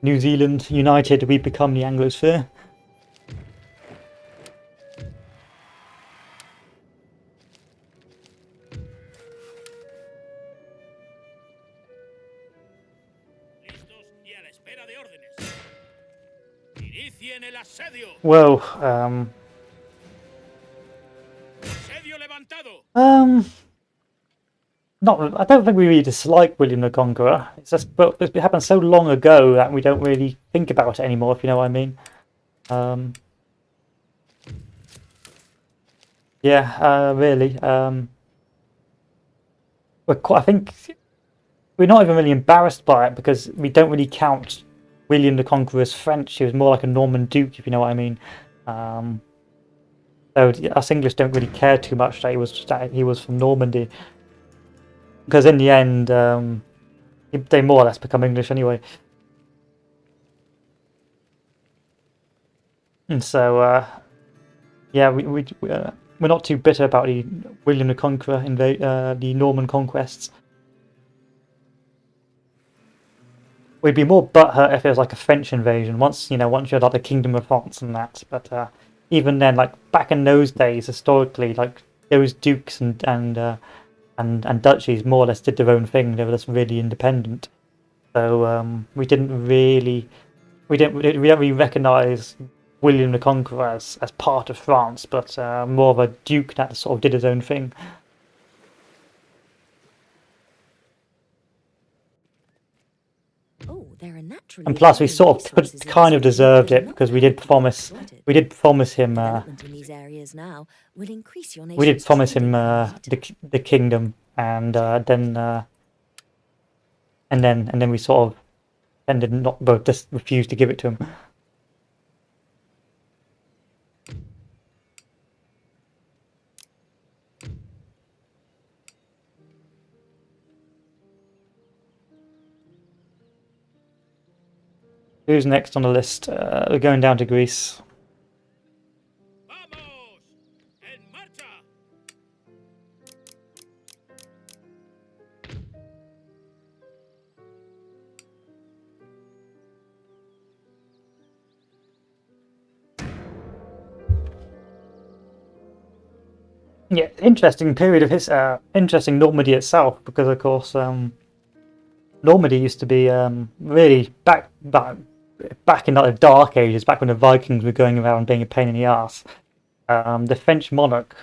New Zealand, united, we become the Anglosphere. Listos y a la espera de órdenes. Inicien el asedio. Well, Asedio levantado. not. I don't think we really dislike William the Conqueror. It's just, but it happened so long ago that we don't really think about it anymore. If you know what I mean. Yeah, really. I think we're not even really embarrassed by it because we don't really count William the Conqueror's French. He was more like a Norman Duke, if you know what I mean. So us English don't really care too much that he was from Normandy, because in the end, they more or less become English anyway. And so, yeah, we're not too bitter about the William the Conqueror the Norman conquests. We'd be more butthurt if it was like a French invasion. Once you had like the Kingdom of France and that, but even then, like back in those days, historically, like those dukes and duchies more or less did their own thing. They were just really independent. So we didn't really recognise William the Conqueror as part of France, but more of a duke that sort of did his own thing. Oh, there are naturally And plus, we sort of resources in kind this of region deserved that it have not because we yet did been promise him Development in these areas now will increase your we did nation's promise him trading capacity. the kingdom, and then we sort of ended not both just refused to give it to him. Who's next on the list? We're going down to Greece. Vamos. En marcha. Yeah, interesting period of his interesting Normandy itself, because of course Normandy used to be really back in like the Dark Ages, back when the Vikings were going around being a pain in the ass. The French monarch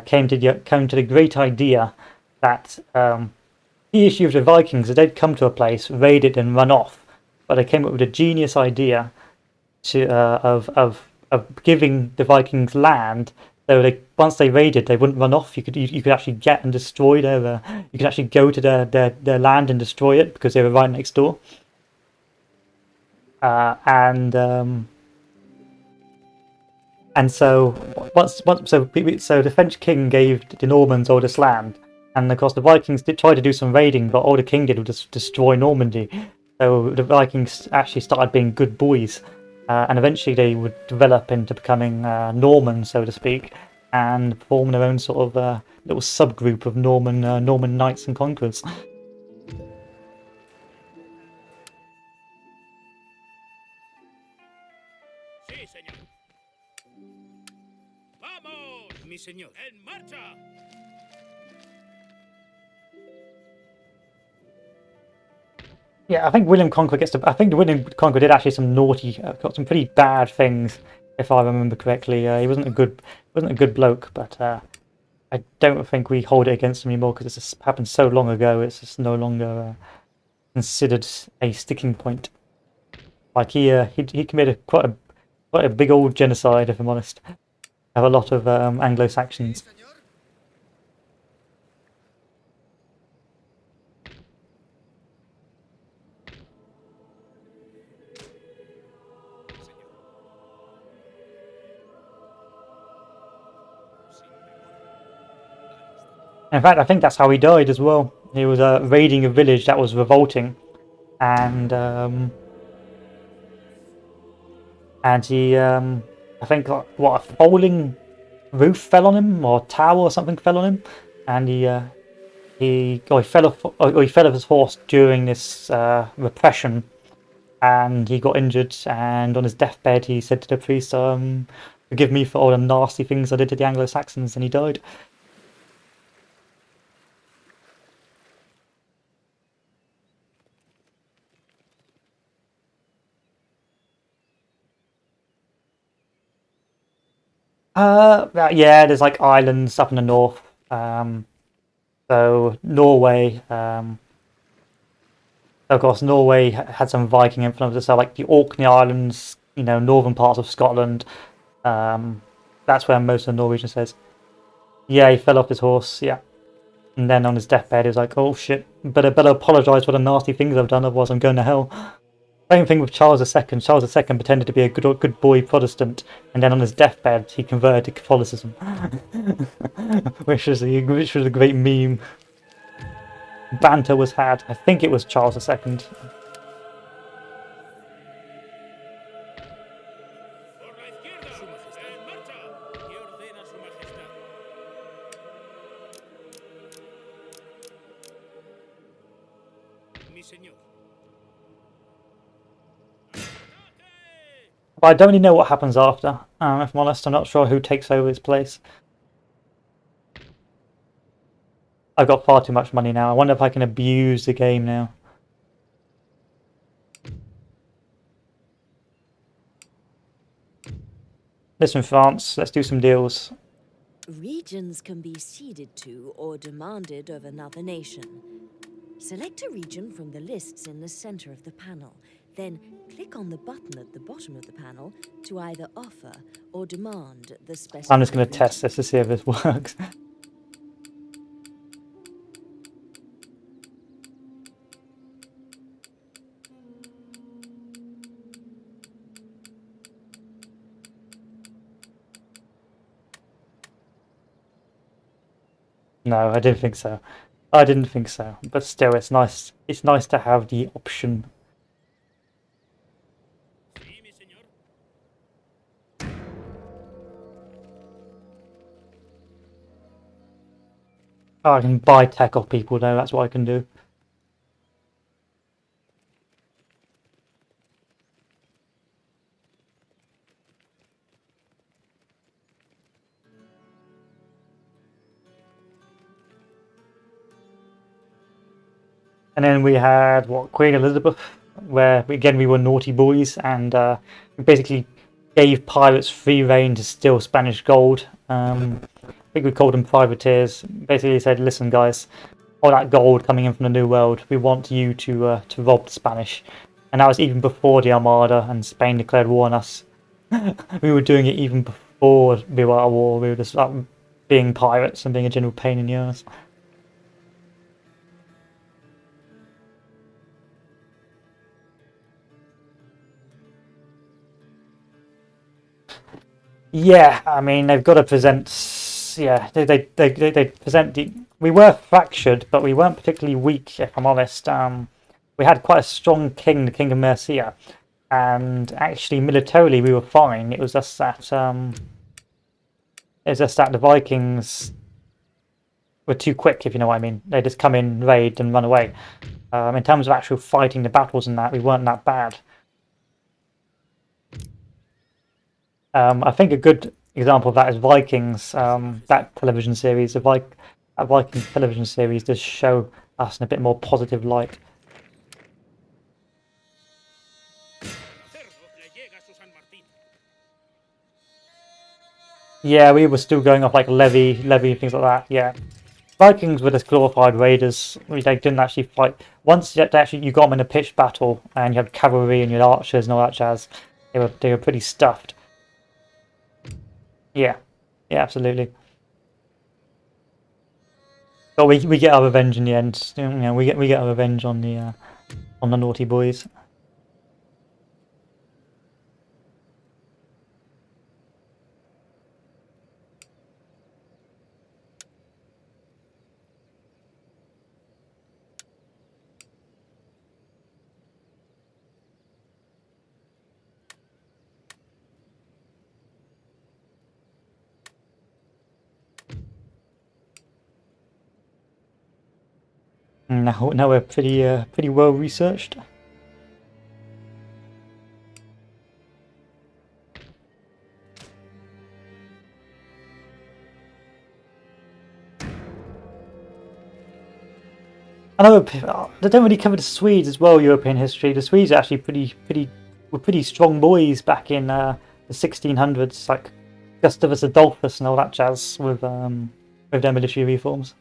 came to the great idea that the issue of the Vikings is they'd come to a place, raid it, and run off. But they came up with a genius idea of giving the Vikings land. So once they raided, they wouldn't run off. You could actually get and destroy their. You could actually go to their land and destroy it because they were right next door. And And so so the French king gave the Normans all this land, and of course the Vikings did try to do some raiding, but all the king did was just destroy Normandy. So the Vikings actually started being good boys, and eventually they would develop into becoming Norman, so to speak, and form their own sort of little subgroup of Norman knights and conquerors. Sí, señor. ¡Vamos! Mi señor. ¡En marcha! Yeah, I think William Conqueror gets to. I think William Conqueror did actually some naughty, got some pretty bad things, if I remember correctly. He wasn't a good bloke, but I don't think we hold it against him anymore because it's just happened so long ago. It's just no longer considered a sticking point. Like he committed quite a big old genocide, if I'm honest. Have a lot of Anglo-Saxons. señor. In fact, I think that's how he died as well. He was raiding a village that was revolting, and he I think like, what a falling roof fell on him or tower or something fell on him, and he fell off his horse during this repression, and he got injured. And on his deathbed, he said to the priest, "Forgive me for all the nasty things I did to the Anglo-Saxons," and he died. Yeah, there's like islands up in the north. So Norway, of course, Norway had some Viking influences. So like the Orkney Islands, northern parts of Scotland. Um, that's where most of the Norwegian says. Yeah, he fell off his horse. Yeah, and then on his deathbed, he was like, "Oh shit, better apologise for the nasty things I've done, otherwise I'm going to hell." Same thing with Charles II. Charles II pretended to be a good boy Protestant, and then on his deathbed, he converted to Catholicism, which was a great meme. Banter was had. I think it was Charles II. Por la izquierda. Su majestad. ¡En marcha! ¿Qué ordena su majestad? Mi señor. ¡Ataque! But I don't really know what happens after. If I'm honest, I'm not sure who takes over his place. I've got far too much money now. I wonder if I can abuse the game now. Listen, France, let's do some deals. Regions can be ceded to or demanded of another nation. Select a region from the lists in the center of the panel. Then click on the button at the bottom of the panel to either offer or demand the specified I'm just going to region. test this to see if this works. No, I didn't think so. I didn't think so. But still, it's nice. It's nice to have the option. Sí, mi señor. Oh, I can buy tech off people though. That's what I can do. And then we had what Queen Elizabeth, where again we were naughty boys and we basically gave pirates free reign to steal Spanish gold. I think we called them privateers. Basically said, "Listen, guys, all that gold coming in from the New World, we want you to rob the Spanish." And that was even before the Armada and Spain declared war on us. We were doing it even before we were at war. We were just being pirates and being a general pain in the ass. Yeah, I mean they've got to present. Yeah, they present. We were fractured, but we weren't particularly weak, if I'm honest. We had quite a strong king, the King of Mercia, and actually militarily we were fine. It was just that the Vikings were too quick, if you know what I mean. They just come in, raid, and run away. In terms of actual fighting the battles and that, we weren't that bad. I think a good example of that is Vikings. That television series, that Viking television series, does show us in a bit more positive light. Yeah, we were still going off like levy, and things like that. Yeah, Vikings were just glorified raiders. They didn't actually fight. Once you got them in a pitched battle, and you had cavalry and you had archers and all that jazz, they were pretty stuffed. Yeah, yeah, absolutely. But we get our revenge in the end. You know, we get our revenge on the naughty boys. Now we're pretty well researched. I know they don't really cover the Swedes as well. European history. The Swedes are actually were pretty strong boys back in the 1600s, like Gustavus Adolphus and all that jazz with their military reforms.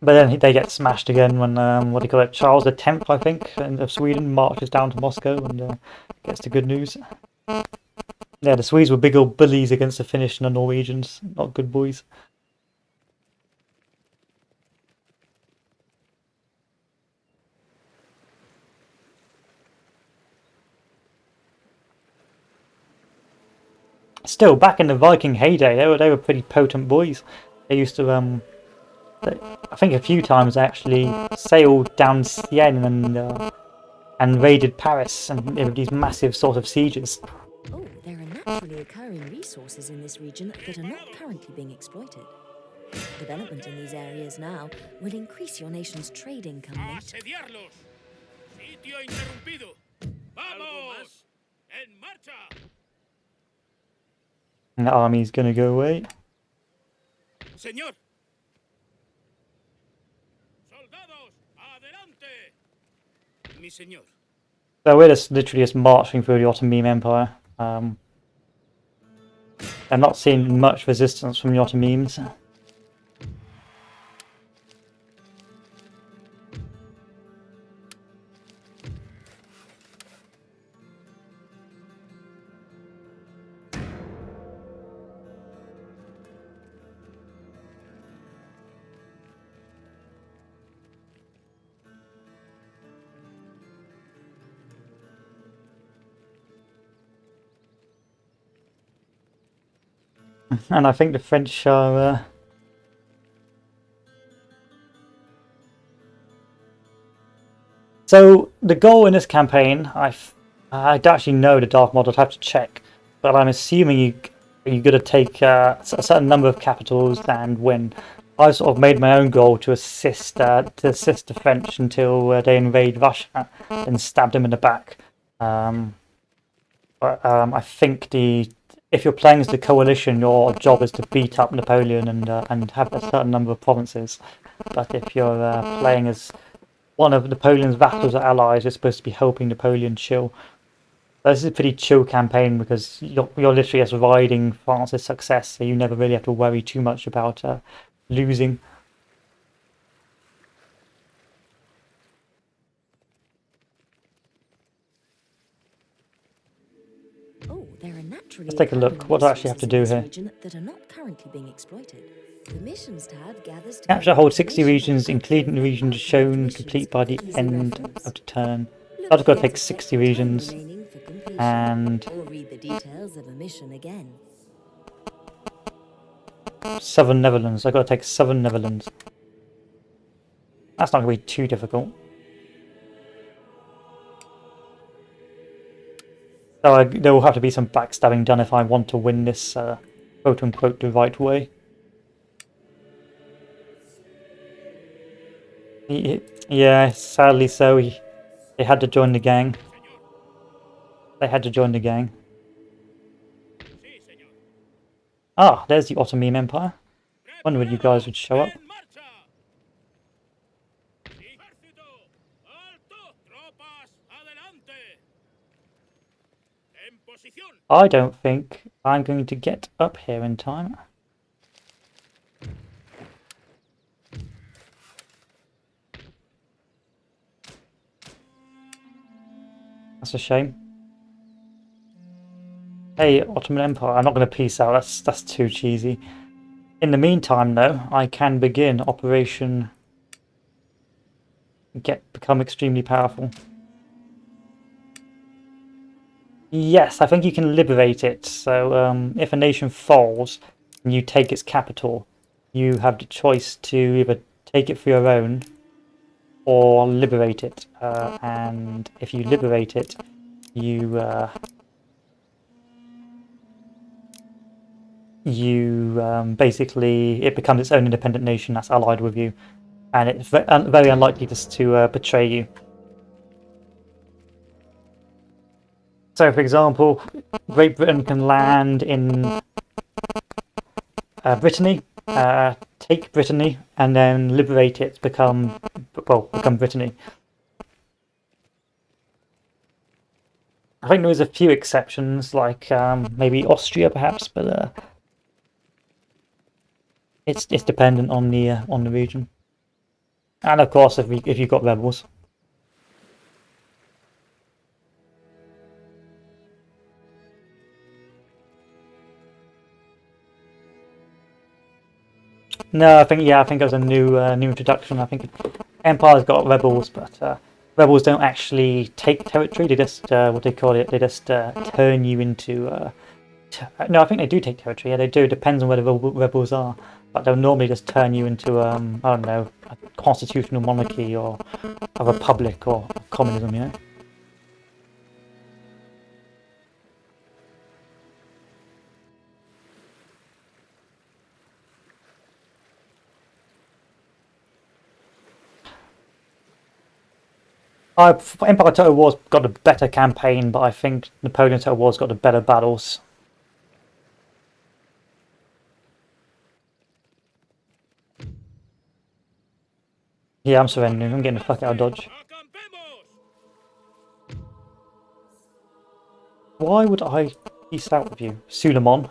But then they get smashed again when what do you call it? Charles X, I think, of Sweden marches down to Moscow and gets the good news. Yeah, the Swedes were big old bullies against the Finnish and the Norwegians. Not good boys. Still, back in the Viking heyday, they were pretty potent boys. They used to I think a few times they actually sailed down Seine and raided Paris and there were these massive sort of sieges. Oh, there are naturally occurring resources in this region that are not currently being exploited. Development in these areas now will increase your nation's trade income later. ¡Asediarlos! ¡Sitio interrumpido! ¡Vamos! ¡En marcha! And the army's gonna go away. Señor. Soldados, adelante. Mi señor. So we're just literally just marching through the Ottoman Empire. I'm not seeing much resistance from the Ottomans. And I think the French are... So the goal in this campaign, I don't actually know the Darthmod, I'd have to check, but I'm assuming you're going to take a certain number of capitals and win. I've sort of made my own goal to assist the French until they invade Russia and stab them in the back. But I think if you're playing as the coalition, your job is to beat up Napoleon and have a certain number of provinces. But if you're playing as one of Napoleon's vassals or allies, you're supposed to be helping Napoleon chill. So this is a pretty chill campaign because you're literally just riding France's success, so you never really have to worry too much about losing. Oh, there are naturally Let's take a look. What do I actually have to do here? that are not currently being exploited. The missions tab gathers Capture hold 60 regions, including the regions shown, complete by the end of the turn. That's got to take 60 regions, remaining for completion, and or read the details of a mission again. Southern Netherlands. I've got to take Southern Netherlands. That's not going to be too difficult. So there will have to be some backstabbing done if I want to win this, quote-unquote, the right way. Yeah, sadly so. They had to join the gang. They had to join the gang. Sí, señor. Ah, there's the Ottoman Empire. Wonder when you guys would show up. En marcha. Ejército. Alto. Tropas. Adelante. En posición. I don't think I'm going to get up here in time. That's a shame. Hey, Ottoman Empire. I'm not going to peace out. That's too cheesy. In the meantime, though, I can begin Operation Become Extremely Powerful. Yes, I think you can liberate it. So if a nation falls and you take its capital, you have the choice to either take it for your own or liberate it. And if you liberate it, you basically it becomes its own independent nation that's allied with you, and it's very unlikely to betray you. So, for example, Great Britain can land in Brittany, take Brittany, and then liberate it, become Brittany. I think there's a few exceptions, like maybe Austria, perhaps, but it's dependent on the region, and of course if you've got rebels. No, I think it was a new introduction. I think Empire's got rebels, but rebels don't actually take territory. They just what they call it. They just turn you into. No, I think they do take territory. Yeah, they do. It depends on where the rebels are, but they'll normally just turn you into I don't know, a constitutional monarchy or a republic or communism. You know. Empire Total War's got a better campaign, but I think Napoleon Total War's got the better battles. Yeah, I'm surrendering. I'm getting the fuck out of Dodge. Acampemos. Why would I peace out with you? Suleiman?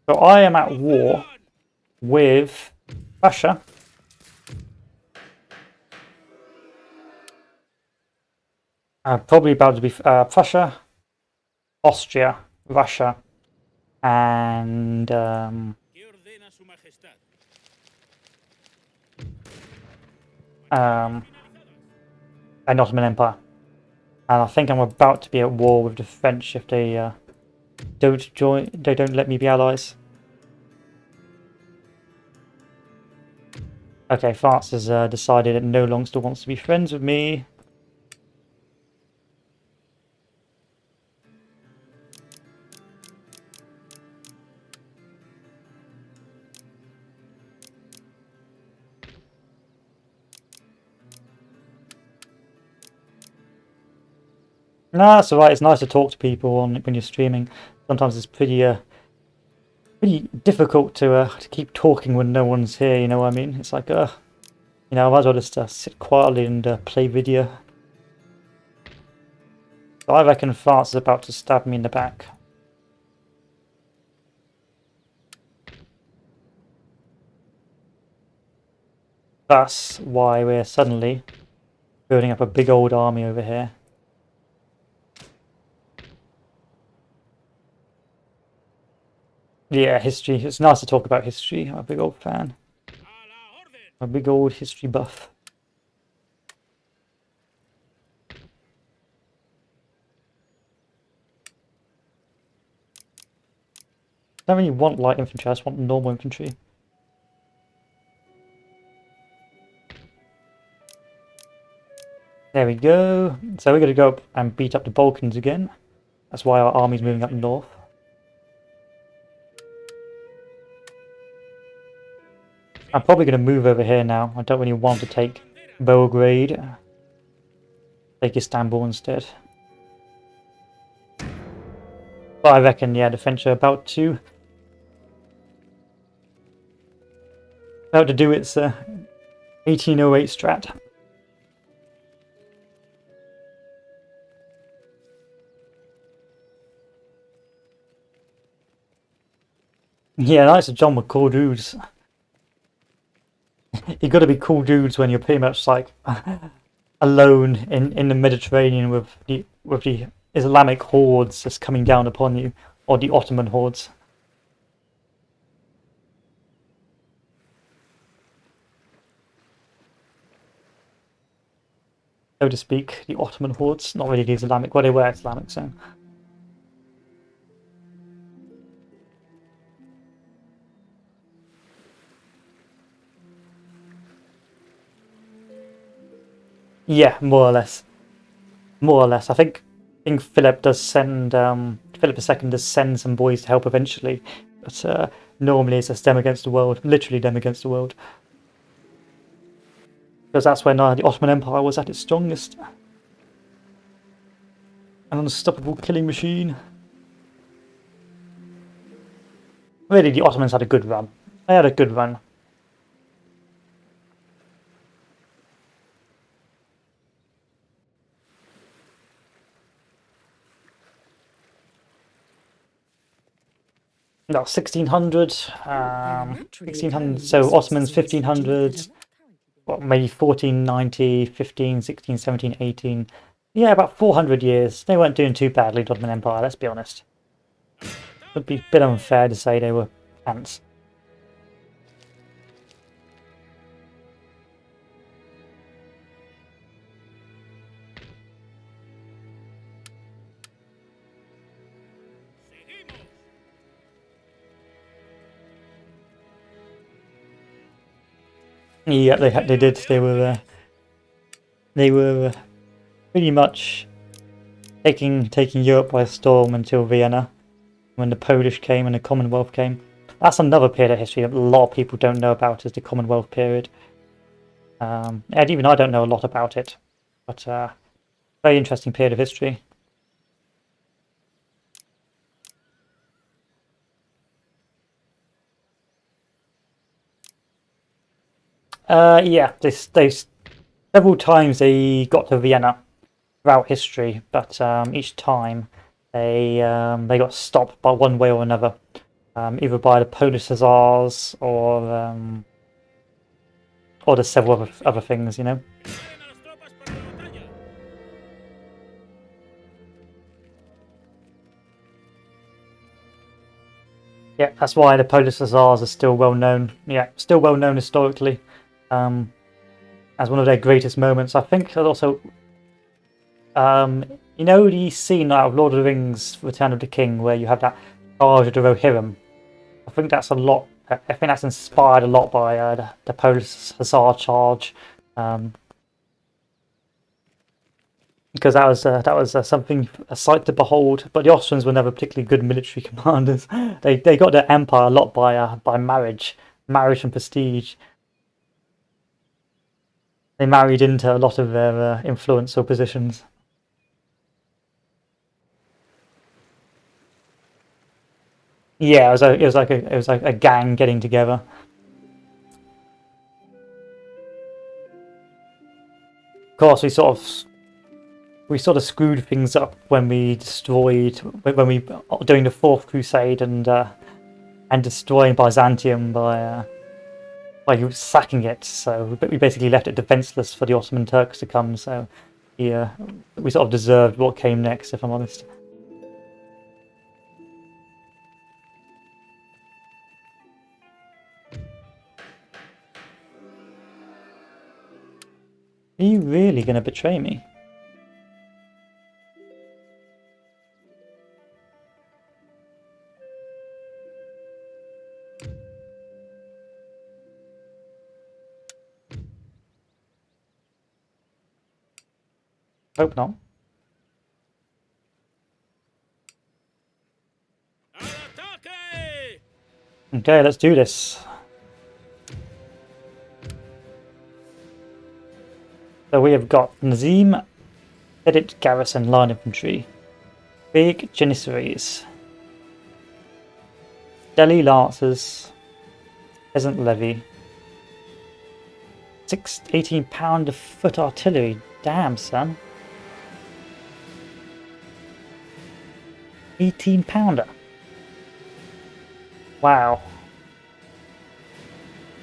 So I am at war with Russia. Probably about to be Prussia, Austria, Russia, and ¿Qué ordena su majestad? an Ottoman Empire. And I think I'm about to be at war with the French if they don't join. They don't let me be allies. Okay, France has decided it no longer still wants to be friends with me. No, that's alright. It's nice to talk to people when you're streaming. Sometimes it's pretty difficult to keep talking when no one's here. You know what I mean? It's like I might as well just sit quietly and play video. So I reckon France is about to stab me in the back. That's why we're suddenly building up a big old army over here. Yeah, history. It's nice to talk about history. I'm a big old fan. A la orden. I'm a big old history buff. I don't really want light infantry, I just want normal infantry. There we go. So we're going to go up and beat up the Balkans again. That's why our army's moving up north. I'm probably going to move over here now. I don't really want to take Belgrade. Take Istanbul instead. But I reckon, yeah, the French are about to do its 1808 strat. Yeah, nice of John with cool dudes. You got to be cool dudes when you're pretty much like alone in the Mediterranean with the Islamic hordes just coming down upon you, or the Ottoman hordes. So to speak, the Ottoman hordes, not really the Islamic, well they were Islamic, so. Yeah, more or less. More or less. I think Philip does send, Philip II does send some boys to help eventually, but normally it's just them against the world, literally them against the world. Because that's when the Ottoman Empire was at its strongest. An unstoppable killing machine. Really, the Ottomans had a good run. They had a good run. No, 1600. 1600. So Ottomans 1500s. What, maybe 1490, 15, 16, 17, 18. Yeah, about 400 years. They weren't doing too badly, the Ottoman Empire, let's be honest. It would be a bit unfair to say they were pants. Yeah, they did. They were pretty much taking Europe by storm until Vienna, when the Polish came and the Commonwealth came. That's another period of history that a lot of people don't know about, is the Commonwealth period. And even I don't know a lot about it, but very interesting period of history. Yeah, they several times they got to Vienna throughout history, but each time they got stopped by one way or another, either by the Polish Hussars or there's several other things, you know. Yeah, that's why the Polish Hussars are still well known. Yeah, still well known historically, as one of their greatest moments. I think that also, you know, the scene out of Lord of the Rings: Return of the King, where you have that charge of the Rohirrim. I think that's a lot. I think that's inspired a lot by the Polish Hussar charge, because that was something, a sight to behold. But the Austrians were never particularly good military commanders. They got their empire a lot by marriage and prestige. They married into a lot of their influence or positions. Yeah, it was like a gang getting together. Of course, we sort of screwed things up when we during the Fourth Crusade and destroying Byzantium by sacking it. So we basically left it defenseless for the Ottoman Turks to come. So yeah, we sort of deserved what came next, if I'm honest. Are you really going to betray me? Hope not. All'attacco! Okay, let's do this. So we have got Nazim, Edit Garrison, Line Infantry, Big Janissaries, Delhi Lancers, Peasant Levy, 18-pounder foot artillery. Damn, son. 18-pounder. Wow.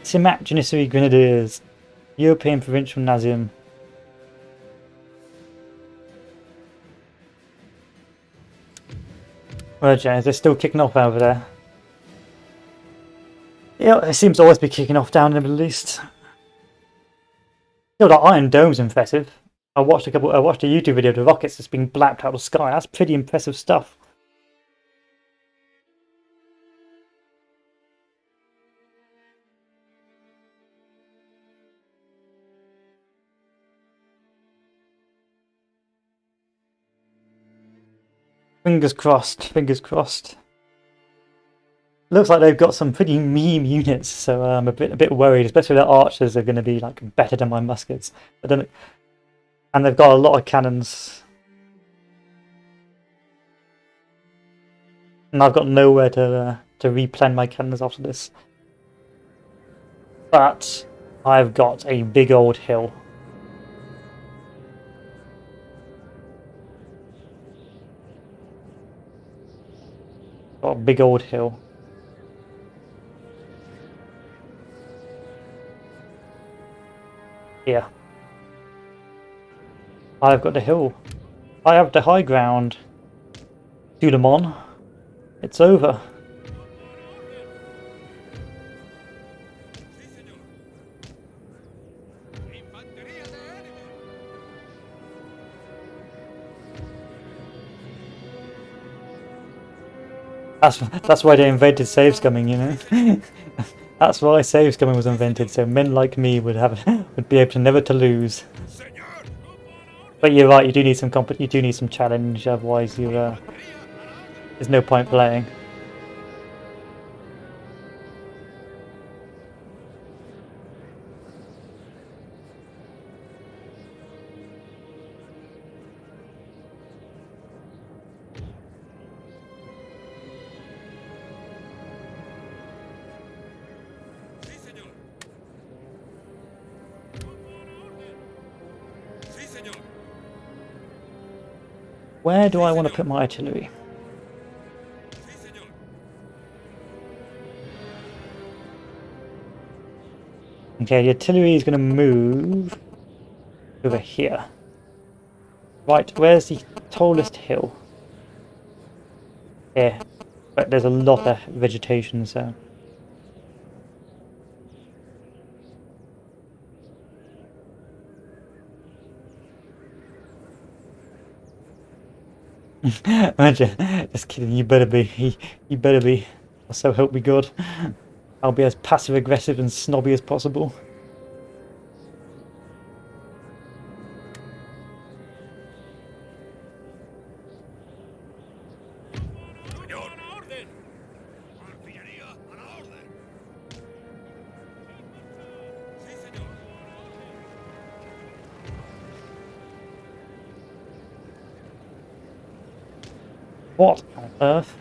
Simak Janissary Grenadiers, European Provincial Nazim. Roger, they're still kicking off over there. Yeah, it seems to always be kicking off down in the Middle East. Still, that Iron Dome's impressive. I watched a YouTube video of the rockets that's being blapped out of the sky. That's pretty impressive stuff. Fingers crossed, fingers crossed. Looks like they've got some pretty meme units, so I'm a bit worried, especially their archers are going to be like better than my muskets. And they've got a lot of cannons. And I've got nowhere to replan my cannons after this. But I've got a big old hill. Got a big old hill. Here. I've got the hill. I have the high ground. Do them on. It's over. That's why they invented save scumming, you know. That's why save scumming was invented, so men like me would be able to never to lose. But you're right, you do need some challenge, otherwise there's no point playing. Where do I want to put my artillery? Okay, the artillery is going to move over here. Right, where's the tallest hill? Here. But there's a lot of vegetation, so... Imagine, just kidding, you better be, so help me God. I'll be as passive aggressive and snobby as possible. What on earth?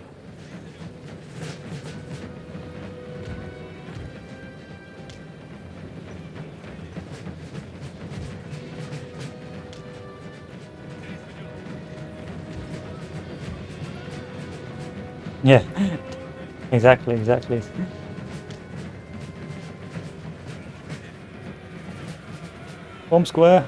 Yeah, exactly. Bomb square.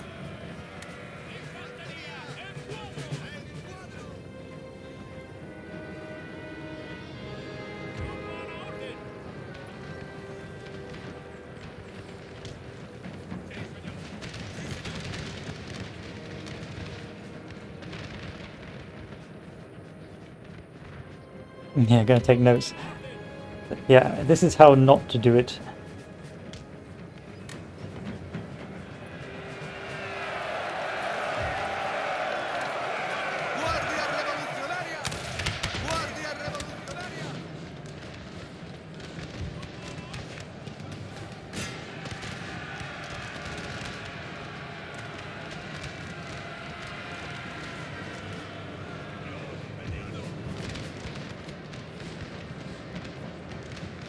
Yeah, gonna take notes. Yeah, this is how not to do it. Guardia revolucionaria! Guardia revolucionaria!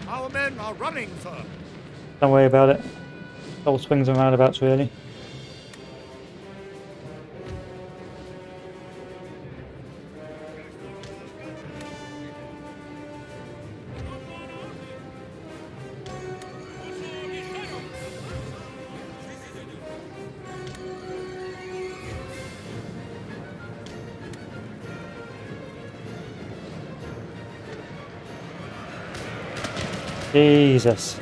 Our men are running, sir. Don't worry about it. All swings and roundabouts, really. Jesus.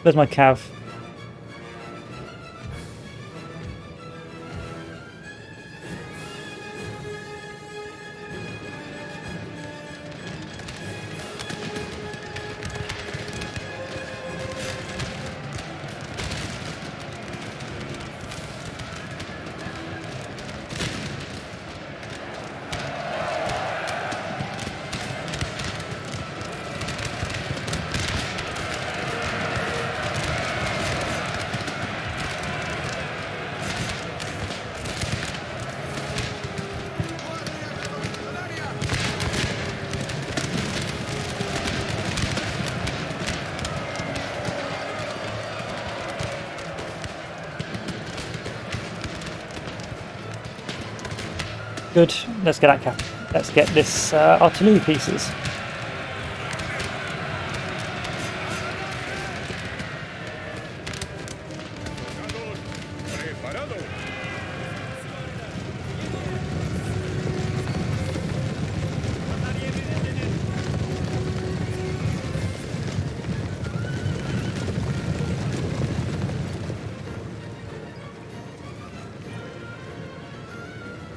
There's my cav. Good. Let's get that cap. Let's get this artillery pieces. Preparado.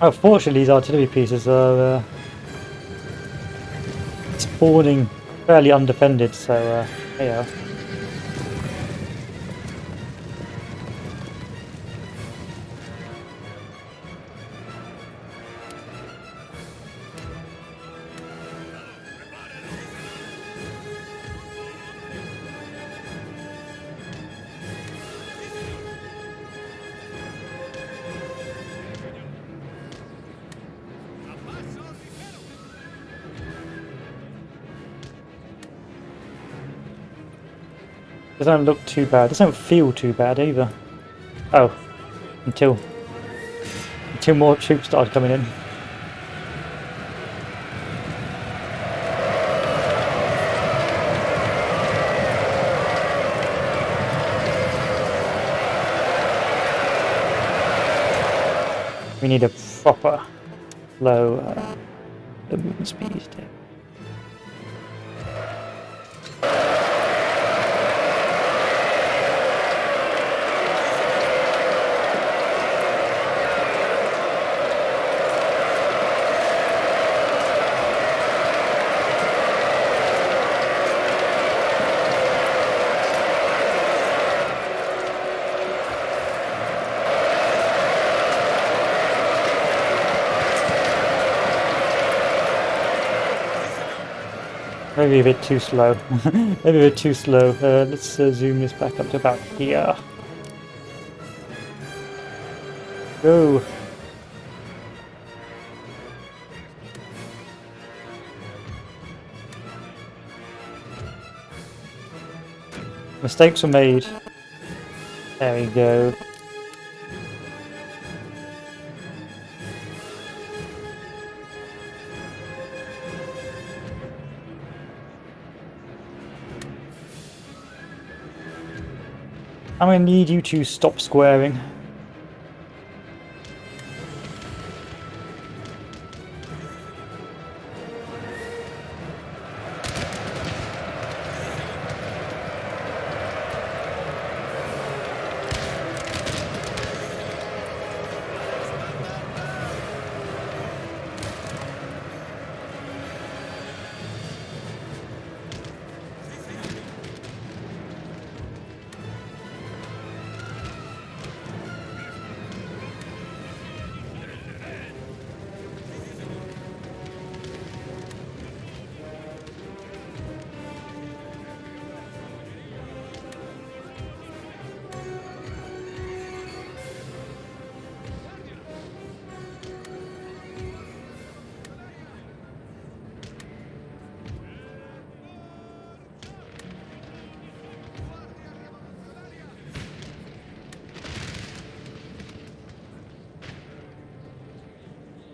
Oh, fortunately, these artillery pieces are spawning fairly undefended, so yeah. Doesn't look too bad. Doesn't feel too bad either. Oh, until more troops started coming in. We need a proper low movement speed. Maybe a bit too slow. Maybe a bit too slow. Let's zoom this back up to about here. Go! Mistakes were made. There we go. I'm going to need you to stop squaring.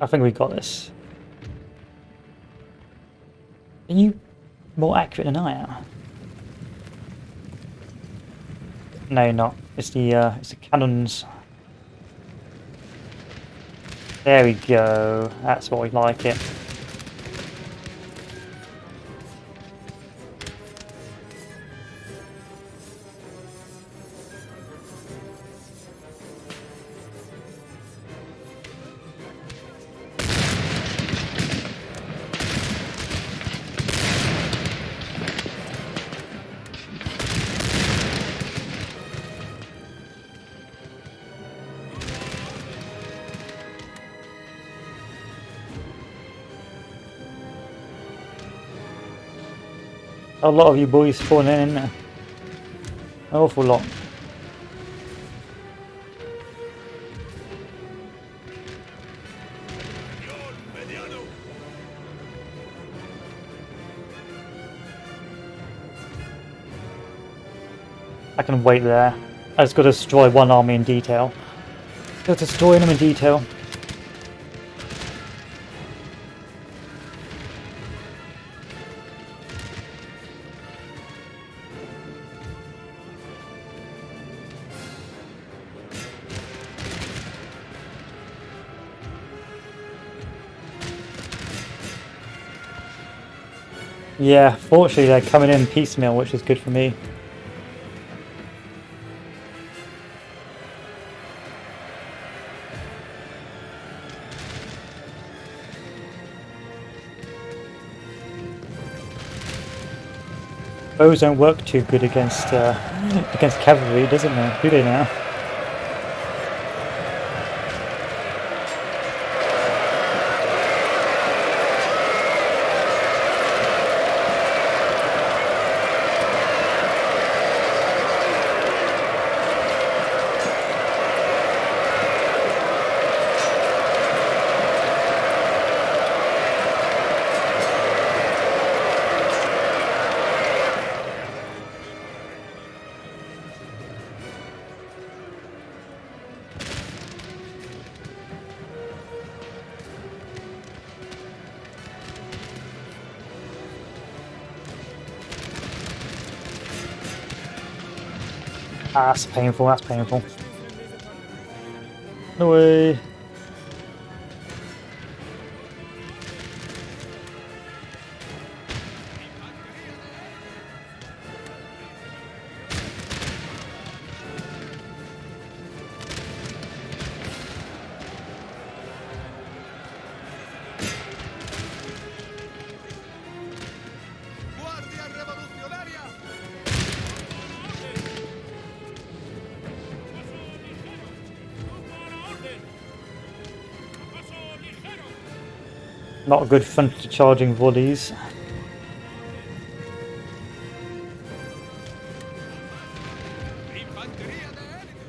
I think we got this. Are you more accurate than I am? No, you're not. It's the cannons. There we go. That's what we like it. A lot of you boys spawning in there. An awful lot. I can wait there. I just got to destroy one army in detail. Got to destroy them in detail. Yeah, fortunately they're coming in piecemeal, which is good for me. Bows don't work too good against cavalry, doesn't they? Do they now? Ah, that's painful, that's painful. No way. Guardia revolucionaria. Not good fun to charging volleys. Infantería de élite.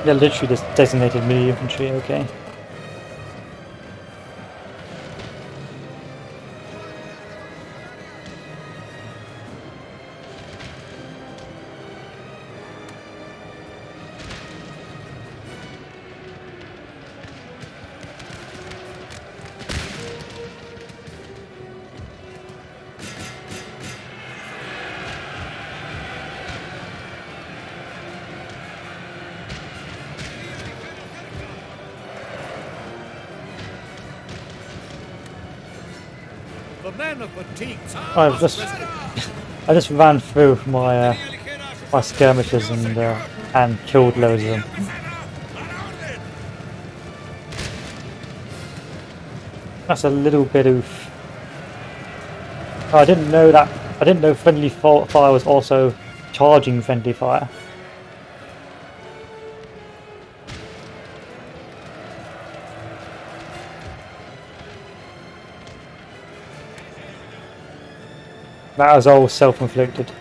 They're literally just designated melee infantry, okay. The men are fatigued. I just ran through my my skirmishers and killed loads of them. That's a little bit oof. Oh, I didn't know that. I didn't know friendly fire was also charging friendly fire. That was all self-inflicted.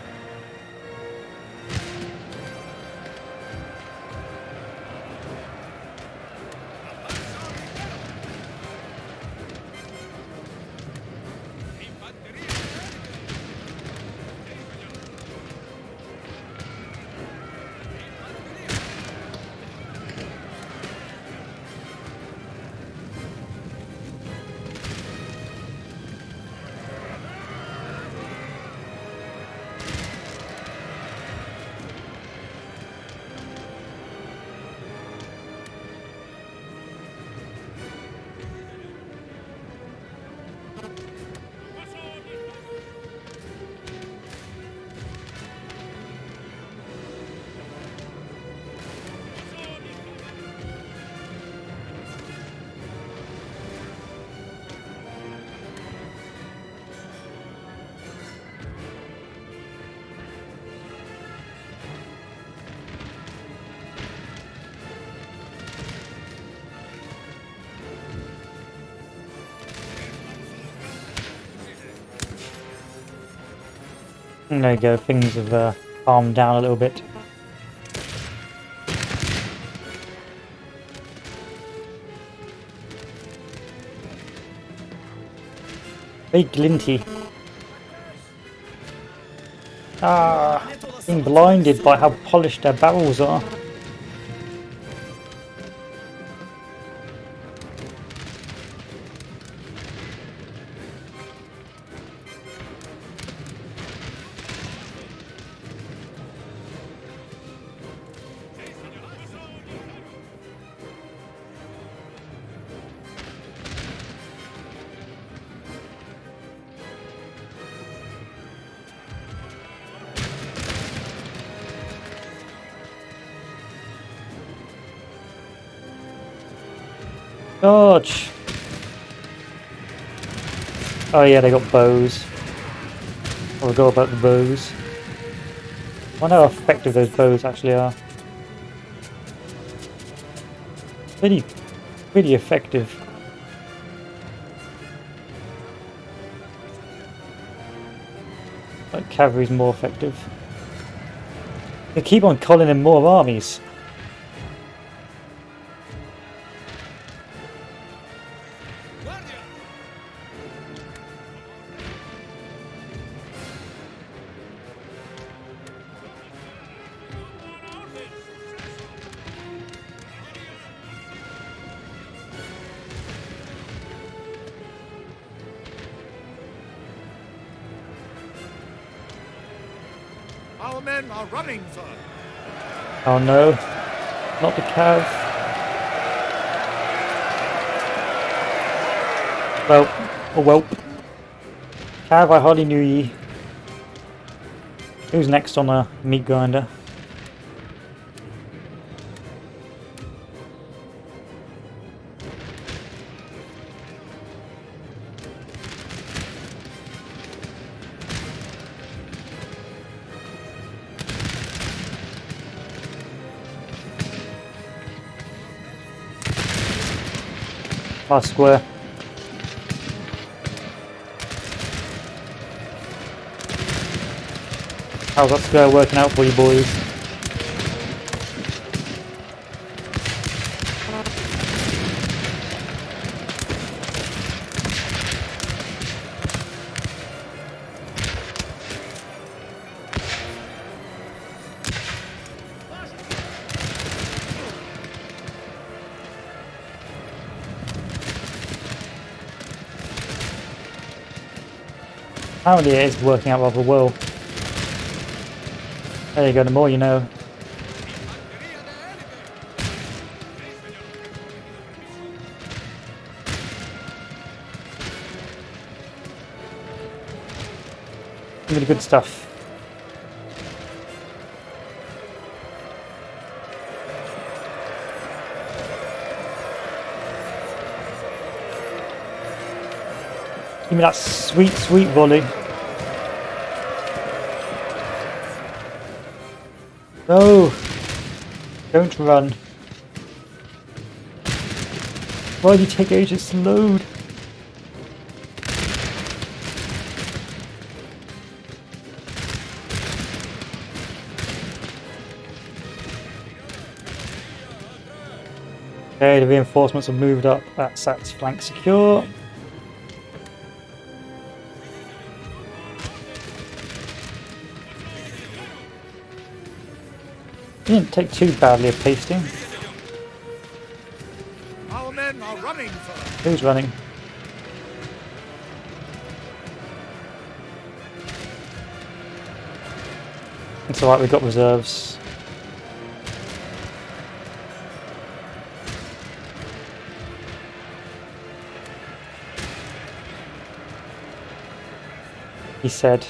There you go, things have calmed down a little bit. Very glinty. Ah, being blinded by how polished their barrels are. Dodge! Oh yeah, they got bows. I forgot about the bows. I wonder how effective those bows actually are. Pretty effective. Like cavalry's more effective. They keep on calling in more armies. Our men are running, sir. Oh no, not the cav. Well, oh well. Cav, I hardly knew ye. Who's next on the meat grinder? Last square. How's that square working out for you boys? Apparently it is working out rather well. There you go, the more you know. Really good stuff. Give me that sweet, sweet volley. No! Don't run. Why do you take ages to load? Okay, the reinforcements have moved up. That's flank secure. Didn't take too badly of pasting. Our men are running, sir. Who's running? It's alright, we've got reserves. He said.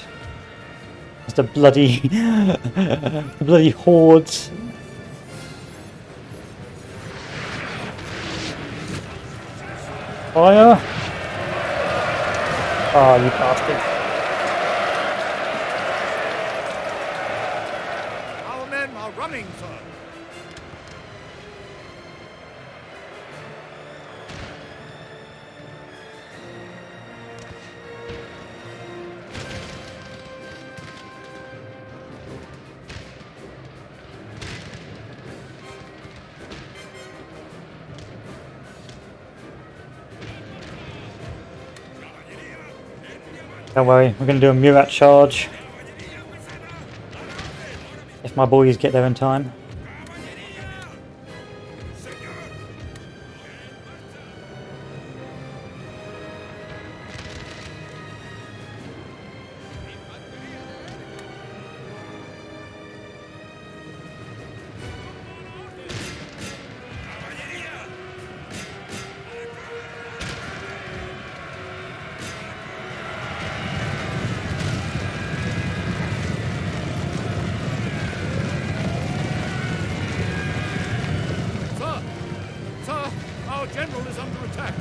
It's the bloody, the bloody hordes. Fire! Oh, you bastard. Our men are running, sir. Don't worry, we're going to do a Murat charge. If my boys get there in time. Sir! Sir! Our general is under attack!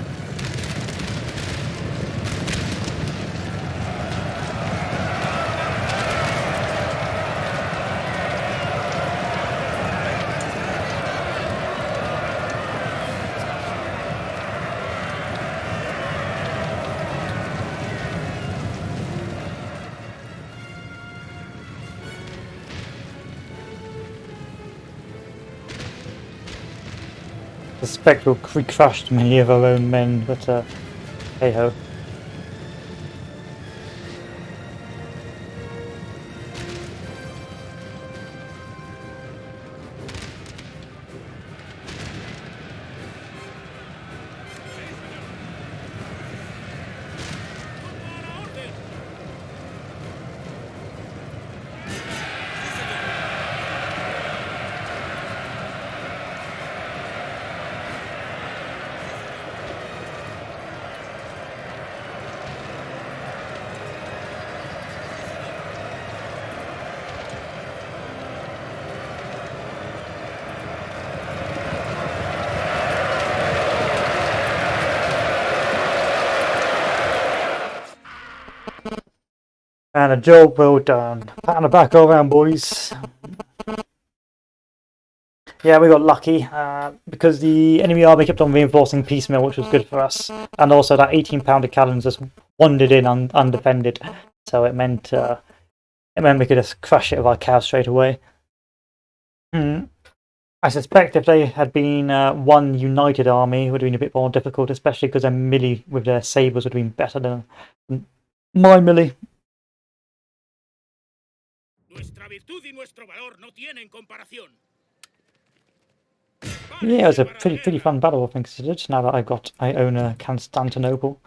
I suspect we'll crushed many of our own men, but hey ho. And a job well done. Pat on the back all around, boys. Yeah, we got lucky because the enemy army kept on reinforcing piecemeal, which was good for us. And also that 18-pounder cannons just wandered in undefended, so it meant we could just crush it with our cows straight away. I suspect if they had been one united army, it would have been a bit more difficult, especially because their melee with their sabres would have been better than my melee. Nuestra virtud y nuestro valor no tienen comparación. Yeah, it was a pretty fun battle, all things considered. Now that I own Constantinople.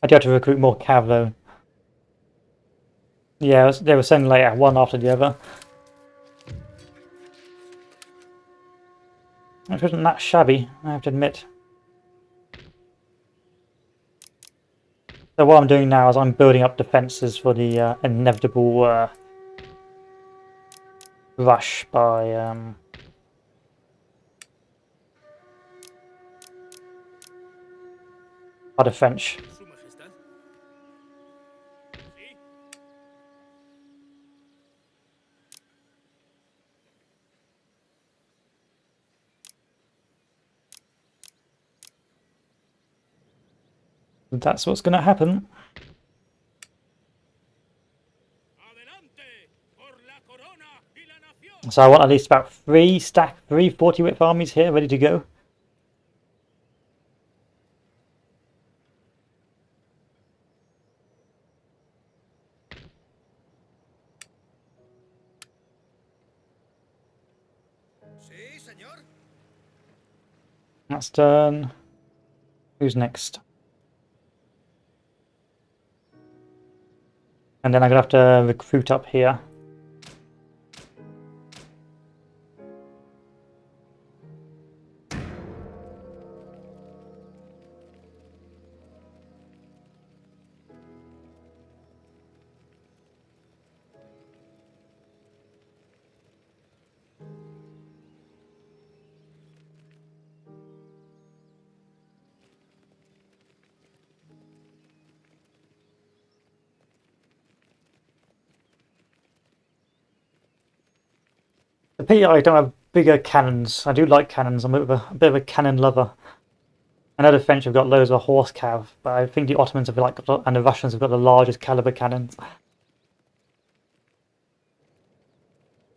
I do have to recruit more cav though. Yeah, they were sending later, one after the other. Which wasn't that shabby, I have to admit. So what I'm doing now is I'm building up defences for the inevitable rush by the French. Su Majestad. ¿Sí? That's what's going to happen. Adelante por la corona y la nación. So I want at least about three 40-width armies here ready to go. Sí, señor. That's done. Who's next? And then I'm going to have to recruit up here. The pity I don't have bigger cannons. I do like cannons. I'm a bit of a cannon lover. I know the French have got loads of horse cav, but I think the Ottomans have and the Russians have got the largest caliber cannons.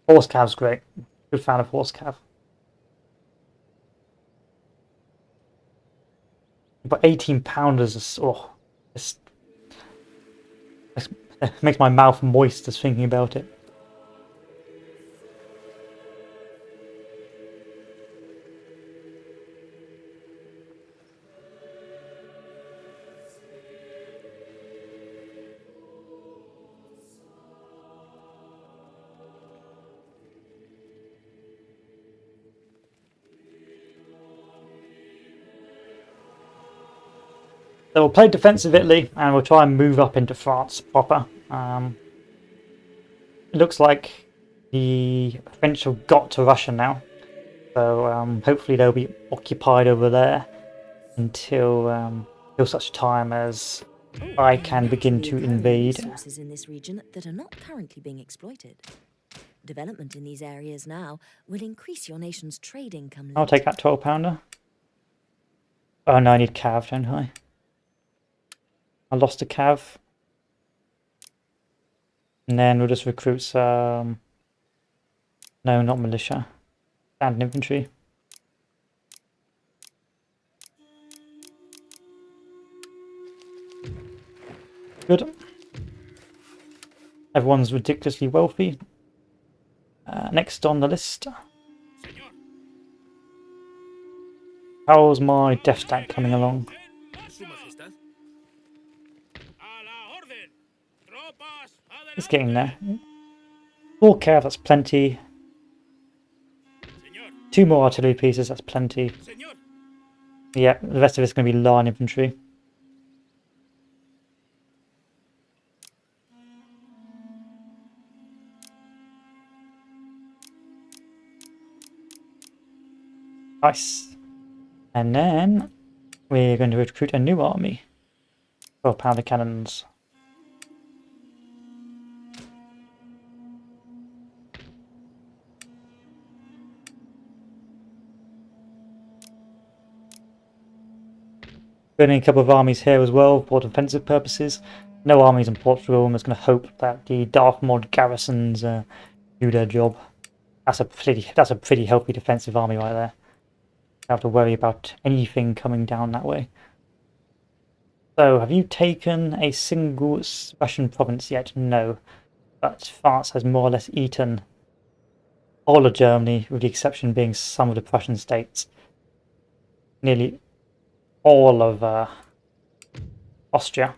Horse cav's great. Good fan of horse cav. But 18 pounders is, oh, it makes my mouth moist just thinking about it. So we'll play defensive Italy and we'll try and move up into France proper. It looks like the French have got to Russia now, so hopefully they'll be occupied over there until such time as I can begin to invade. Resources in this region that are not currently being exploited. Development in these areas now will increase your nation's trade income. I'll take that 12-pounder. Oh no, I need cav, don't I? I lost a cav. And then we'll just recruit some... No, not militia. Standard infantry. Good. Everyone's ridiculously wealthy. Next on the list. How's my death stack coming along? Su Majestad. A la orden. Tropas, It's getting there. adelante. 4 cav, that's plenty. Señor. 2 more artillery pieces, that's plenty. Señor. Yeah, the rest of it's going to be line infantry. Nice. And then we're going to recruit a new army. 12-pounder cannons. Building a couple of armies here as well for defensive purposes. No armies in Portugal. I'm just going to hope that the Darthmod garrisons do their job. That's a pretty healthy defensive army right there. Don't have to worry about anything coming down that way. So, have you taken a single Russian province yet? No. But France has more or less eaten all of Germany, with the exception being some of the Prussian states. Nearly all of Austria.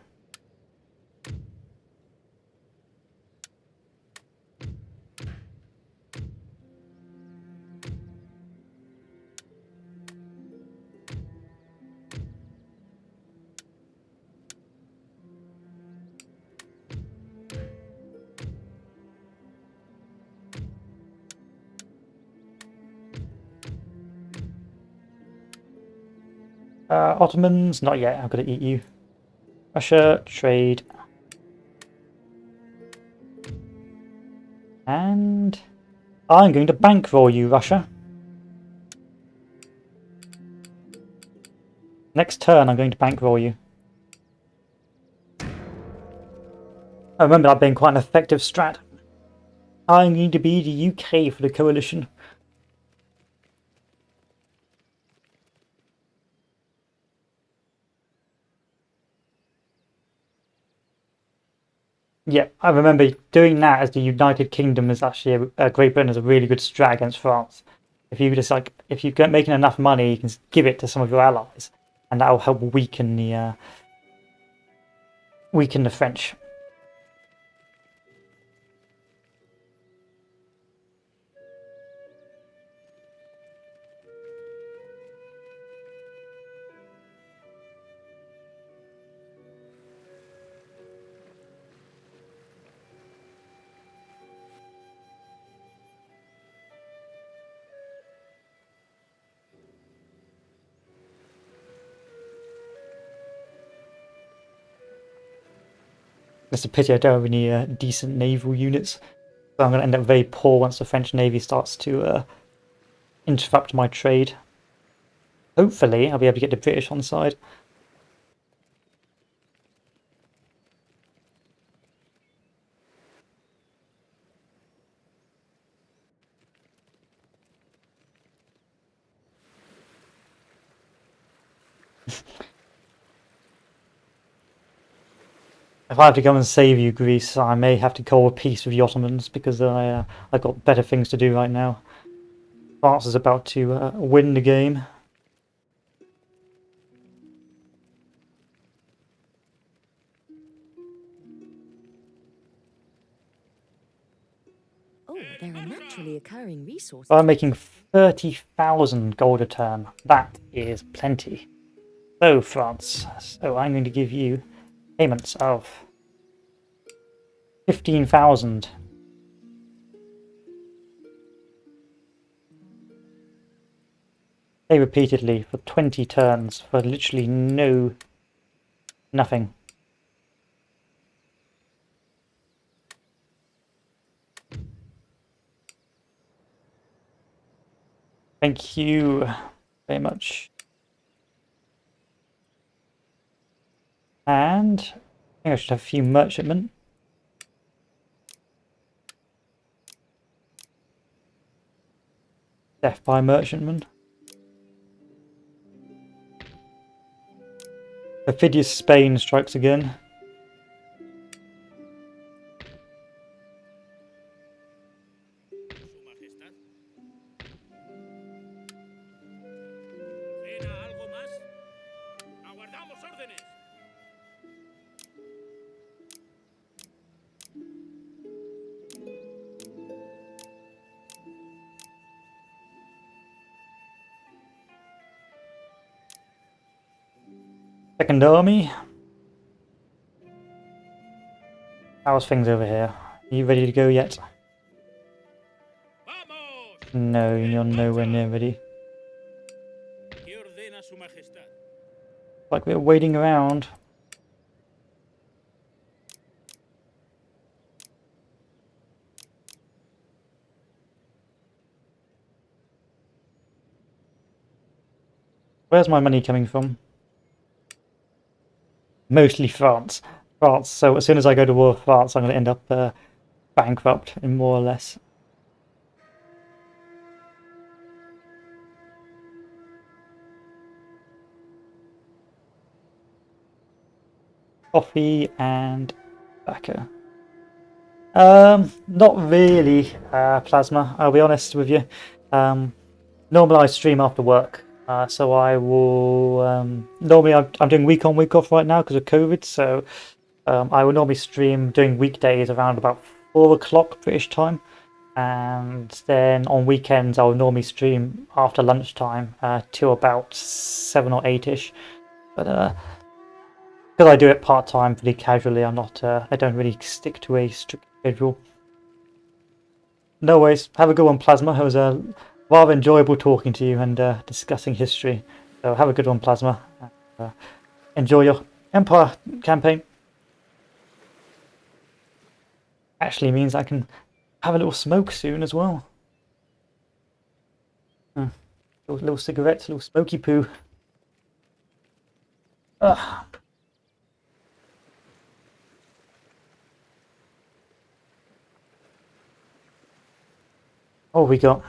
Ottomans, not yet. I'm going to eat you. Russia, trade. And I'm going to bankroll you, Russia. Next turn, I'm going to bankroll you. I remember that being quite an effective strat. I'm going to be the UK for the coalition. Yeah, I remember doing that as the United Kingdom is actually Great Britain is a really good strat against France. If you just if you're making enough money, you can give it to some of your allies, and that will help weaken the French. It's a pity I don't have any decent naval units, so I'm going to end up very poor once the French Navy starts to interrupt my trade. Hopefully, I'll be able to get the British on side. if I have to come and save you, Greece, I may have to call a peace with the Ottomans because I got better things to do right now. France is about to win the game. Oh, there are naturally occurring resources. I'm making 30,000 gold a turn. That is plenty. So, France. So I'm going to give you payments of 15,000. Pay repeatedly for 20 turns for literally nothing. Thank you very much. And I think I should have a few merchantmen. Death by merchantman. Perfidious Spain strikes again. Su Majestad. ¿Ordena algo más? Aguardamos órdenes. Second army. How's things over here? Are you ready to go yet? ¡Vamos! No, you're nowhere near ready. ¿Qué ordena Su Majestad? Like we're waiting around. Where's my money coming from? Mostly France. France. So as soon as I go to war with France, I'm going to end up bankrupt, in more or less. Coffee and tobacco. Not really, Plasma, I'll be honest with you. Normally I stream after work, so I will, normally I'm doing week on, week off right now because of COVID, so I will normally stream during weekdays around about 4 o'clock British time, and then on weekends I will normally stream after lunchtime till about 7 or 8ish, but because I do it part-time, pretty casually, I'm not, I don't really stick to a strict schedule. No worries, have a good one, Plasma. It was rather enjoyable talking to you and discussing history. So have a good one, Plasma. Enjoy your Empire campaign. Actually means I can have a little smoke soon as well. Little cigarettes, little smoky poo. Ugh. What have we got?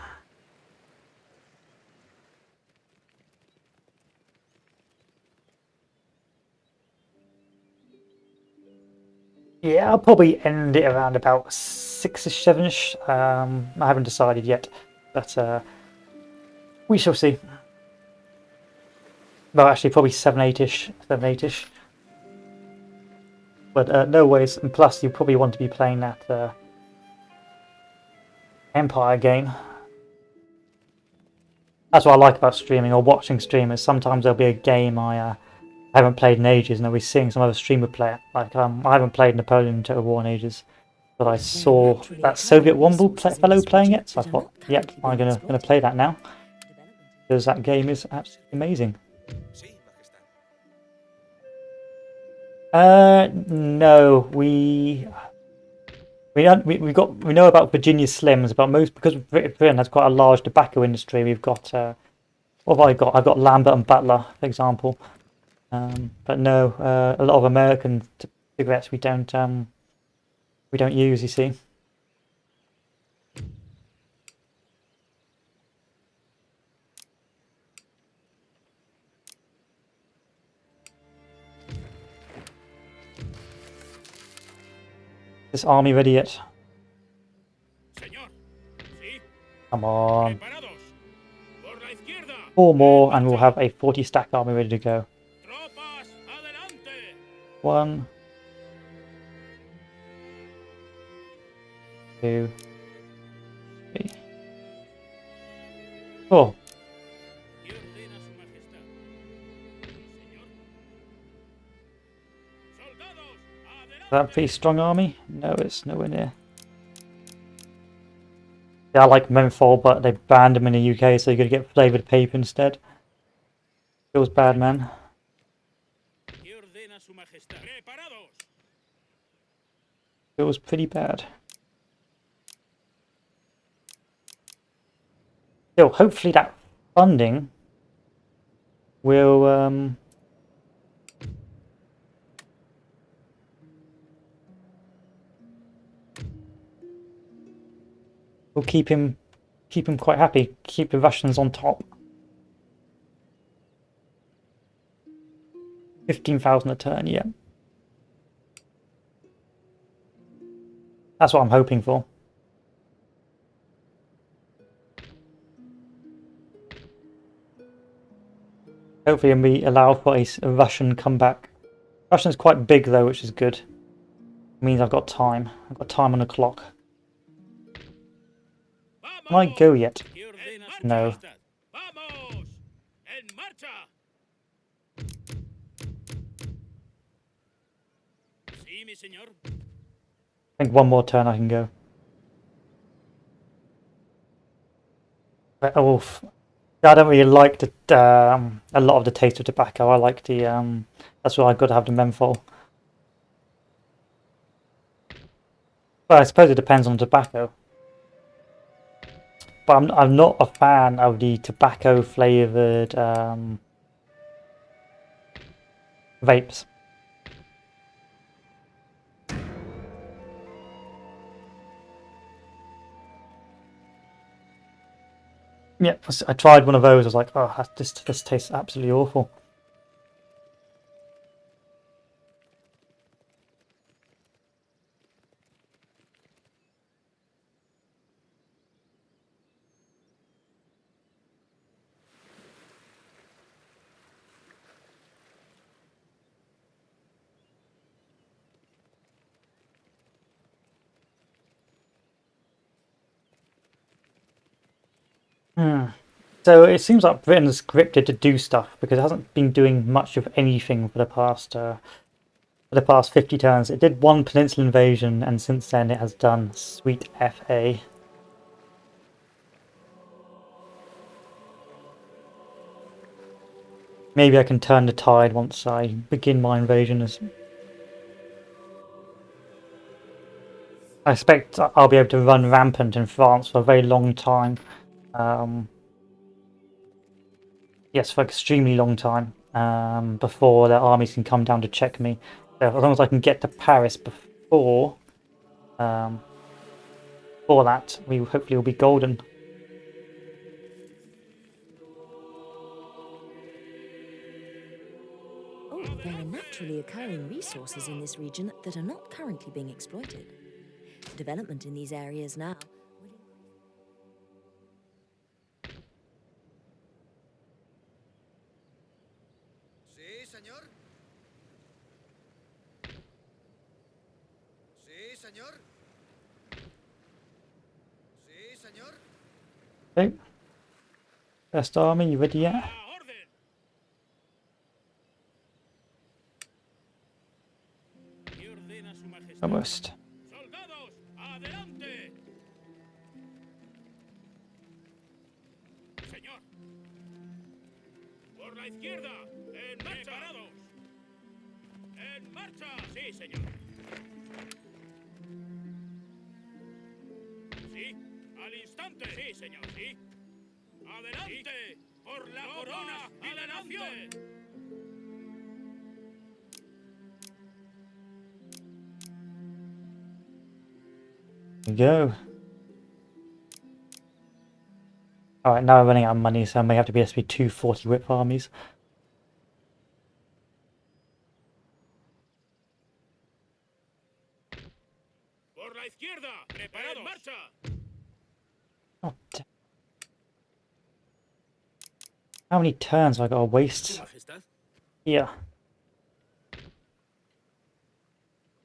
Yeah, I'll probably end it around about 6ish, 7ish. I haven't decided yet, but we shall see. Well, actually, probably 7, 8ish, 7, 8ish. But no worries, and plus you probably want to be playing that Empire game. That's what I like about streaming or watching streamers. Sometimes there'll be a game I haven't played in ages, and I'll be seeing some other streamer play it. Like I haven't played Napoleon Total War in ages, but I saw that Soviet Womble fellow playing it, so I thought, yep, I'm gonna play that now because that game is absolutely amazing. No, we know about Virginia Slims, but because Britain has quite a large tobacco industry, we've got what have I got? I've got Lambert and Butler, for example. But no, a lot of American cigarettes we don't use. You see. this army ready yet? Señor. Sí. Come on. Preparados. Por la izquierda. 4 more and we'll have a 40 stack army ready to go. Tropas adelante. 1, 2, 3, 4. ¿Qué ordena su majestad? Señor. Soldados, Is that a pretty strong army? No, it's nowhere near. Yeah, I like menthol, but they banned them in the UK, so you're gonna get flavoured paper instead. Feels bad, man. ¿Qué ordena su majestad? Preparados. Feels pretty bad. Still, hopefully that funding will keep him quite happy, keep the Russians on top. 15,000 a turn, yeah. That's what I'm hoping for. Hopefully we allow for a Russian comeback. Russian's quite big though, which is good. It means I've got time. I've got time on the clock. Can I go yet? ¿Qué ordena su No. majestad? Vamos. En marcha. Sí, mi señor. I think one more turn I can go. But, I don't really like the a lot of the taste of tobacco. I like the that's why I've got to have the menthol. But I suppose it depends on tobacco. But I'm not a fan of the tobacco flavoured vapes. Yeah, I tried one of those. I was like, oh, this tastes absolutely awful. So it seems like Britain's scripted to do stuff because it hasn't been doing much of anything for the past 50 turns. It did one peninsula invasion, and since then it has done sweet FA. Maybe I can turn the tide once I begin my invasion. I expect I'll be able to run rampant in France for a very long time. Yes, for an extremely long time. Before their armies can come down to check me. So as long as I can get to Paris before that, we hopefully will be golden. Oh, there are naturally occurring resources in this region that are not currently being exploited. Development in these areas now will Sí, señor. Sí, señor. Sí, señor. Okay. First army, you ready yet? A orden. ¿Qué ordena su majestad? Almost. Soldados, adelante. Señor. Por la izquierda. En marcha. Preparados. En marcha. Sí, señor. Sí. Al instante. Sí, señor. Sí. Adelante. Sí. Por la corona y la nación. There we go. Alright, now we're running out of money, so I may have to be SP 240 whip armies. ¡En marcha! Oh, how many turns have I got to waste Su majestad. here?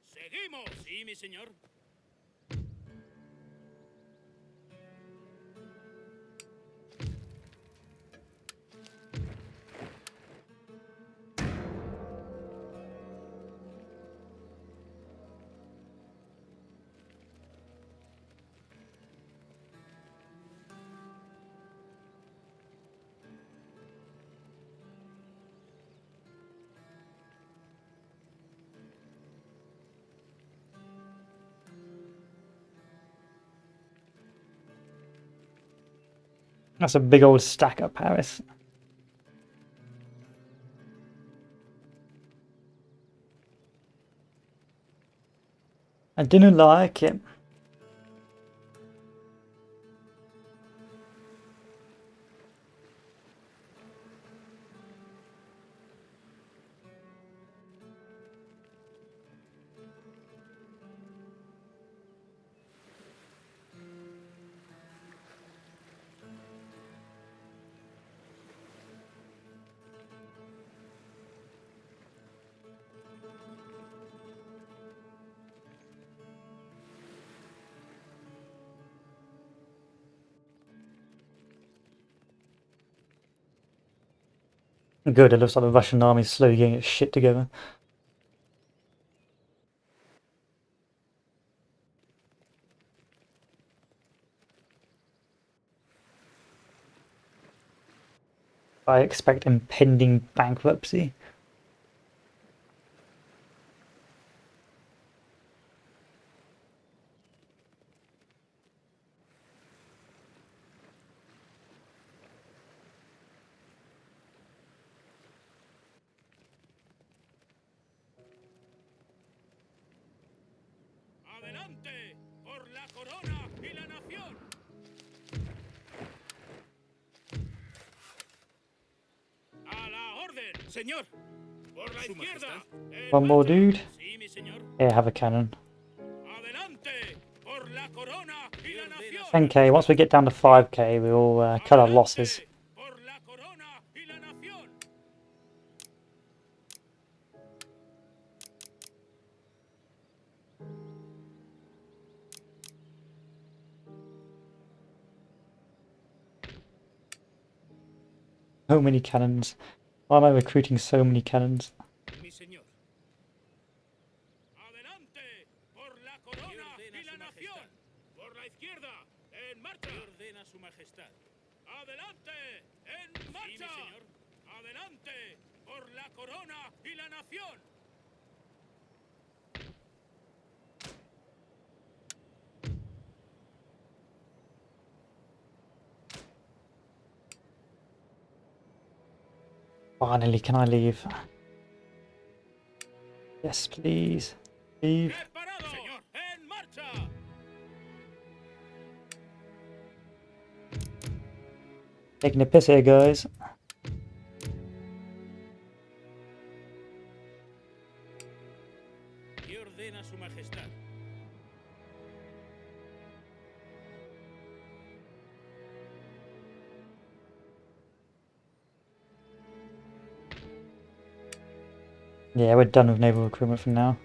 Seguimos. Sí, mi señor. That's a big old stack up Paris. I didn't like it. Good, it looks like the Russian army's slowly getting its shit together. I expect impending bankruptcy. Adelante. Por la corona y la nación. A la orden. Señor. Por la izquierda. En One more marcha. dude. Sí, mi señor. Here, have a cannon. Adelante. Por la corona y la nación. 10k, once we get down to 5k, we'll cut our losses. Por la corona y la nación. So many cannons. Why am I recruiting so many cannons? Mi señor. Adelante. Por la corona y la nación. Por la izquierda. En marcha. Ordena su majestad. Adelante. En marcha. Sí, mi señor. Adelante. Por la corona y la nación. Finally, can I leave? Yes, please. Leave. Preparado. Señor. En marcha. Taking a piss here, guys. ¿Qué ordena su majestad? Yeah, we're done with naval recruitment for now.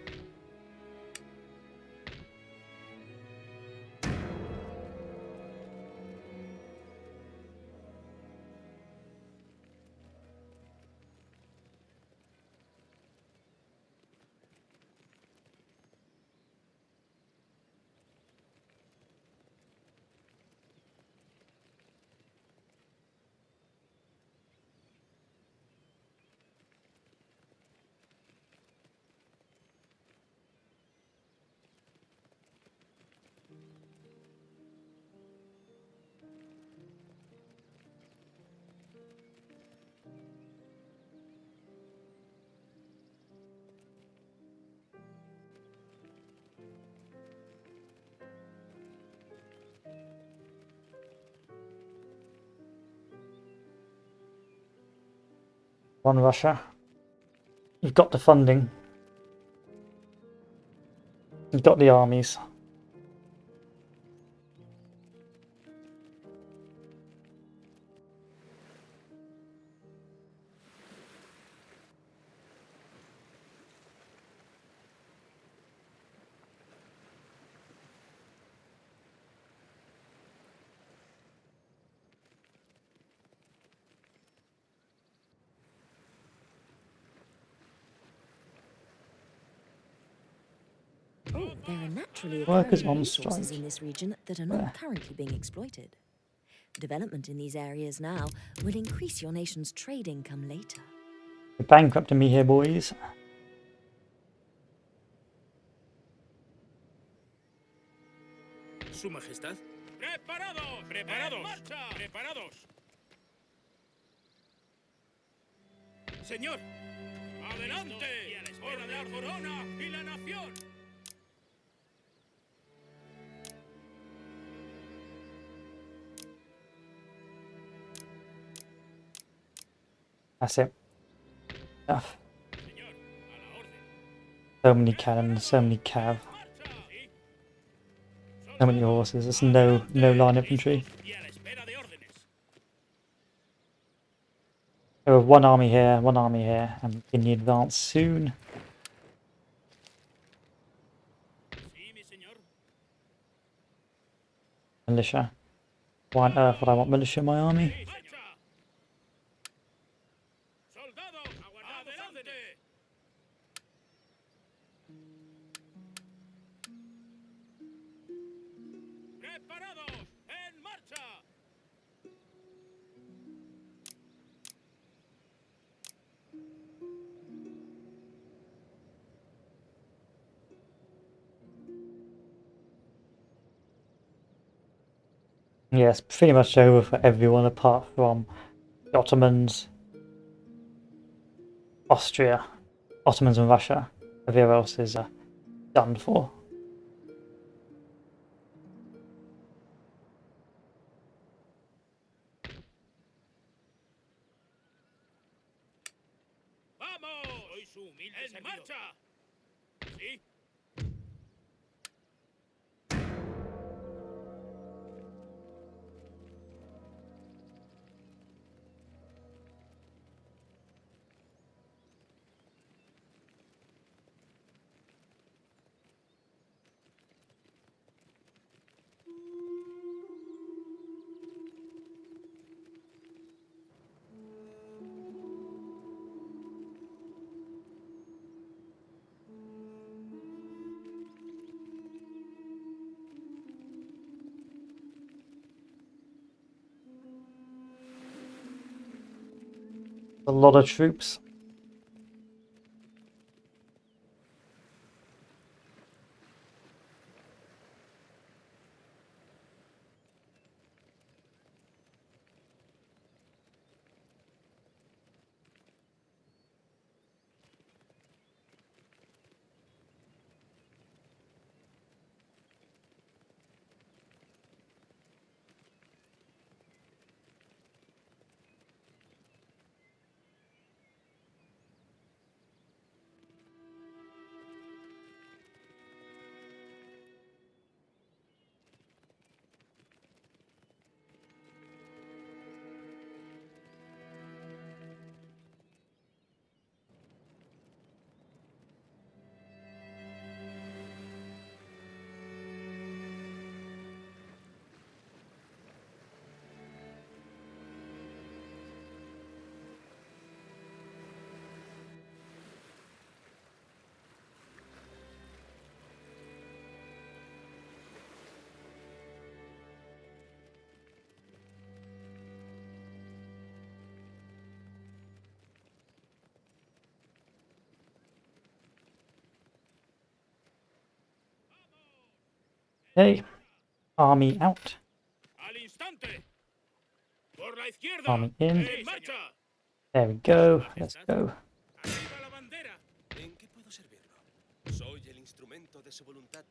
One Russia. You've got the funding. You've got the armies. Oh, there are naturally Workers occurring on resources strike. in this region that are Where? not currently being exploited. Development in these areas now will increase your nation's trade income later. You're bankrupting me here, boys. Su Majestad. ¡Preparados! ¡Preparados! ¡En marcha! ¡Preparados! Señor. ¡Adelante! ¡Por la corona y la nación! That's it. Enough. Señor, a la orden. So many cannons, so many cav, ¡Marcha! ¿Sí? so many horses. There's no line infantry. Y a la espera de órdenes. There were one army here, and in the advance soon. Sí, mi señor. Militia. Why on earth would I want militia in my army? Sí, marcha. Soldados, adelante. Preparados, en marcha. Yeah, it's pretty much over for everyone apart from the Ottomans, Austria, Ottomans and Russia. Everywhere else is done for. ¡Vamos! Soy su humilde ¡en marcha! ¿Sí? A lot of troops. Okay, army out, ¡Al instante! ¡Por la izquierda! army in. ¡En marcha! There we go. Let's go. ¡Arriba la bandera! ¿En qué puedo servirlo? Soy el instrumento de su voluntad.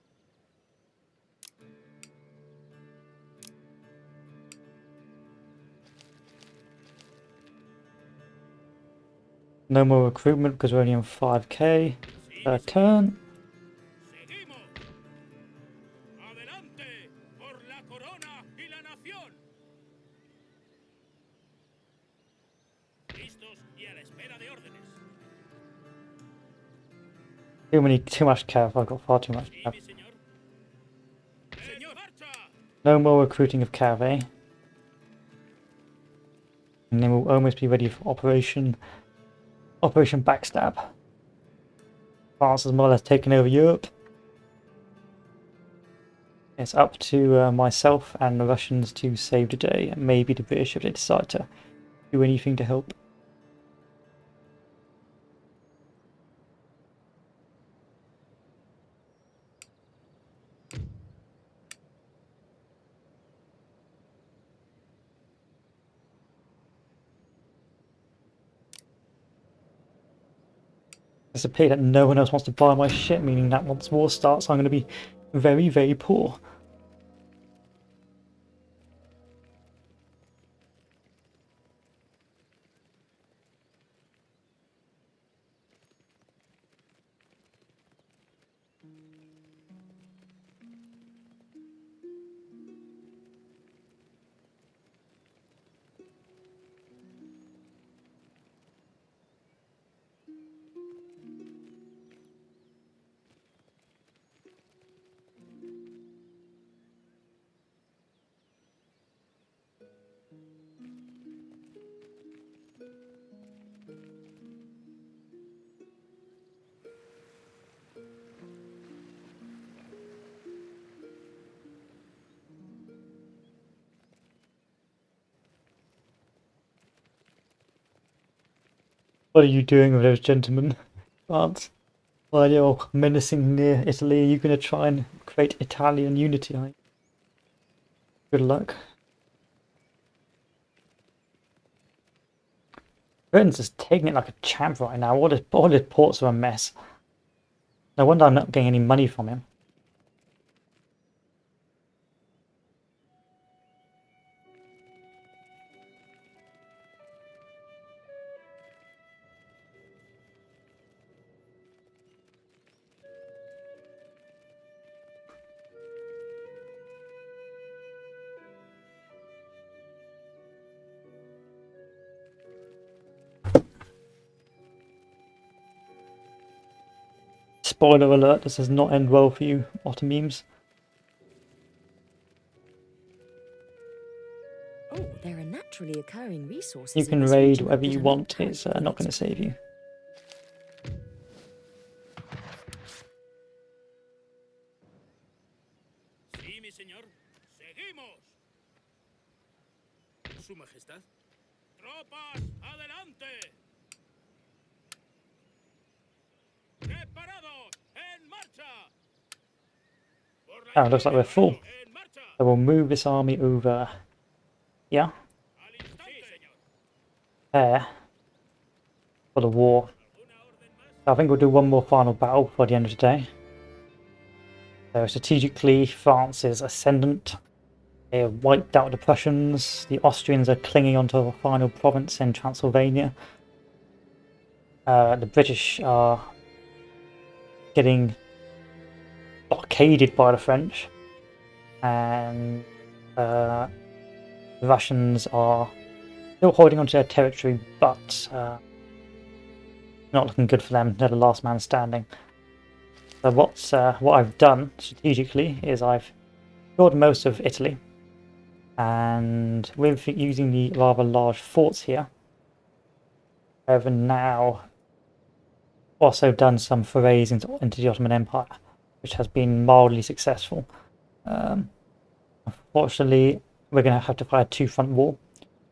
No more recruitment because we're only on 5k per turn. ¡Seguimos! ¡Adelante! ¡Por la corona y la nación! Listos y a la espera de órdenes. Too much cav. I've got far too much Sí, cav. mi señor. ¡Señor! ¡Marcha! No more recruiting of cav, eh? And then we'll almost be ready for Operation Backstab. France has more or less taken over Europe. It's up to myself and the Russians to save the day, and maybe the British if they decide to do anything to help. It's a pity that no one else wants to buy my shit, meaning that once war starts, I'm going to be very, very poor. What are you doing with those gentlemen, France? While you're menacing near Italy, are you going to try and create Italian unity? Good luck. Britain's just taking it like a champ right now. All his ports are a mess. No wonder I'm not getting any money from him. Spoiler alert, this does not end well for you, Ottomans. Oh, there are naturally occurring resources. You in can this raid region whatever that you are want, not it's currently not going to exploited. save you. Sí, mi señor. Seguimos. Su Majestad. Tropas, adelante. Preparados, en marcha. Por la Oh, it looks like we're full. izquierda, en marcha. So we'll move this army over here, Al instante. Sí, señor. there, for the war. ¿Alguna orden más? I think we'll do one more final battle before the end of the day. So strategically, France is ascendant. They have wiped out the Prussians. The Austrians are clinging onto a final province in Transylvania. The British are getting blockaded by the French. And the Russians are still holding onto their territory, but not looking good for them. They're the last man standing. So what I've done strategically is I've secured most of Italy, and with using the rather large forts here, I've now also done some forays into the Ottoman Empire, which has been mildly successful. Unfortunately, we're going to have to fight a two-front war.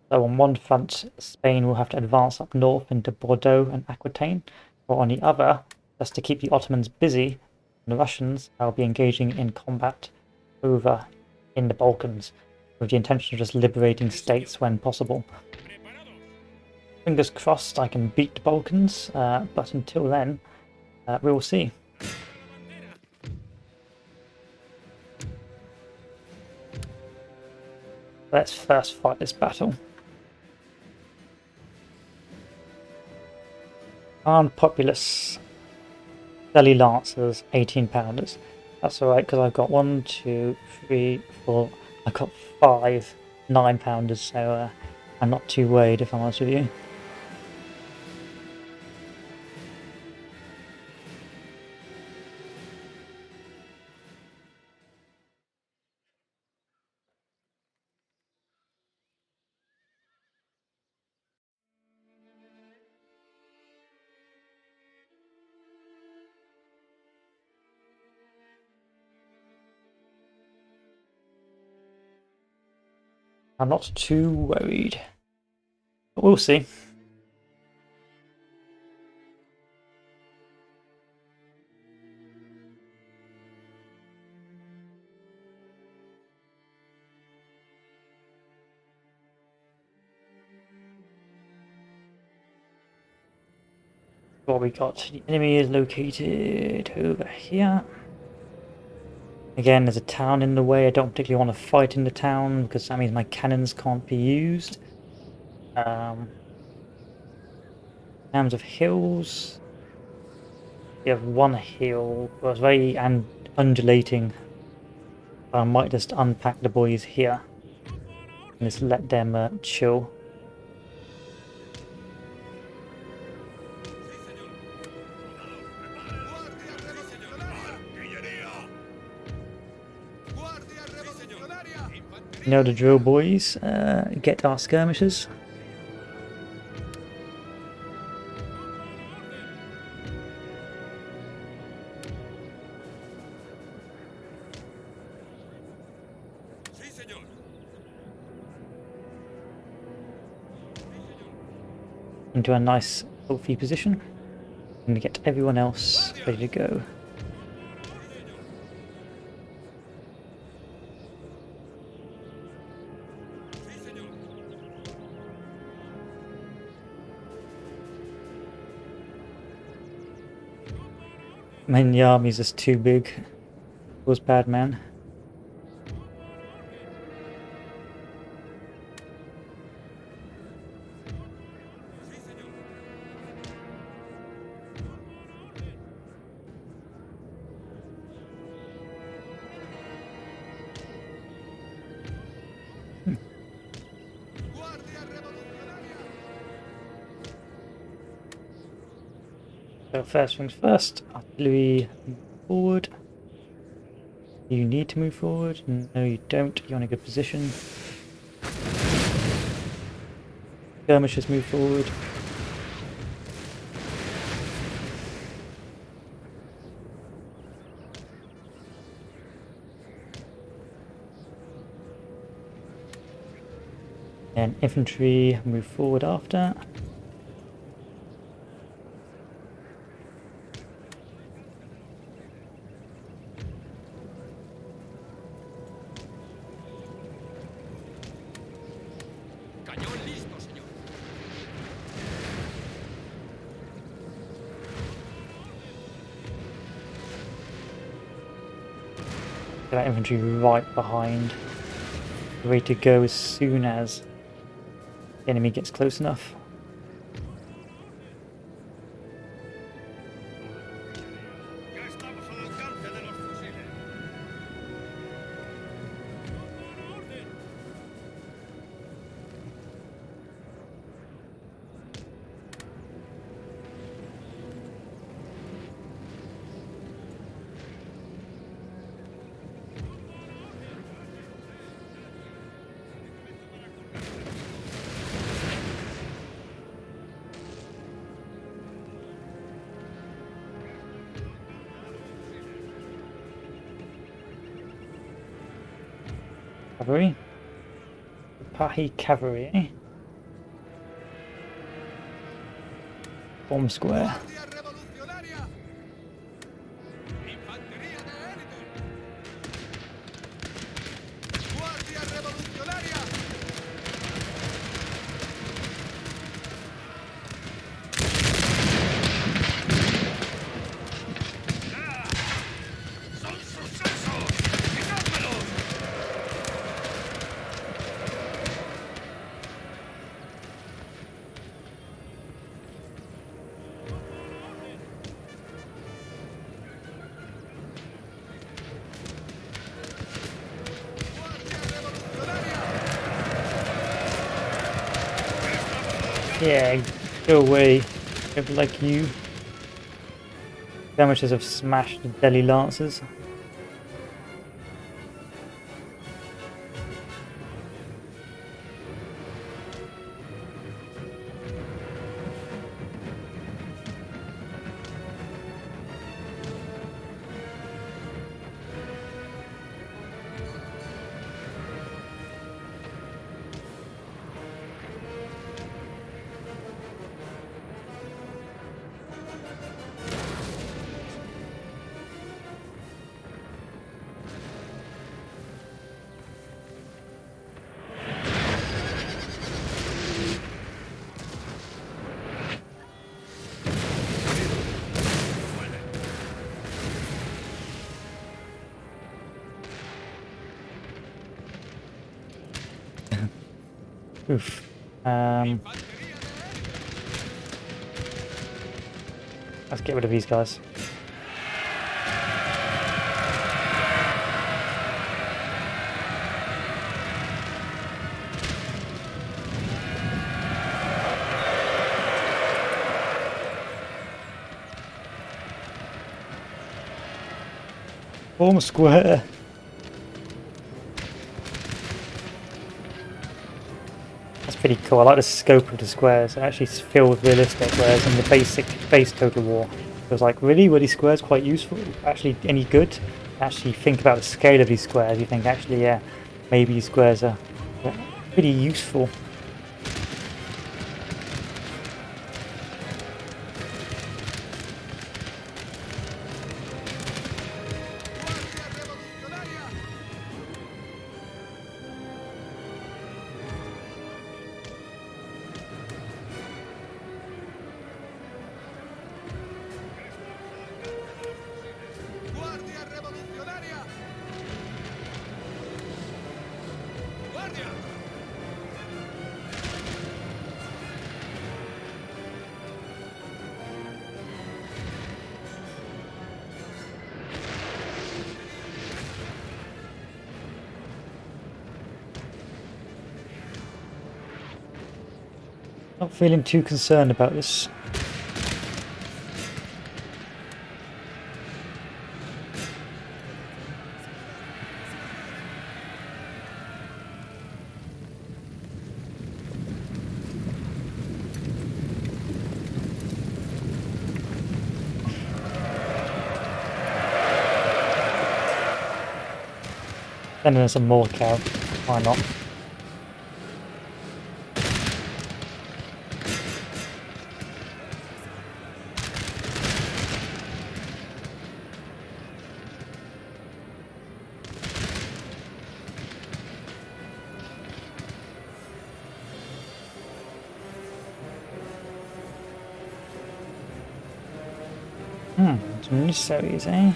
So on one front, Spain will have to advance up north into Bordeaux and Aquitaine, or on the other, just to keep the Ottomans busy, the Russians will be engaging in combat over in the Balkans, with the intention of just liberating states when possible. Preparados. Fingers crossed I can beat the Balkans, but until then, we will see. Let's first fight this battle. Armed populace, Delhi Lancers, 18-pounders. That's alright because I've got 1, 2, 3, 4. I've got 5 9-pounders, so I'm not too worried if I'm honest with you. I'm not too worried. But we'll see. What we got? The enemy is located over here. Again, there's a town in the way. I don't particularly want to fight in the town because that means my cannons can't be used. In terms of hills, you have one hill, but it's very undulating. I might just unpack the boys here and just let them chill. You know the drill, boys. Get our skirmishers. Into a nice healthy position and get everyone else ready to go. Man, the army's just too big. It was bad, man. So first things first, artillery move forward. You need to move forward. No, you don't. You're in a good position. Skirmishers move forward. And infantry move forward after. Get that infantry right behind, ready to go as soon as the enemy gets close enough. Cavalry. Pahi cavalry, eh? Form square. Yeah, go away. People like you. Skirmishers have smashed the Delhi Lancers. Oof. Let's get rid of these guys. Form a square. That's pretty cool. I like the scope of the squares. It actually feels realistic, whereas in the base Total War, it was like, really? Were these squares quite useful? Actually any good? Actually think about the scale of these squares. You think, actually, yeah, maybe these squares are pretty useful. Guardia revolucionaria! Guardia! Not feeling too concerned about this. Then there's some more cow. Why not? Some emissaries, eh?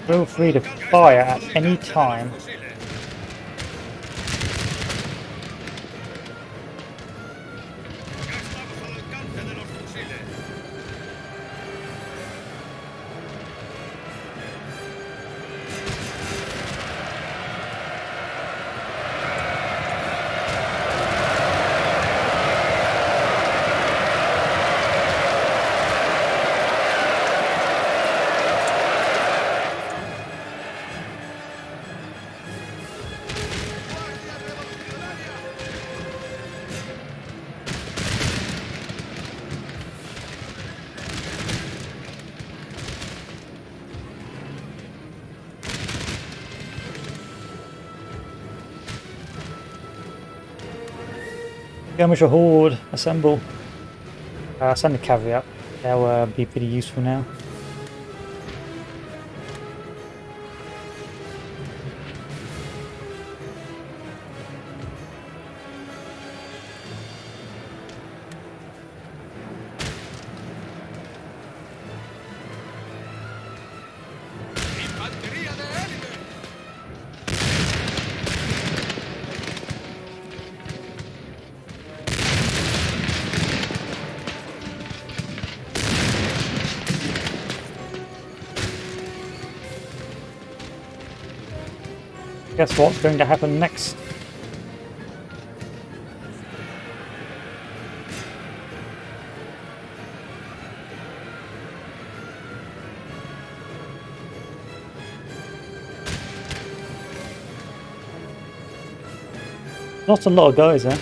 Feel free to fire at any time. Skirmisher horde, assemble. Send the cavalry up. They'll be pretty useful now. Infantería de élite! Guess what's going to happen next? Lost a lot of guys, eh?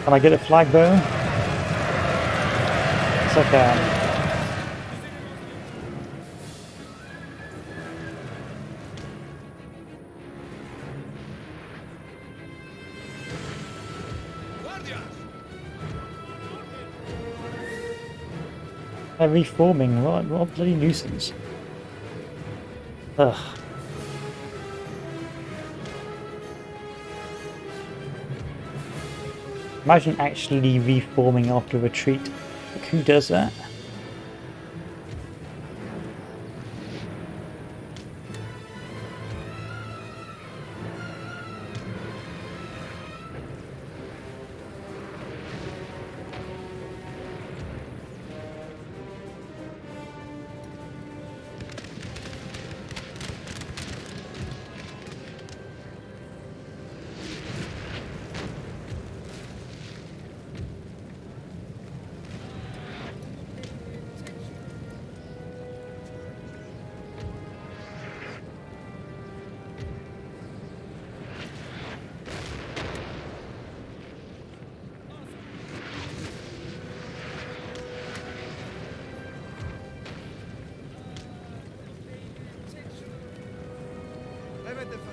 Can I get a flag bow? Yes, I can. They're reforming. What a bloody nuisance. Ugh. Imagine actually reforming after retreat. Like, who does that?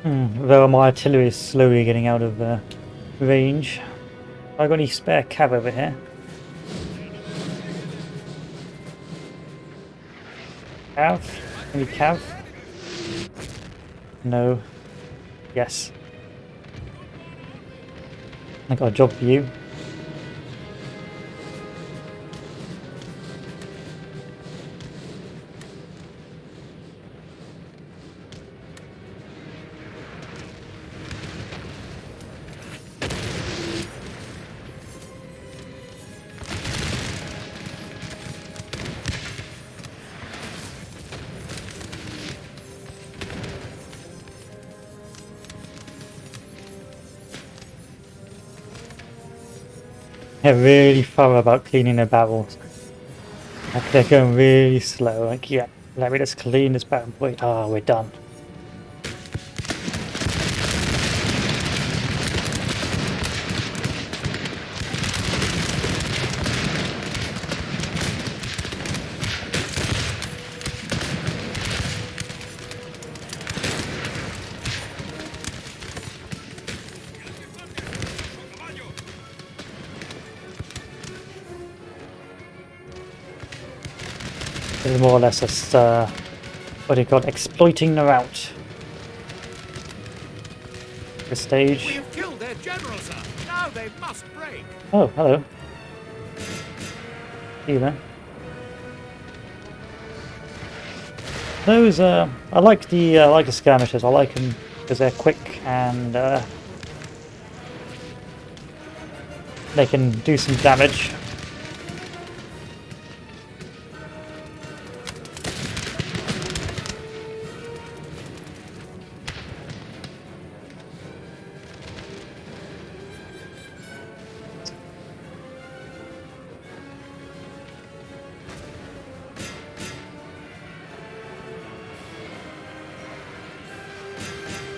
Though my artillery is slowly getting out of range. Have I got any spare cav over here? Cav? Any cav? No. Yes. I got a job for you. They're really thorough about cleaning their barrels. Like, they're going really slow. Like, yeah, let me just clean this barrel. Wait, we're done. This is more or less just, what do you call it, exploiting the route. This stage. We have killed their general, sir. Now they must break. Oh, hello. See you there. Those, I like the skirmishers. I like them because they're quick and they can do some damage.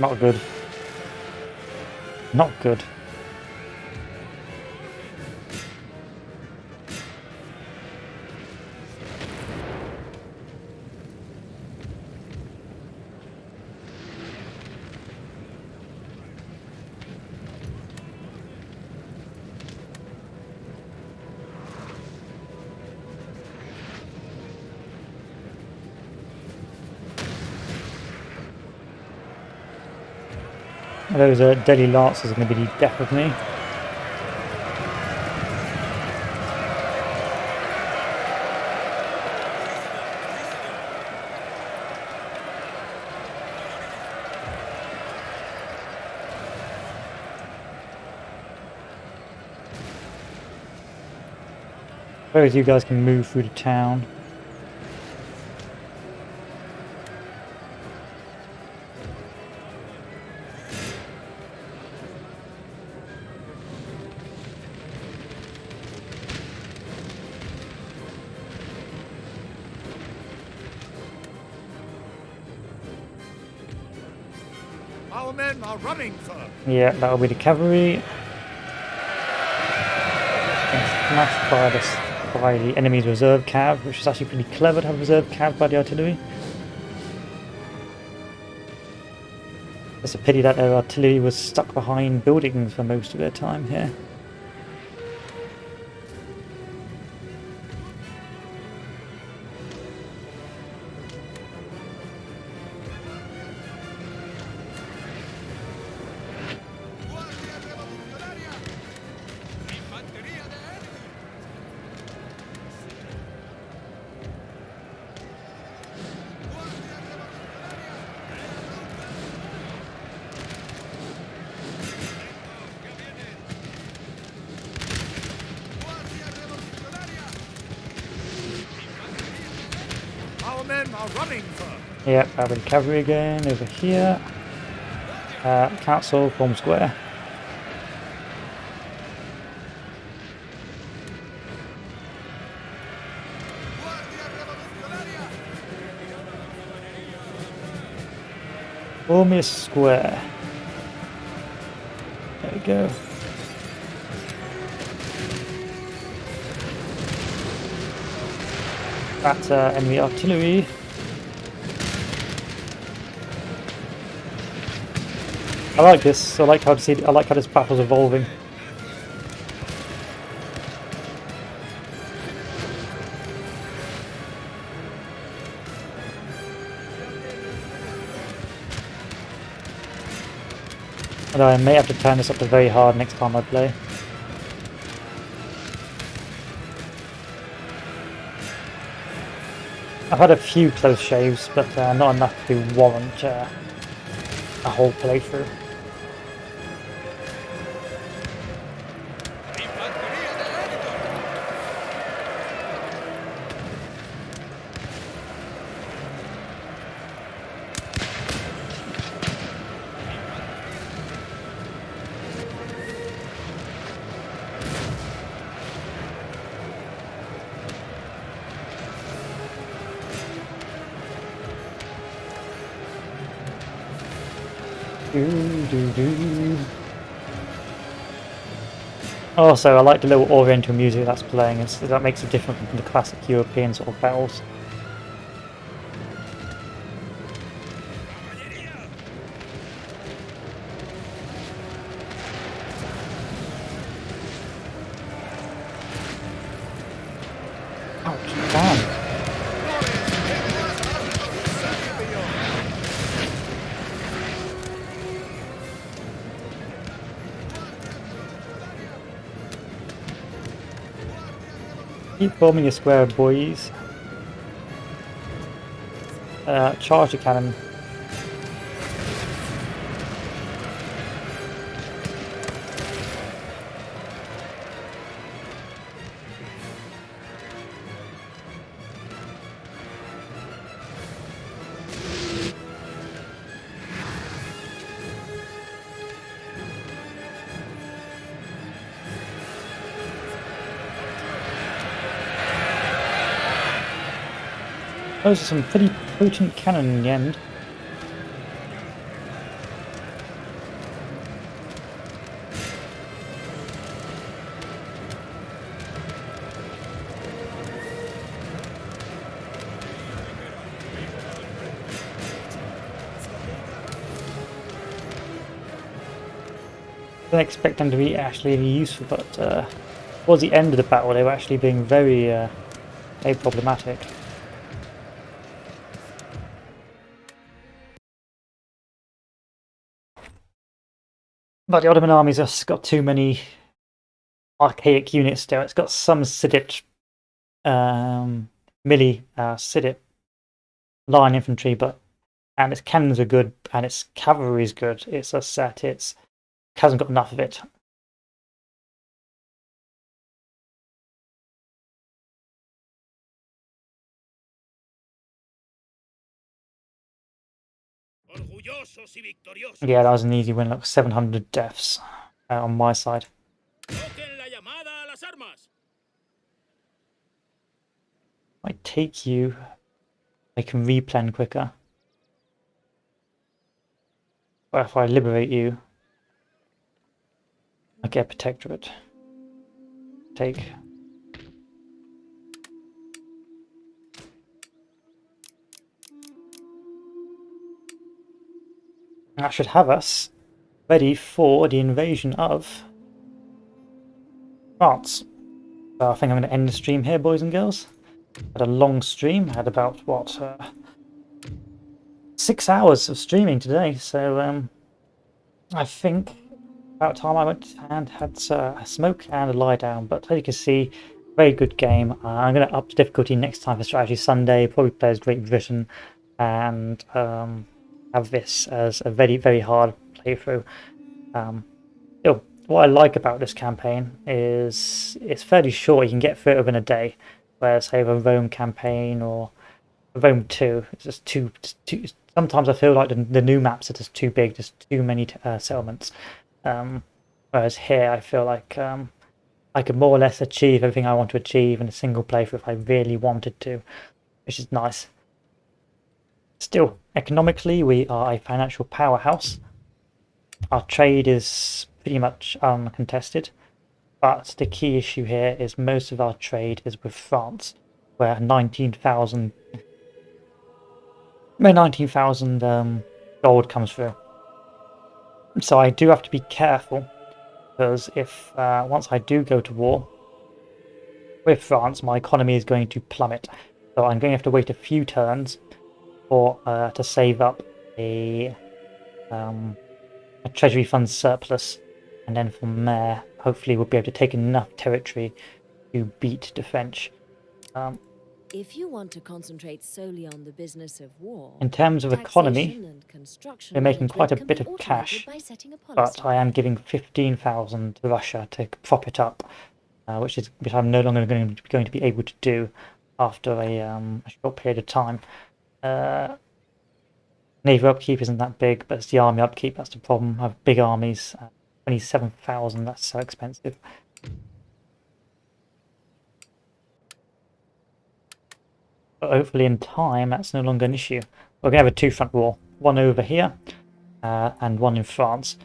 Not good. Not good. Those deadly lances are going to be the death of me. Suppose you guys can move through the town. Our men are running, sir. Yeah, that'll be the cavalry. And smashed by the enemy's reserve cav, which is actually pretty clever to have reserve cav by the artillery. It's a pity that their artillery was stuck behind buildings for most of their time here. men are running for. Yep, I've cavalry again over here. Council, form square. Form a square. There we go. That's enemy artillery. I like this. I like how this battle's evolving. Although I may have to turn this up to very hard next time I play. I've had a few close shaves, but not enough to warrant a whole playthrough. Also, I like the little oriental music that's playing. That makes it different from the classic European sort of battles. Ouch, damn. Keep forming a square, boys. Charge the cannon. Those are some pretty potent cannon in the end. Didn't expect them to be actually any useful, but towards the end of the battle they were actually being very problematic. But the Ottoman army's just got too many archaic units still. It's got some Sidit, melee Sidit line infantry, and its cannons are good, and its cavalry is good. It's just that it hasn't got enough of it. Yeah, that was an easy win, like 700 deaths on my side. I take you, I can replan quicker. Or if I liberate you, I get a protectorate. Take. That should have us ready for the invasion of France. So I think I'm going to end the stream here, boys and girls. Had a long stream. Had about, what, 6 hours of streaming today. So I think about time I went and had a smoke and a lie down. But as you can see, very good game. I'm going to up the difficulty next time for Strategy Sunday. Probably play as Great Britain and have this as a very, very hard playthrough. What I like about this campaign is it's fairly short. You can get through it within a day, whereas say a Rome campaign or Rome 2 is just too. Sometimes I feel like the new maps are just too big, just too many settlements. Whereas here, I feel like I could more or less achieve everything I want to achieve in a single playthrough if I really wanted to, which is nice. Still, economically, we are a financial powerhouse. Our trade is pretty much uncontested, but the key issue here is most of our trade is with France, where 19,000 gold comes through. So I do have to be careful, because if once I do go to war with France, my economy is going to plummet. So I'm going to have to wait a few turns for to save up a treasury fund surplus, and then from there, hopefully, we'll be able to take enough territory to beat the French. If you want to concentrate solely on the business of war, In terms of economy, and construction we're making quite a can bit be of cash, by setting a but policy. I am giving 15,000 to Russia to prop it up, which I'm no longer going to be able to do after a short period of time. Naval upkeep isn't that big, but it's the army upkeep that's the problem. I have big armies. 27,000, that's so expensive. But hopefully in time, that's no longer an issue. We're going to have a two-front war. One over here, and one in France.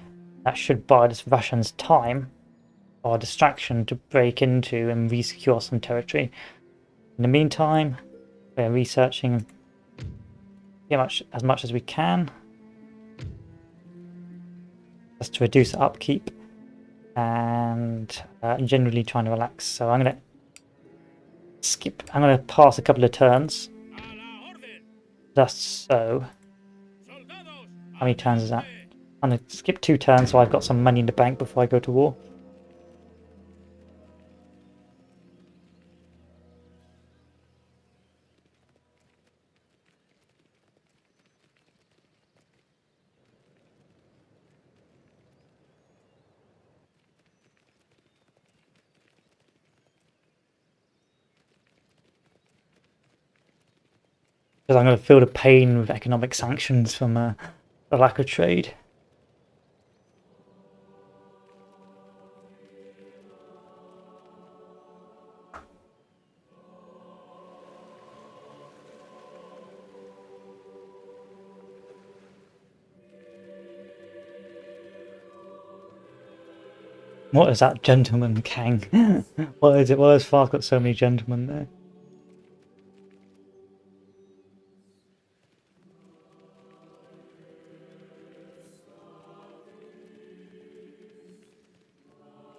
That should buy the Russians time or a distraction to break into and re-secure some territory. In the meantime, we're researching as much as we can, just to reduce upkeep, and generally trying to relax. So I'm going to pass a couple of turns, just so. How many turns is that? I'm going to skip 2 turns so I've got some money in the bank before I go to war. Because I'm going to feel the pain with economic sanctions from the lack of trade. What is that gentleman, Kang? What is it? Why has Far's got so many gentlemen there?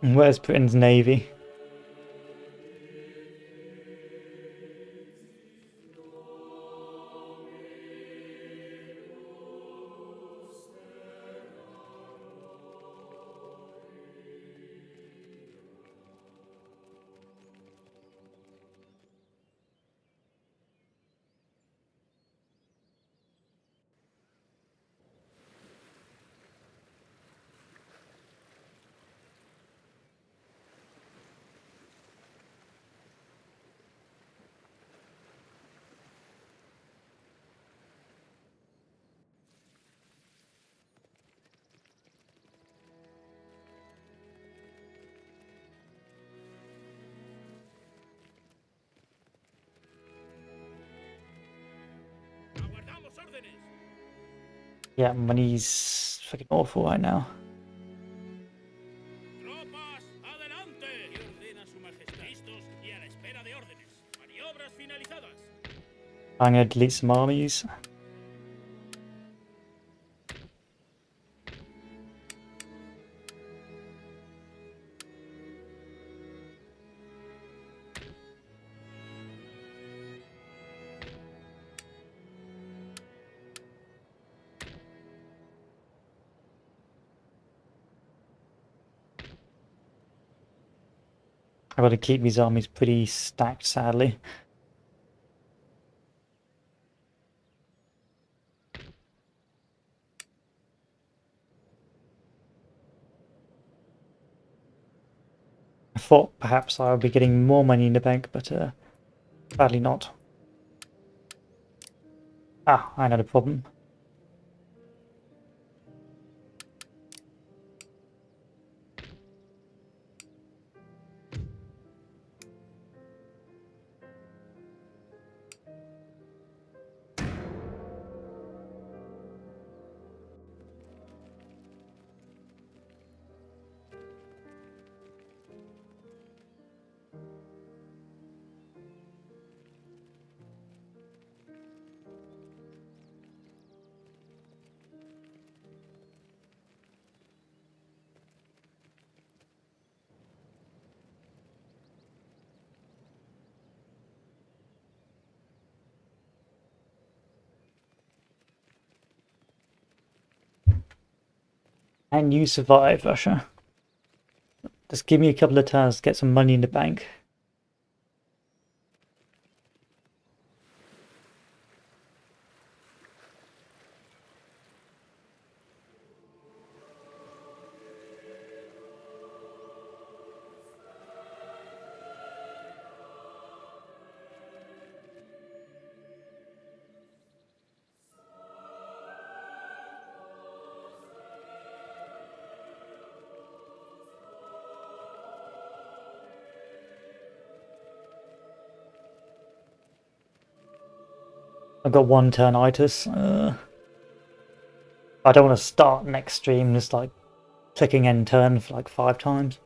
And where's Britain's navy? Yeah, money's fucking awful right now. Tropas, adelante. Y ordena su majestad. Listos y a la espera de órdenes. Maniobras finalizadas. I'm going to delete some armies. I've got to keep these armies pretty stacked, sadly. I thought perhaps I would be getting more money in the bank, but sadly not. Ah, I know the problem. And you survive, Russia. Just give me a couple of turns to get some money in the bank. I've got one turn itis. I don't want to start next stream just like clicking end turn for like 5 times.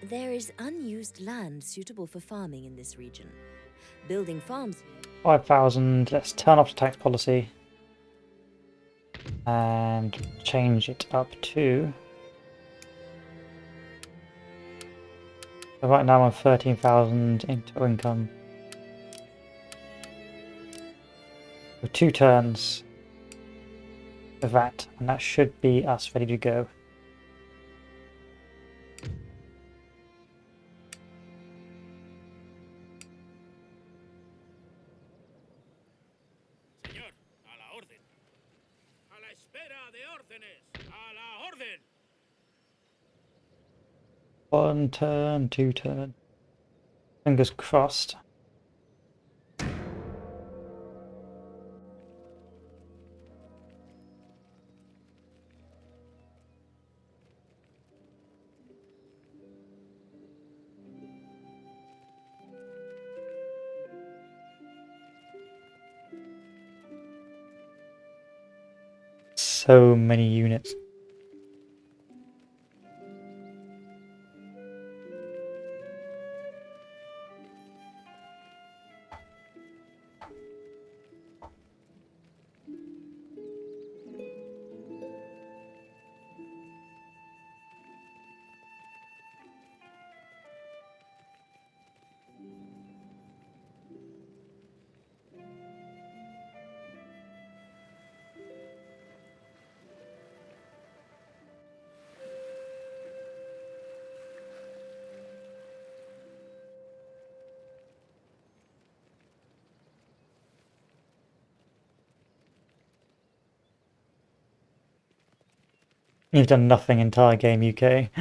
There is unused land suitable for farming in this region. Building farms 5,000. Let's turn off the tax policy and change it up to. So right now I'm 13,000 into income. With 2 turns of that, and that should be us ready to go. Señor, a la orden. A la espera de órdenes. A la orden. 1 turn, 2 turn. Fingers crossed. So many units. You've done nothing entire game, UK.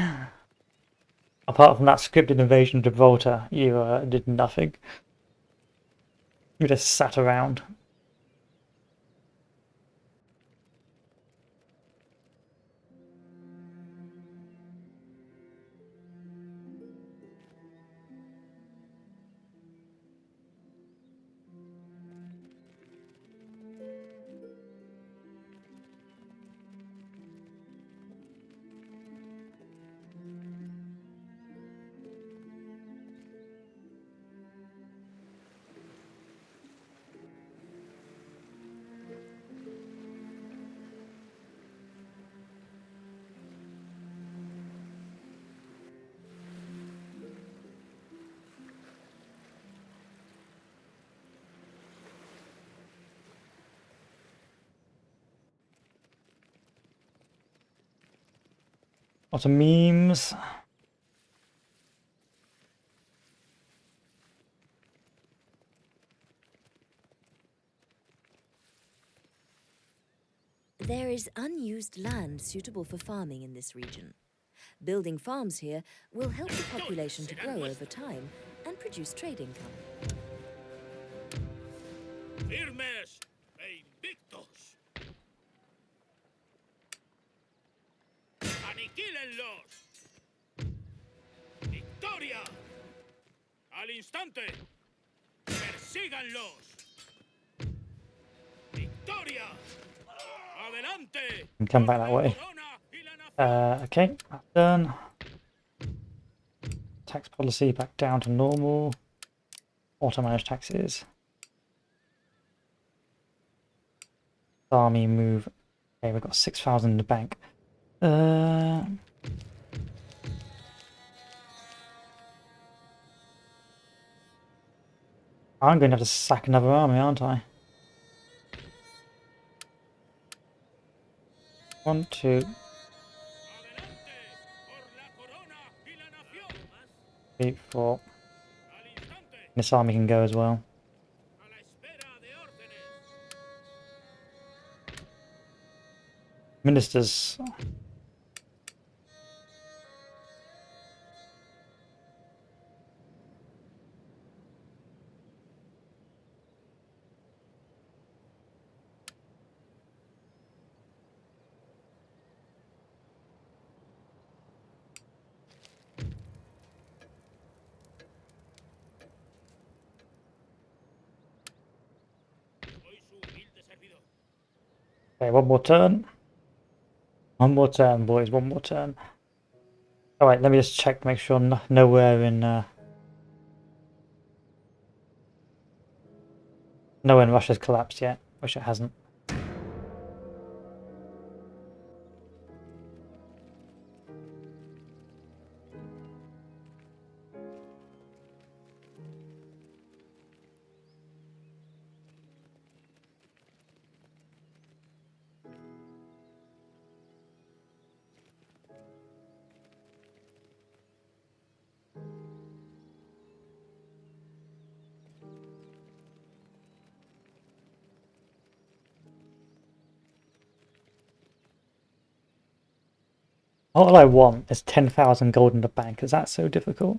Apart from that scripted invasion of Gibraltar, you did nothing. You just sat around. Lots of memes. There is unused land suitable for farming in this region. Building farms here will help the population to grow over time and produce trade income. Firmes e invictos. Aniquílenlos. Victoria. Al instante. Persíganlos. Victoria. Adelante. And come back that way. Okay, that's done. Tax policy back down to normal. Auto managed taxes. Army move. Okay, we've got 6,000 in the bank. I'm going to have to sack another army, aren't I? 1, 2, 3, 4. This army can go as well. Ministers. Okay, one more turn. One more turn, boys. One more turn. Alright, let me just check, make sure nowhere in nowhere in Russia's collapsed yet. Wish it hasn't. All I want is 10,000 gold in the bank. Is that so difficult?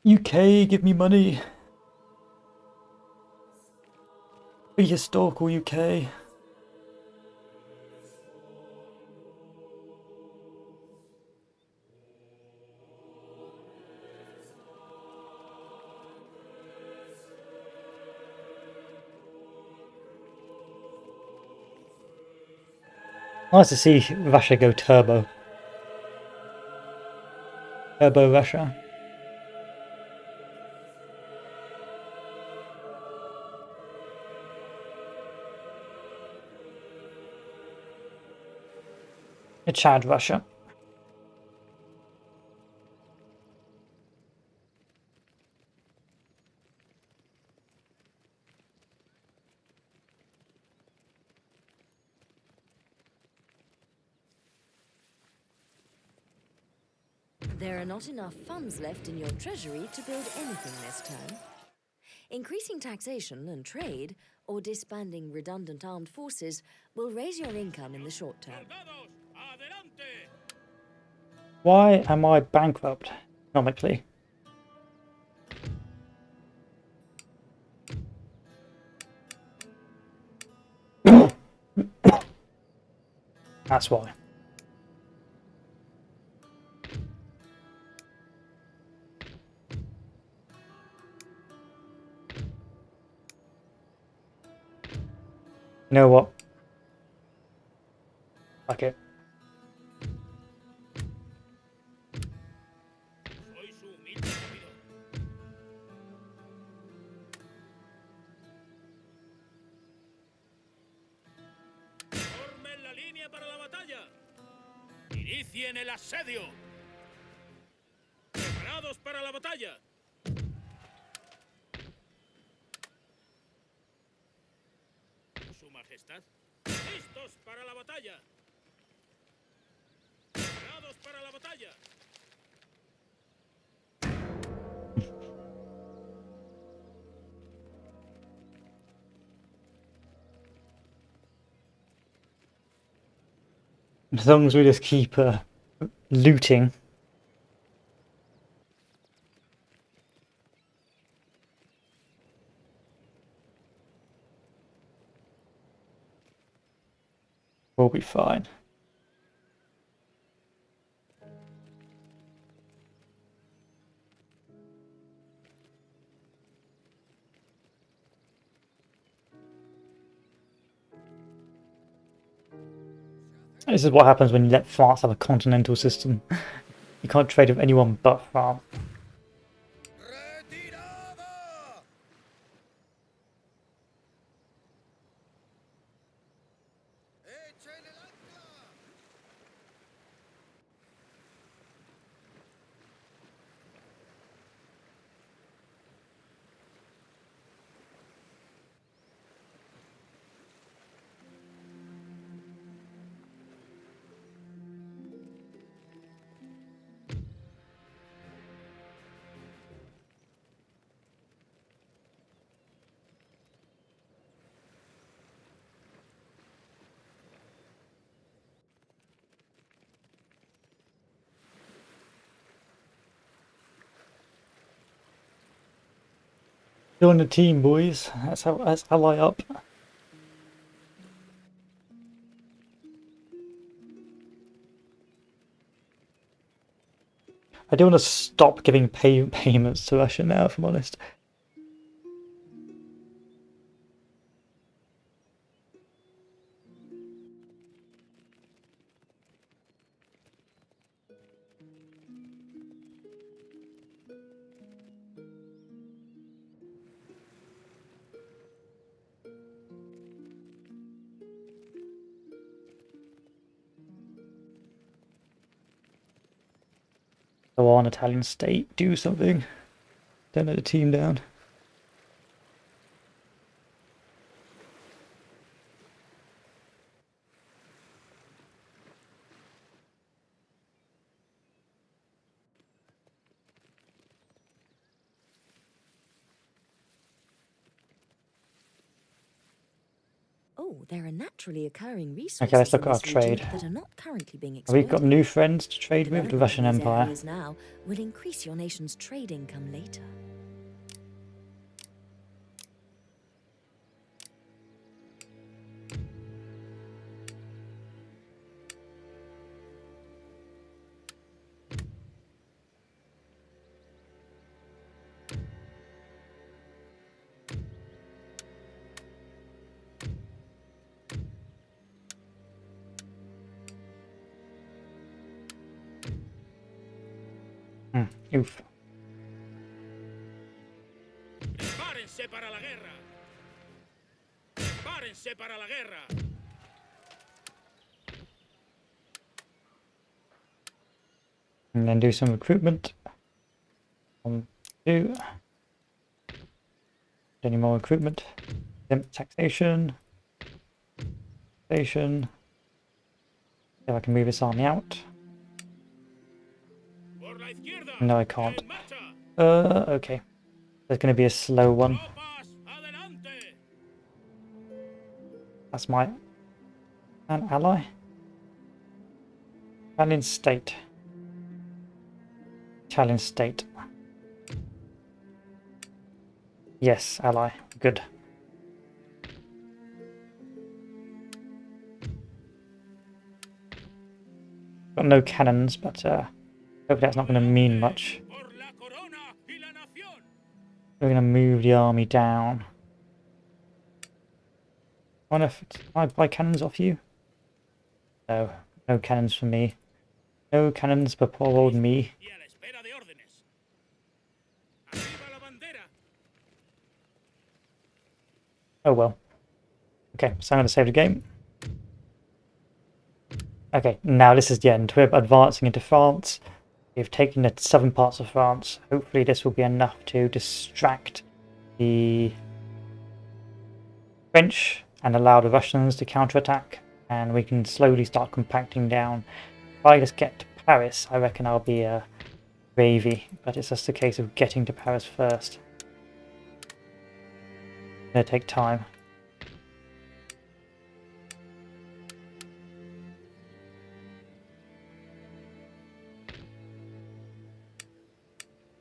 UK, give me money. Be historical, UK. Nice to see Russia go turbo. Turbo Russia. A Chad Russia. There are not enough funds left in your treasury to build anything this term. Increasing taxation and trade, or disbanding redundant armed forces, will raise your income in the short term. Why am I bankrupt economically? That's why. You know what? Fuck it. la batalla! ¡Inicien el asedio! ¡Preparados para la batalla! Su Majestad. ¡Listos para la batalla! ¡Preparados para la batalla! As long as we just keep looting. We'll be fine. This is what happens when you let France have a continental system. You can't trade with anyone but France. ¡Retirada! ¡Echen el ancla! Join the team, boys. That's ally up. I do want to stop giving payments to Russia now, if I'm honest. Go on, Italian state, do something. Don't let the team down. Oh, there are naturally occurring resources Okay, let's look in at our this region trade. that are not currently being We've exploited. got new friends to trade with, the Developing Russian these Empire. areas now will increase your nation's trade income later. Oof. ¡Prepárense para la guerra! ¡Prepárense para la guerra! And then do some recruitment. 1, 2. Any more recruitment? Taxation. Taxation. See if I can move this army out. ¡Por la izquierda! No, I can't. ¡En marcha! Okay. There's going to be a slow one. ¡Tropas, adelante! That's my an ally. Italian state. Italian state. Yes, ally. Good. Got no cannons, but hopefully that's not going to mean much. ¡Por la corona y la nación! We're going to move the army down. I wonder if can I buy cannons off you? No, no cannons for me. No cannons for poor old me. Y a la espera de órdenes. ¡Arriba la bandera! Oh well. Okay, so I'm going to save the game. Okay, now this is the end. We're advancing into France. We've taken the southern parts of France. Hopefully this will be enough to distract the French and allow the Russians to counterattack, and we can slowly start compacting down. If I just get to Paris, I reckon I'll be gravy, but it's just a case of getting to Paris first. It's gonna take time.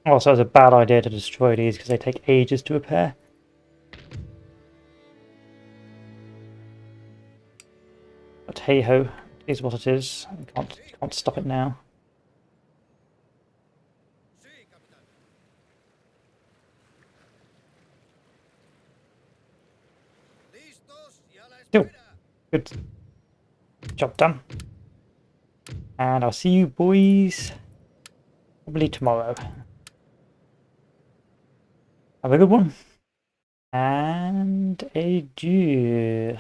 Also, it's a bad idea to destroy these because they take ages to repair. But hey ho, it is what it is. You can't stop it now. Sí, capitán. Listos y a la Still, espera. good job done. And I'll see you boys probably tomorrow. Have a good one. And adieu.